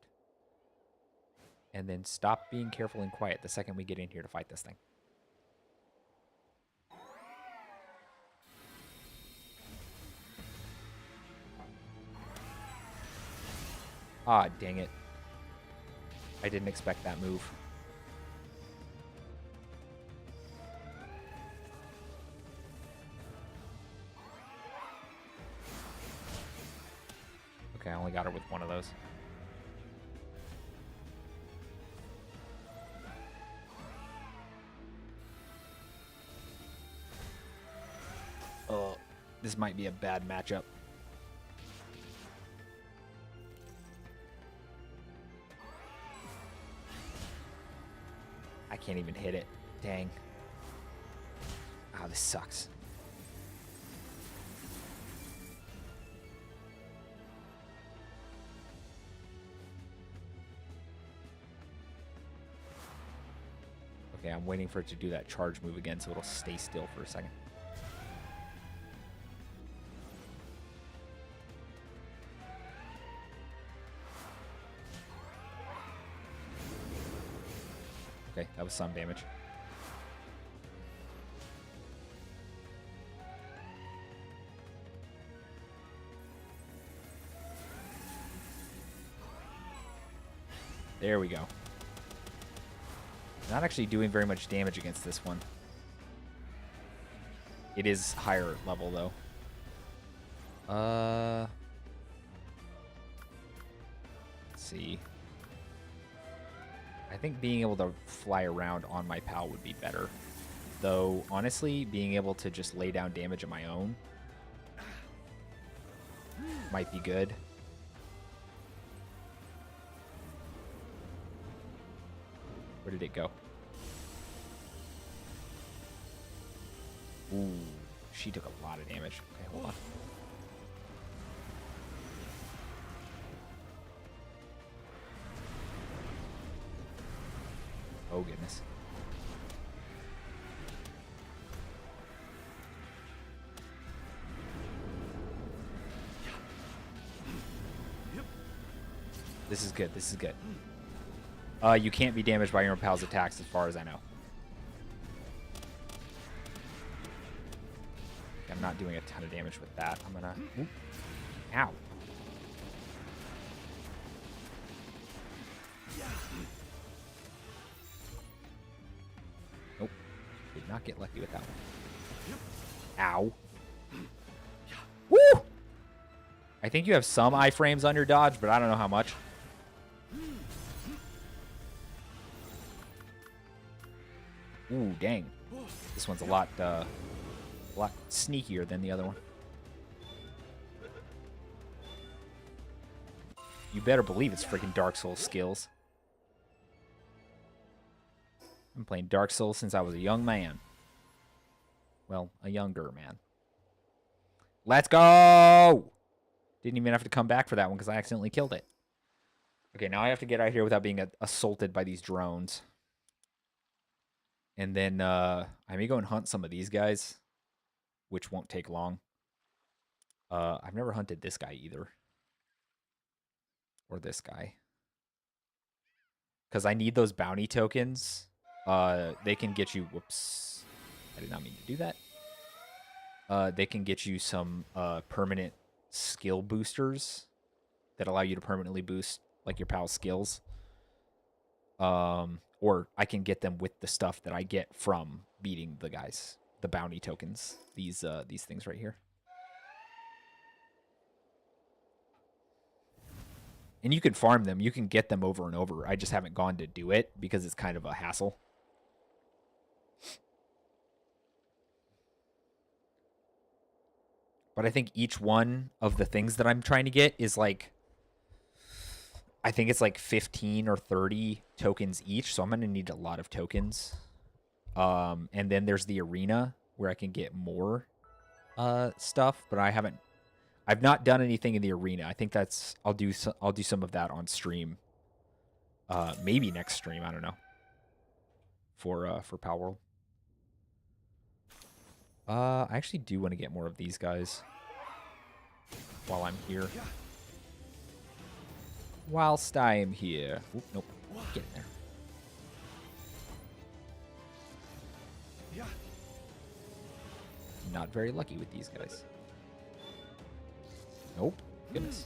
And then stop being careful and quiet the second we get in here to fight this thing. Ah, dang it. I didn't expect that move. Okay, I only got her with one of those. Oh, this might be a bad matchup. I can't even hit it. Dang. Ah, this sucks. Okay, I'm waiting for it to do that charge move again, so it'll stay still for a second. Okay, that was some damage. There we go. Not actually doing very much damage against this one. It is higher level, though. Let's see. I think being able to fly around on my pal would be better. Though, honestly, being able to just lay down damage of my own might be good. Where did it go? Ooh, she took a lot of damage. Okay, hold on. Oh, goodness. This is good. This is good. You can't be damaged by your own pal's attacks as far as I know. I'm not doing a ton of damage with that. I'm gonna... Oop. Ow. Nope. Did not get lucky with that one. Ow. Woo! I think you have some iframes on your dodge, but I don't know how much. Ooh, dang. This one's a lot sneakier than the other one. You better believe it's freaking Dark Souls skills. I've been playing Dark Souls since I was a young man. Well, a younger man. Let's go! Didn't even have to come back for that one because I accidentally killed it. Okay, now I have to get out of here without being assaulted by these drones. And then I may go and hunt some of these guys, which won't take long. I've never hunted this guy either. Or this guy. Because I need those bounty tokens. They can get you... Whoops. I did not mean to do that. They can get you some permanent skill boosters that allow you to permanently boost like your pal's skills. Or I can get them with the stuff that I get from beating the guys. The bounty tokens. These things right here. And you can farm them. You can get them over and over. I just haven't gone to do it because it's kind of a hassle. But I think each one of the things that I'm trying to get is like... I think it's like 15 or 30 tokens each, so I'm going to need a lot of tokens. And then there's the arena where I can get more stuff, but I've not done anything in the arena. I think that's I'll do some of that on stream. Maybe next stream, I don't know. For Palworld. I actually do want to get more of these guys while I'm here. Whilst I am here. Oop, nope. Get in there. Not very lucky with these guys. Nope. Goodness.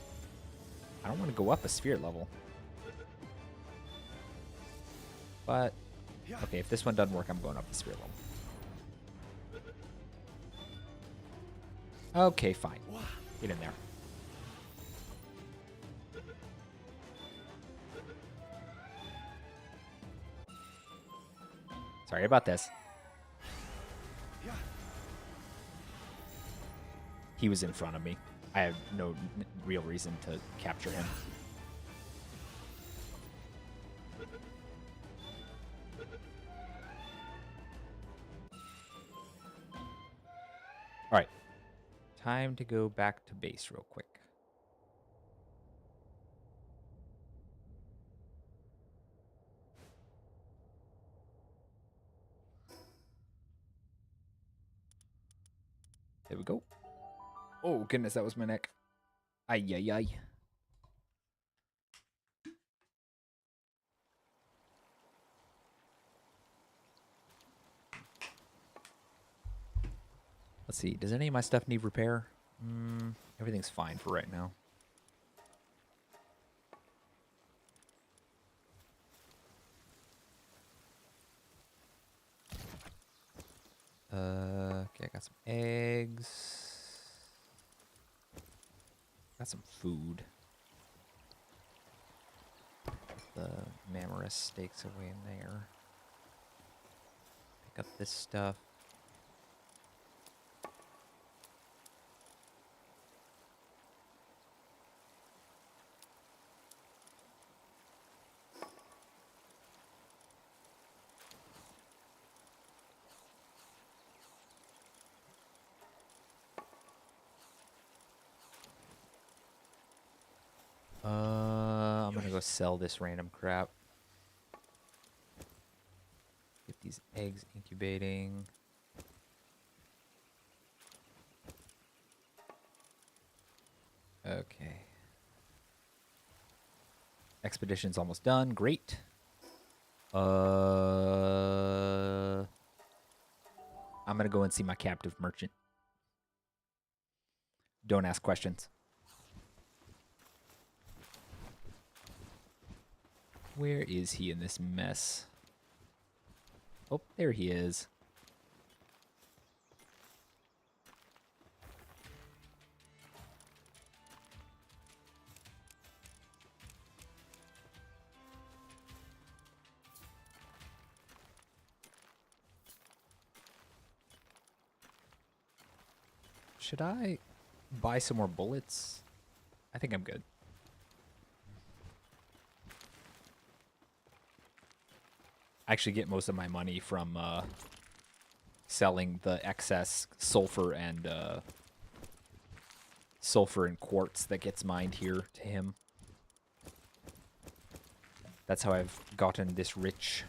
I don't want to go up a sphere level. But, okay, if this one doesn't work, I'm going up the sphere level. Okay, fine. Get in there. Sorry about this. He was in front of me. I have no real reason to capture him. All right. Time to go back to base real quick. There we go. Oh, goodness, that was my neck. Ay, ay, ay. Let's see. Does any of my stuff need repair? Everything's fine for right now. Okay, I got some eggs. Got some food. Put the mammoth steaks away in there. Pick up this stuff. I'm gonna go sell this random crap. Get these eggs incubating. Okay. Expedition's almost done. Great. I'm gonna go and see my captive merchant. Don't ask questions. Where is he in this mess? Oh, there he is. Should I buy some more bullets? I think I'm good. I actually get most of my money from selling the excess sulfur and quartz that gets mined here to him. That's how I've gotten this rich.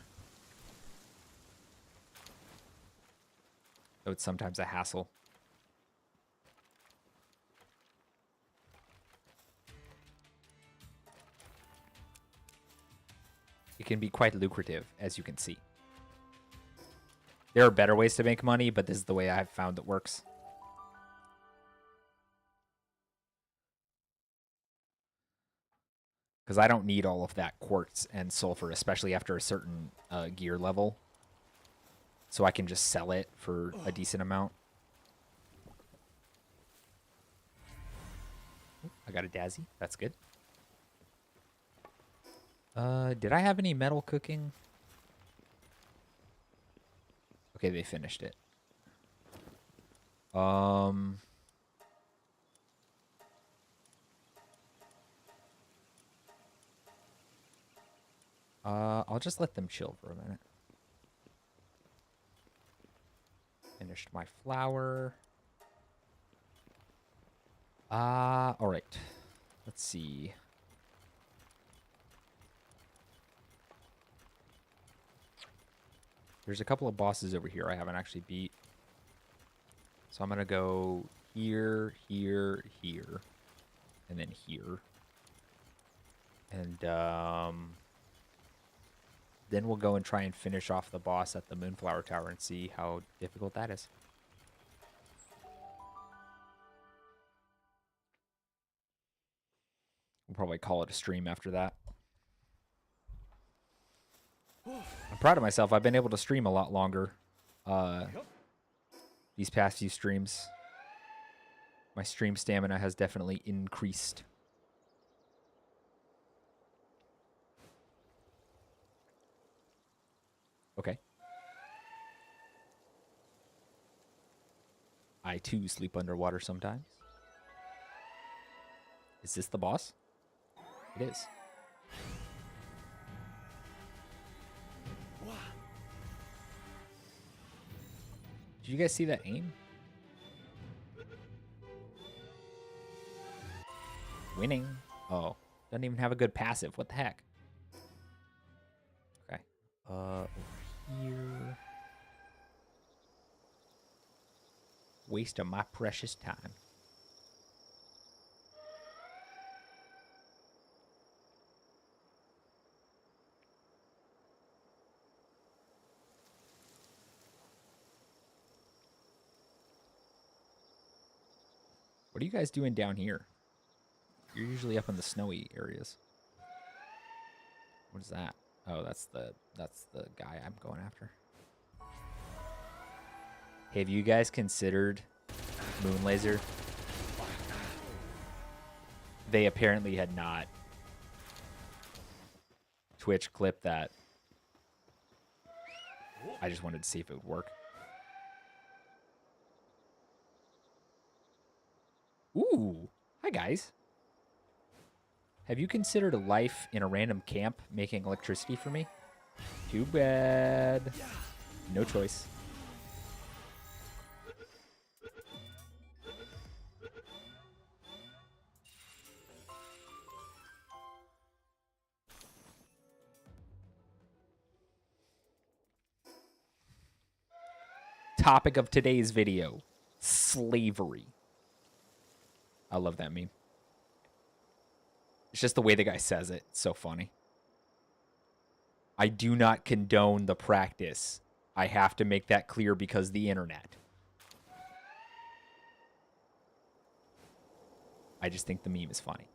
Though it's sometimes a hassle. It can be quite lucrative, as you can see. There are better ways to make money, but this is the way I've found that works. Because I don't need all of that quartz and sulfur, especially after a certain gear level. So I can just sell it for a decent amount. I got a Dazzy. That's good. Did I have any metal cooking? Okay, they finished it. I'll just let them chill for a minute. Finished my flour. All right. Let's see. There's a couple of bosses over here I haven't actually beat. So I'm going to go here, here, here, and then here. And then we'll go and try and finish off the boss at the Moonflower Tower and see how difficult that is. We'll probably call it a stream after that. I'm proud of myself. I've been able to stream a lot longer these past few streams. My stream stamina has definitely increased. Okay. I too sleep underwater sometimes. Is this the boss? It is. Did you guys see that aim? Winning. Oh, doesn't even have a good passive. What the heck? Okay. Over here. Waste of my precious time. What are you guys doing down here? You're usually up in the snowy areas. What is that? Oh, that's the guy I'm going after. Have you guys considered Moon Laser? They apparently had not Twitch clipped that. I just wanted to see if it would work. Ooh, hi guys. Have you considered a life in a random camp making electricity for me? Too bad. No choice. Topic of today's video, slavery. I love that meme. It's just the way the guy says it. It's so funny. I do not condone the practice. I have to make that clear because the internet. I just think the meme is funny.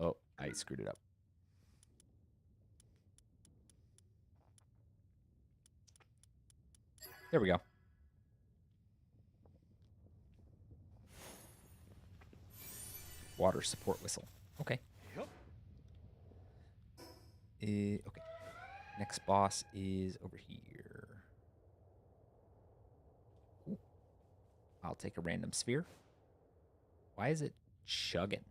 Oh, I screwed it up. There we go. Water support whistle. Okay. Okay. Next boss is over here. Ooh. I'll take a random sphere. Why is it chugging?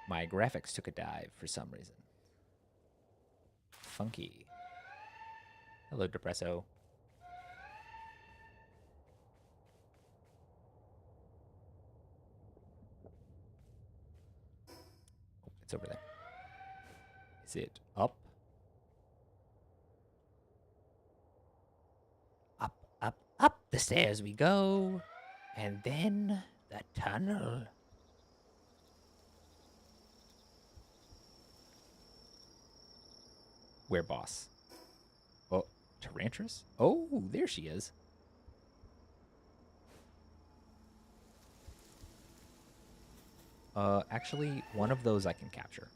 My graphics took a dive for some reason. Funky. Hello, Depresso. Oh, it's over there. Is it up? Up, up, up the stairs we go. And then the tunnel. Where, boss? Oh, Tarantras? Oh, there she is. Actually, one of those I can capture.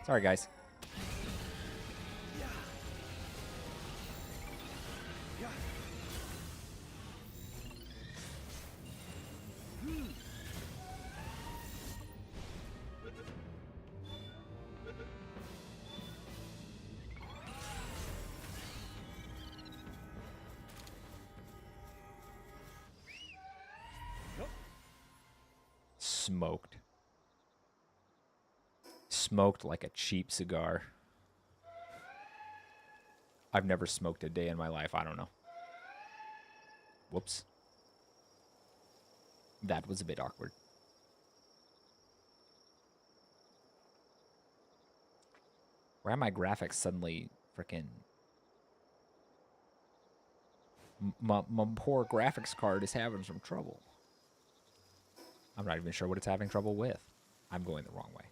Sorry, guys. Smoked. Smoked like a cheap cigar. I've never smoked a day in my life. I don't know. Whoops. That was a bit awkward. Why are my graphics suddenly freaking... My poor graphics card is having some trouble. I'm not even sure what it's having trouble with. I'm going the wrong way.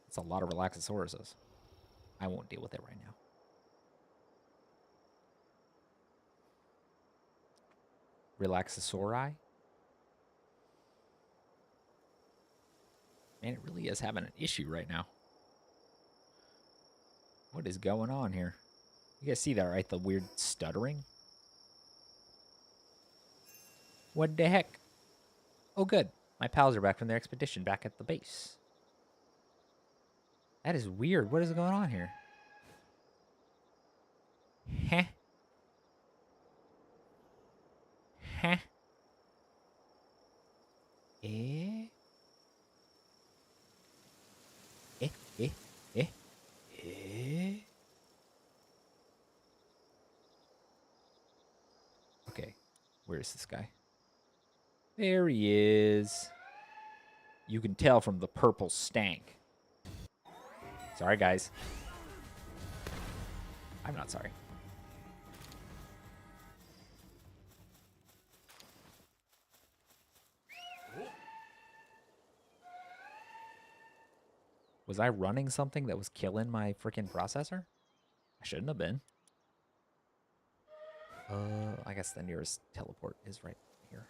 It's a lot of Relaxosauruses. I won't deal with it right now. Relaxosauri? Man, it really is having an issue right now. What is going on here? You guys see that, right? The weird stuttering? What the heck? Oh, good. My pals are back from their expedition back at the base. That is weird. What is going on here? Heh. Heh. Eh? Eh? Eh? Eh? Eh? Where is this guy? There he is. You can tell from the purple stank. Sorry, guys. I'm not sorry. Was I running something that was killing my freaking processor? I shouldn't have been. I guess the nearest teleport is right here.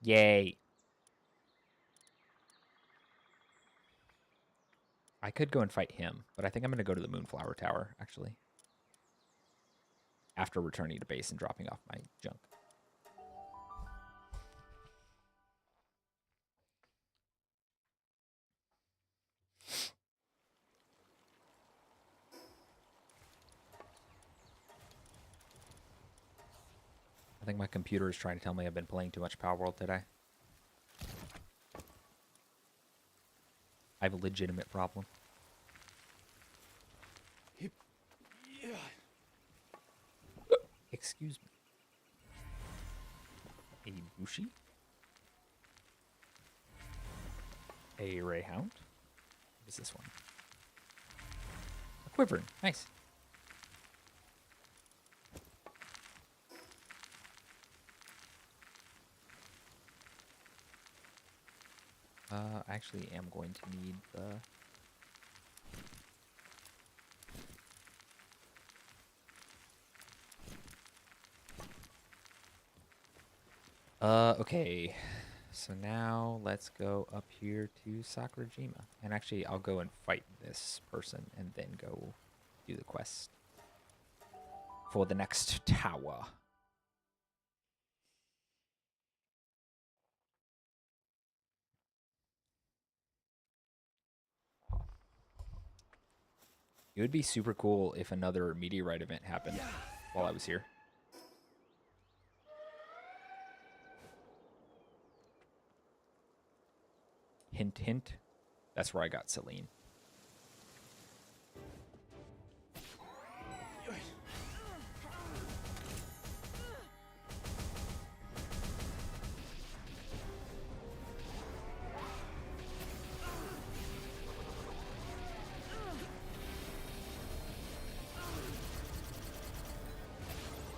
Yay. I could go and fight him, but I think I'm going to go to the Moonflower Tower, actually. After returning to base and dropping off my junk. I think my computer is trying to tell me I've been playing too much Palworld today. I have a legitimate problem. Excuse me. A Bushi? A Rayhound? What is this one? A Quiverin. Nice. I actually am going to need the... Okay. So now let's go up here to Sakurajima. And actually, I'll go and fight this person and then go do the quest for the next tower. It would be super cool if another meteorite event happened while I was here. Hint, hint. That's where I got Celine.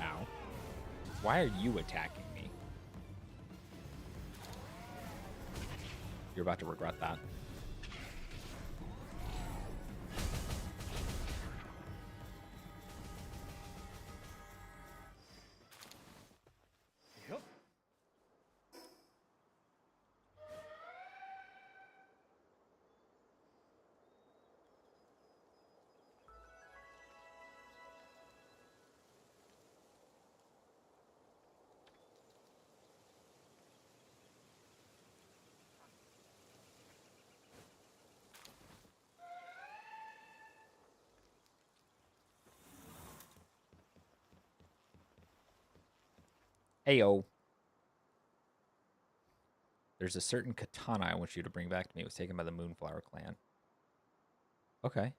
Ow. Why are you attacking me? You're about to regret that. Yep. Ayo. There's a certain katana I want you to bring back to me. It was taken by the Moonflower clan. Okay.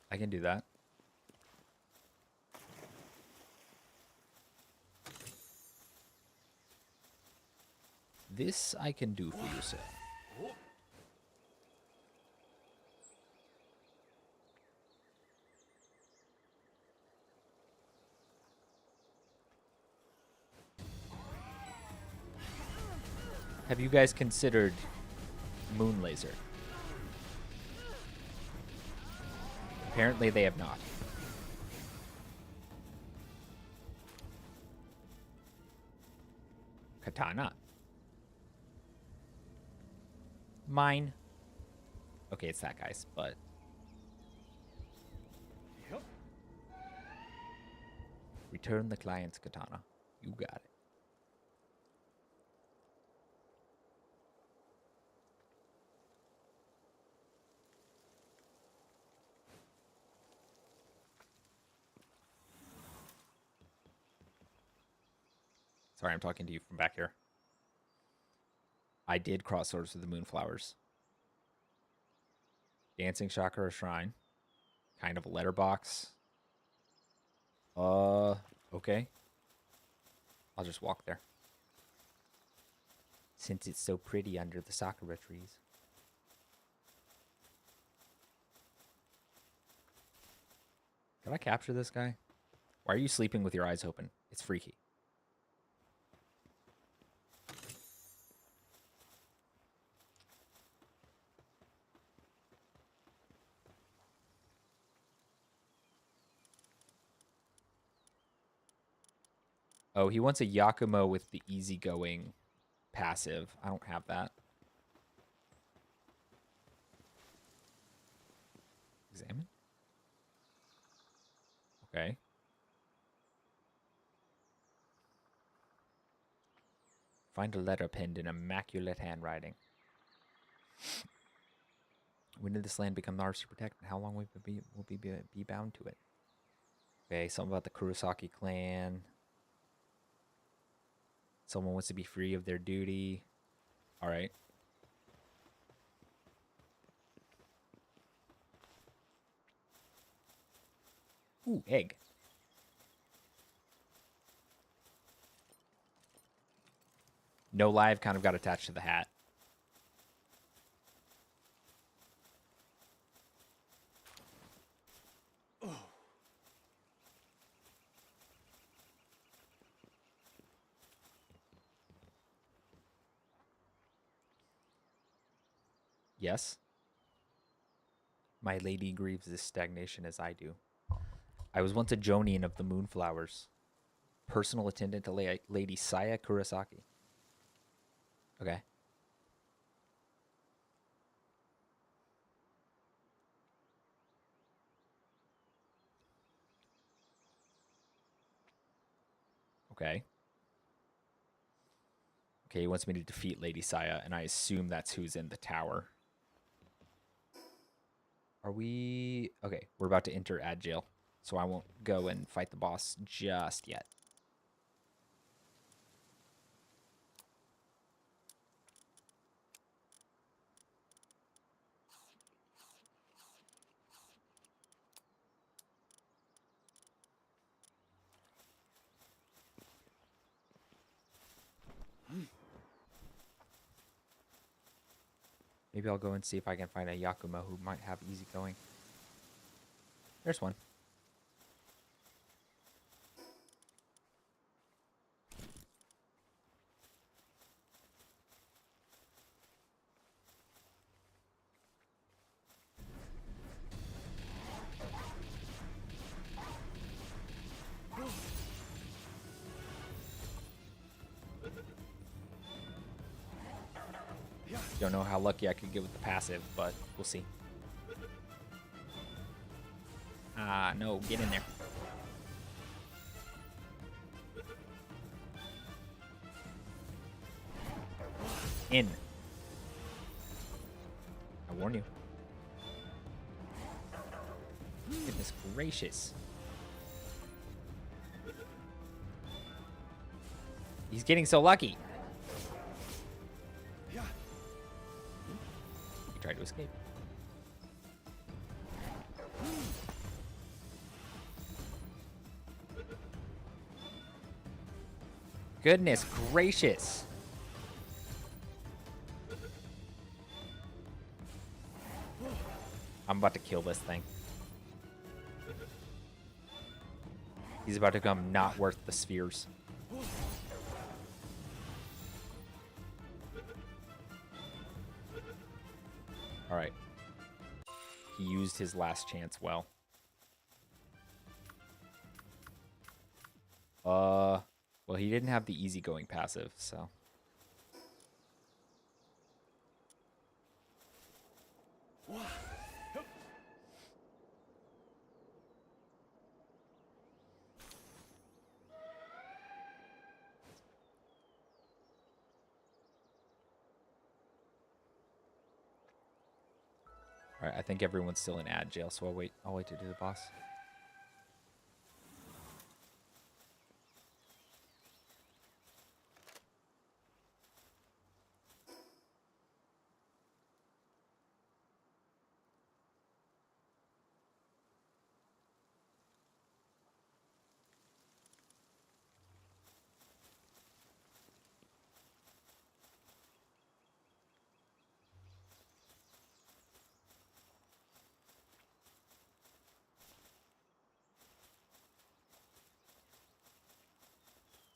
I can do that. This I can do for you, sir. Have you guys considered Moon Laser? Apparently they have not. Katana. Mine. Okay, it's that guy's, but... Yep. Return the client's katana. You got it. Sorry, I'm talking to you from back here. I did cross swords with the Moonflowers. Dancing Chakra Shrine. Kind of a letterbox. Okay. I'll just walk there. Since it's so pretty under the sakura trees. Can I capture this guy? Why are you sleeping with your eyes open? It's freaky. Oh, he wants a Yakumo with the easygoing passive. I don't have that. Examine. Okay. Find a letter penned in immaculate handwriting. When did this land become ours to protect, and how long will we be bound to it? Okay, something about the Kurosaki clan. Someone wants to be free of their duty. All right. Ooh, egg. No live kind of got attached to the hat. Yes. My lady grieves this stagnation as I do. I was once a Jonian of the Moonflowers. Personal attendant to Lady Saya Kurosaki. Okay. Okay. Okay, he wants me to defeat Lady Saya, and I assume that's who's in the tower. Are we... Okay, we're about to enter ad jail, so I won't go and fight the boss just yet. Maybe I'll go and see if I can find a Yakumo who might have easy going. There's one. Don't know how lucky I could get with the passive, but we'll see. Ah, no, get in there. In. I warn you. Goodness gracious. He's getting so lucky. He tried to escape. Goodness gracious. I'm about to kill this thing. He's about to become not worth the spheres. Alright. He used his last chance well. Well, he didn't have the easygoing passive, so. Alright, I think everyone's still in ad jail, so I'll wait to do the boss.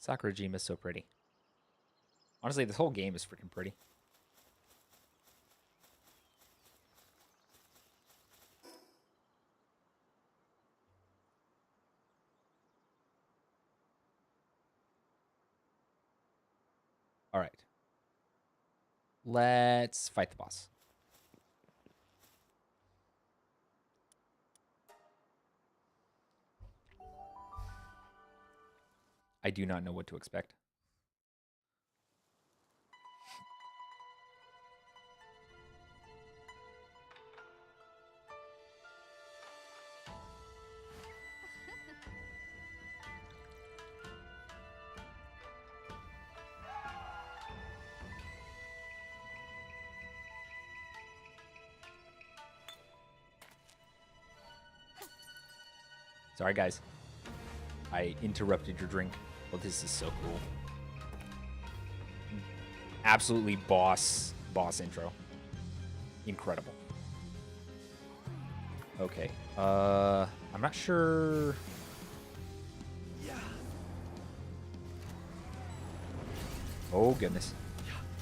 Sakurajima is so pretty. Honestly, this whole game is freaking pretty. All right. Let's fight the boss. I do not know what to expect. Sorry, guys. I interrupted your drink. Well, this is so cool. Absolutely boss intro. Incredible. Okay. I'm not sure. Oh, goodness.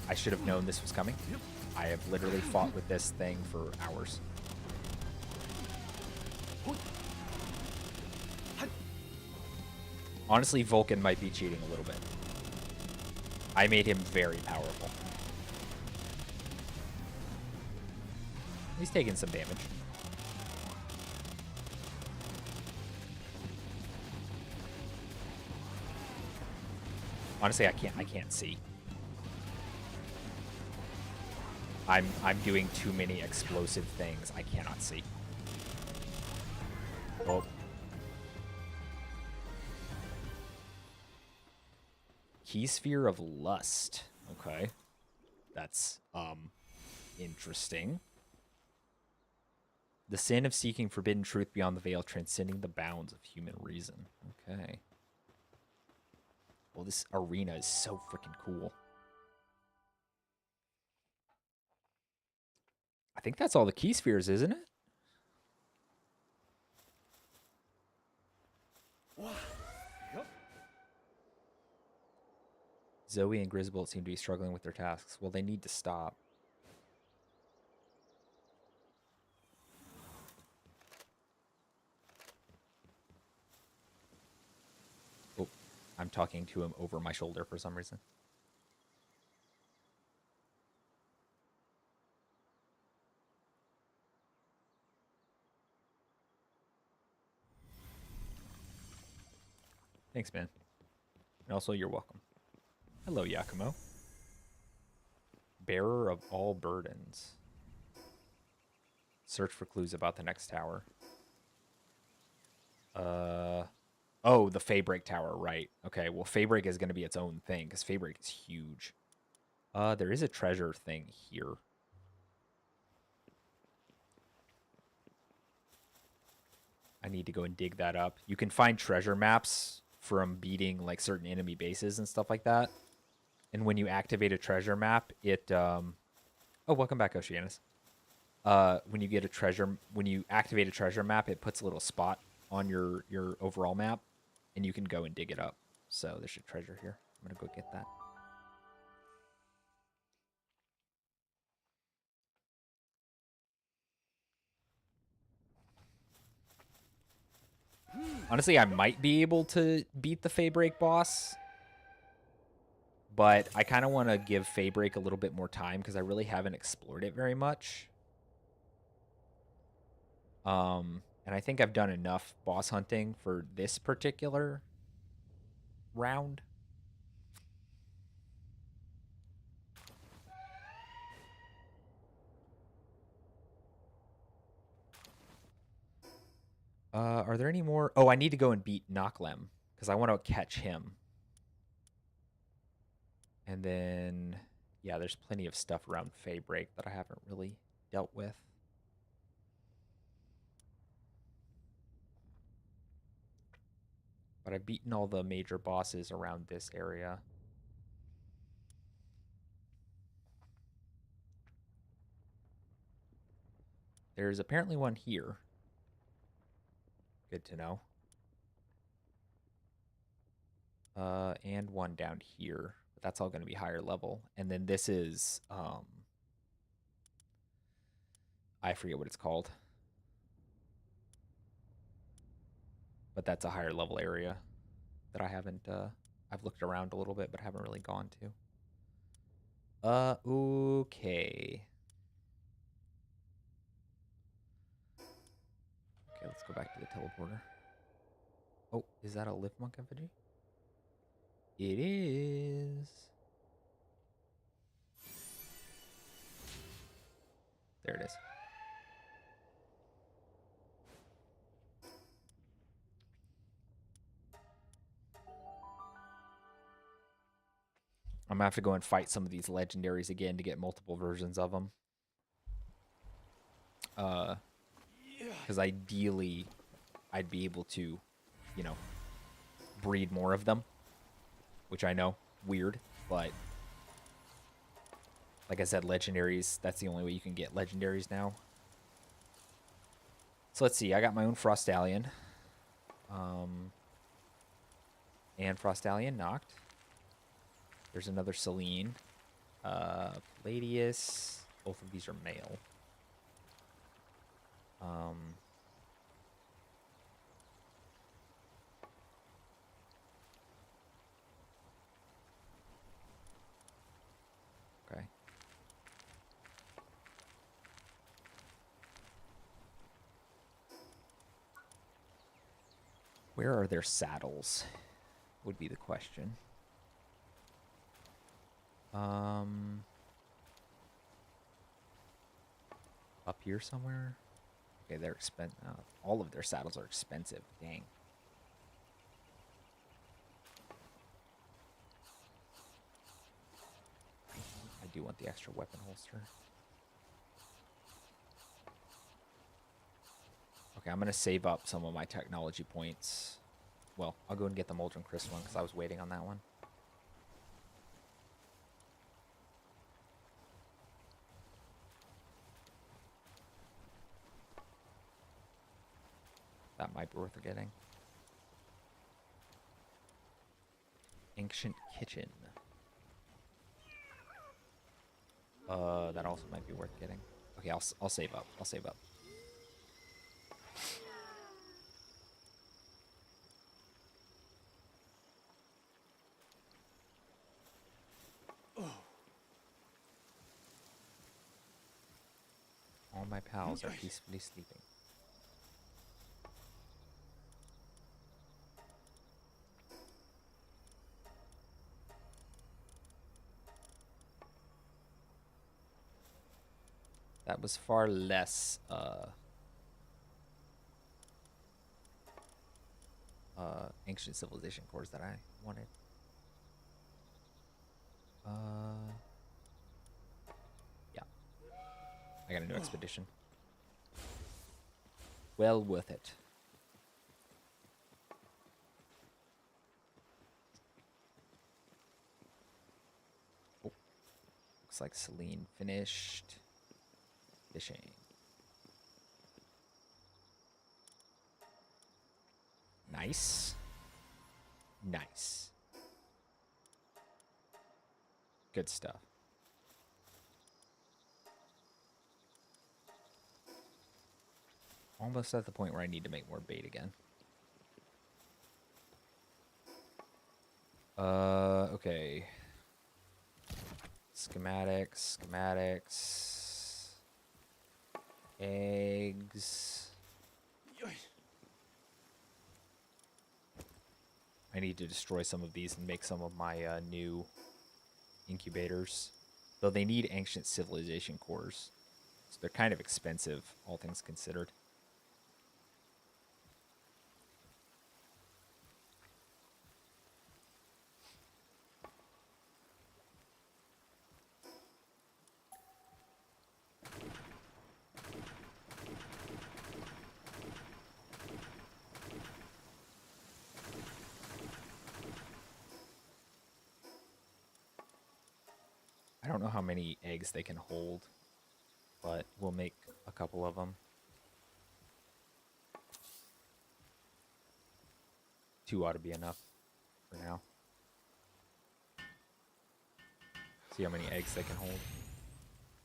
I should have known this was coming. I have literally fought with this thing for hours. Honestly, Vulcan might be cheating a little bit. I made him very powerful. He's taking some damage. Honestly, I can't see. I'm doing too many explosive things. I cannot see. Oh. Key Sphere of Lust. Okay. That's interesting. The sin of seeking forbidden truth beyond the veil, transcending the bounds of human reason. Okay. Well, this arena is so freaking cool. I think that's all the key spheres, isn't it? Zoe and Grisbolt seem to be struggling with their tasks. Well, they need to stop. Oh, I'm talking to him over my shoulder for some reason. Thanks, man. And also, you're welcome. Hello, Yakumo. Bearer of all burdens. Search for clues about the next tower. Oh, the Faybreak Tower, right. Okay, well, Faybreak is going to be its own thing, because Faybreak is huge. There is a treasure thing here. I need to go and dig that up. You can find treasure maps from beating, like, certain enemy bases and stuff like that. And when you activate a treasure map, it, Oh, welcome back, Oceanus. When you activate a treasure map, it puts a little spot on your overall map, and you can go and dig it up. So there's a treasure here. I'm gonna go get that. Honestly, I might be able to beat the Faybreak boss, but I kind of want to give Faybreak a little bit more time because I really haven't explored it very much. And I think I've done enough boss hunting for this particular round. Are there any more? Oh, I need to go and beat Noklem because I want to catch him. And then, yeah, there's plenty of stuff around Faybreak that I haven't really dealt with. But I've beaten all the major bosses around this area. There's apparently one here. Good to know. And one down here. But that's all going to be higher level. And then this is, I forget what it's called. But that's a higher level area that I haven't, I've looked around a little bit, but haven't really gone to. Okay. Okay, let's go back to the teleporter. Oh, is that a lift monk effigy? It is. There it is. I'm gonna have to go and fight some of these legendaries again to get multiple versions of them. Because ideally, I'd be able to, you know, breed more of them. Which I know, weird, but like I said, legendaries, that's the only way you can get legendaries now. So let's see, I got my own Frostallion. And Frostallion knocked. There's another Celine. Palladius. Both of these are male. Okay. Where are their saddles? Would be the question. Up here somewhere? Okay, they're expensive. All of their saddles are expensive. Dang. I do want the extra weapon holster. Okay, I'm going to save up some of my technology points. Well, I'll go and get the Molten Crystal one because I was waiting on that one. That might be worth getting. Ancient Kitchen. That also might be worth getting. Okay, I'll save up. I'll save up. All my pals are peacefully sleeping. That was far less ancient civilization cores that I wanted. Yeah. I got a new expedition. Well worth it. Oh. Looks like Celine finished fishing. Nice. Nice. Good stuff. Almost at the point where I need to make more bait again. Okay. Schematics. Eggs. I need to destroy some of these and make some of my new incubators. Though they need ancient civilization cores. So they're kind of expensive, all things considered. I don't know how many eggs they can hold, but we'll make a couple of them. 2 ought to be enough for now. See how many eggs they can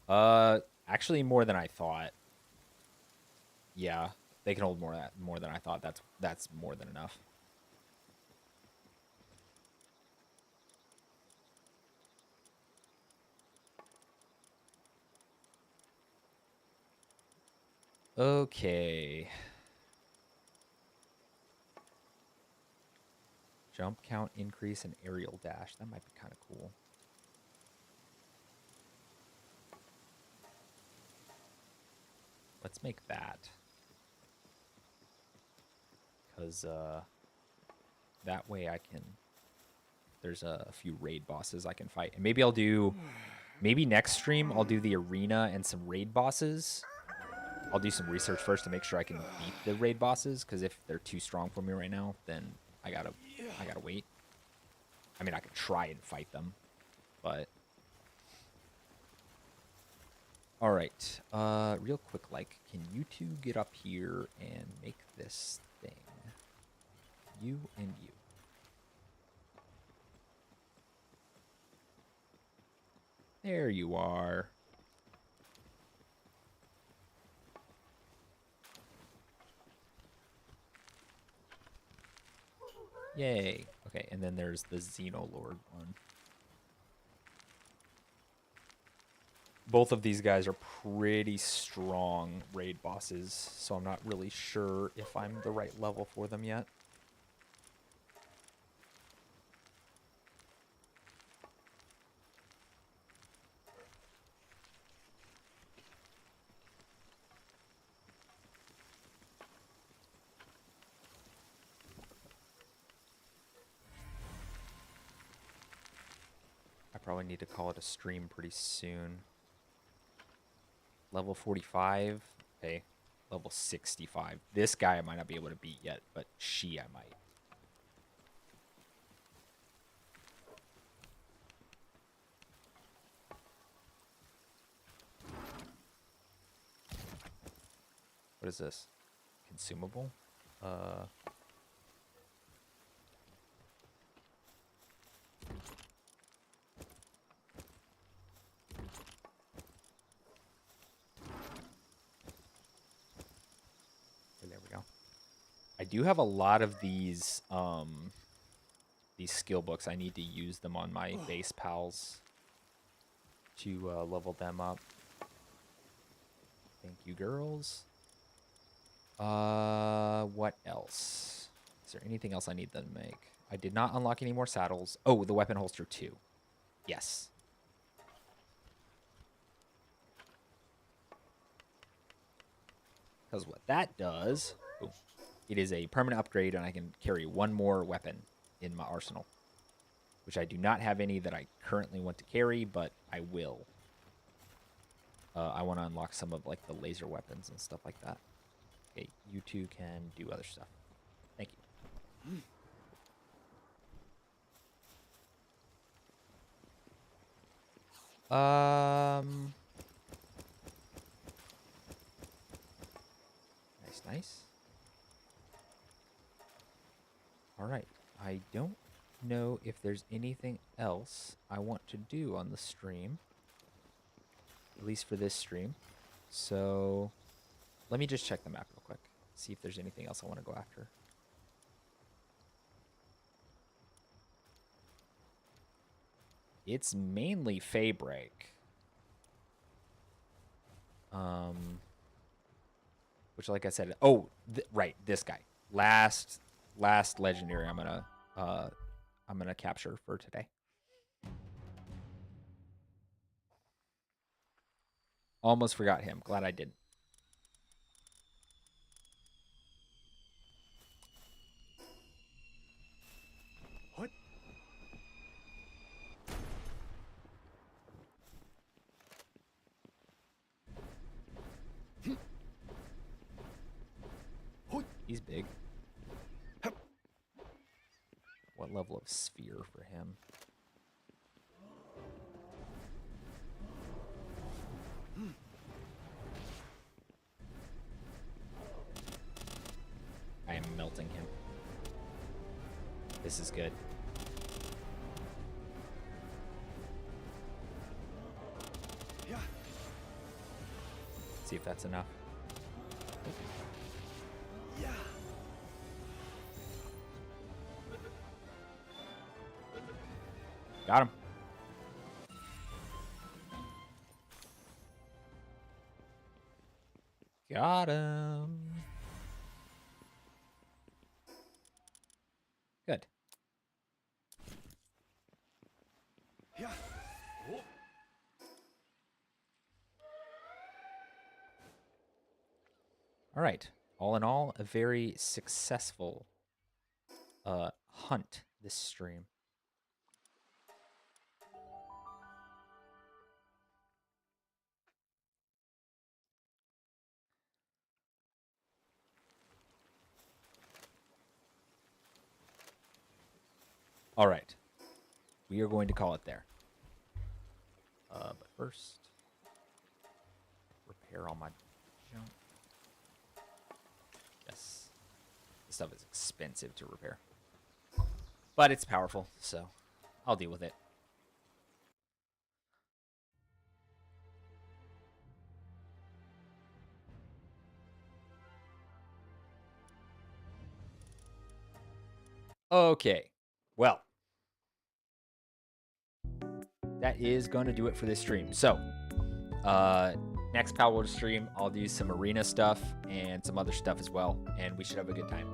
hold. Actually more than I thought. Yeah, they can hold more than I thought. That's more than enough. Okay. Jump count increase and aerial dash. That might be kind of cool. Let's make that. Because that way I can... There's a few raid bosses I can fight. And maybe I'll do... Maybe next stream I'll do the arena and some raid bosses. I'll do some research first to make sure I can beat the raid bosses. Because if they're too strong for me right now, then I gotta wait. I mean, I could try and fight them, but... Alright, real quick, like, can you two get up here and make this thing? You and you. There you are. Yay. Okay, and then there's the Xenolord one. Both of these guys are pretty strong raid bosses, so I'm not really sure if I'm the right level for them yet. I probably need to call it a stream pretty soon. Level 45. Okay. Level 65. This guy I might not be able to beat yet, but she I might. What is this? Consumable? There we go. I do have a lot of these skill books. I need to use them on my base pals to level them up. Thank you, girls. What else? Is there anything else I need them to make? I did not unlock any more saddles. Oh, the weapon holster 2. Yes. Because what that does, oh, it is a permanent upgrade, and I can carry one more weapon in my arsenal, which I do not have any that I currently want to carry, but I will. I want to unlock some of like the laser weapons and stuff like that. Okay, you two can do other stuff. Thank you. Nice. All right. I don't know if there's anything else I want to do on the stream, at least for this stream. So let me just check the map real quick, see if there's anything else I want to go after. It's mainly Faybreak. Which, like I said, oh, right, this guy. Last legendary I'm gonna capture for today. Almost forgot him. Glad I did. What? He's big. What level of sphere for him? I am melting him. This is good. See if that's enough. Yeah. Got him. Got him. Good. Yeah. Oh. All right. All in all, a very successful hunt this stream. All right. We are going to call it there. But first, repair all my junk. Yes. This stuff is expensive to repair. But it's powerful, so I'll deal with it. Okay. Well, that is going to do it for this stream. So, next Palworld stream, I'll do some arena stuff and some other stuff as well, and we should have a good time.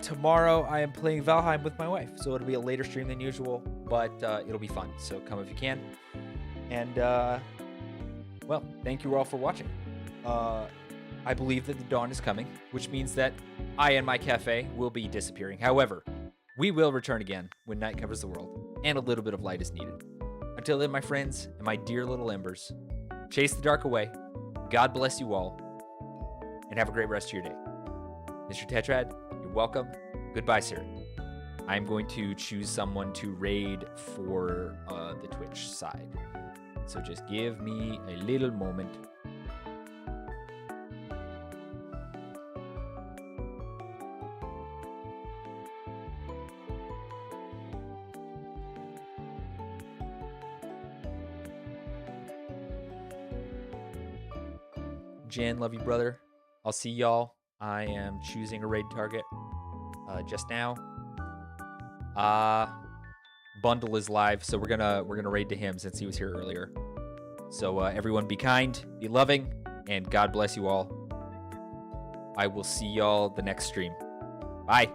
Tomorrow I am playing Valheim with my wife, so it'll be a later stream than usual, but it'll be fun. So come if you can. And well, thank you all for watching. I believe that the dawn is coming, which means that I and my cafe will be disappearing. However, we will return again when night covers the world, and a little bit of light is needed. Until then, my friends and my dear little embers, chase the dark away. God bless you all, and have a great rest of your day. Mr. Tetrad, you're welcome. Goodbye, sir. I'm going to choose someone to raid for the Twitch side. So just give me a little moment. Jen, love you, brother. I'll see y'all. I am choosing a raid target just now. Bundle is live, so we're gonna raid to him since he was here earlier. So everyone, be kind, be loving, and God bless you all. I will see y'all the next stream. Bye.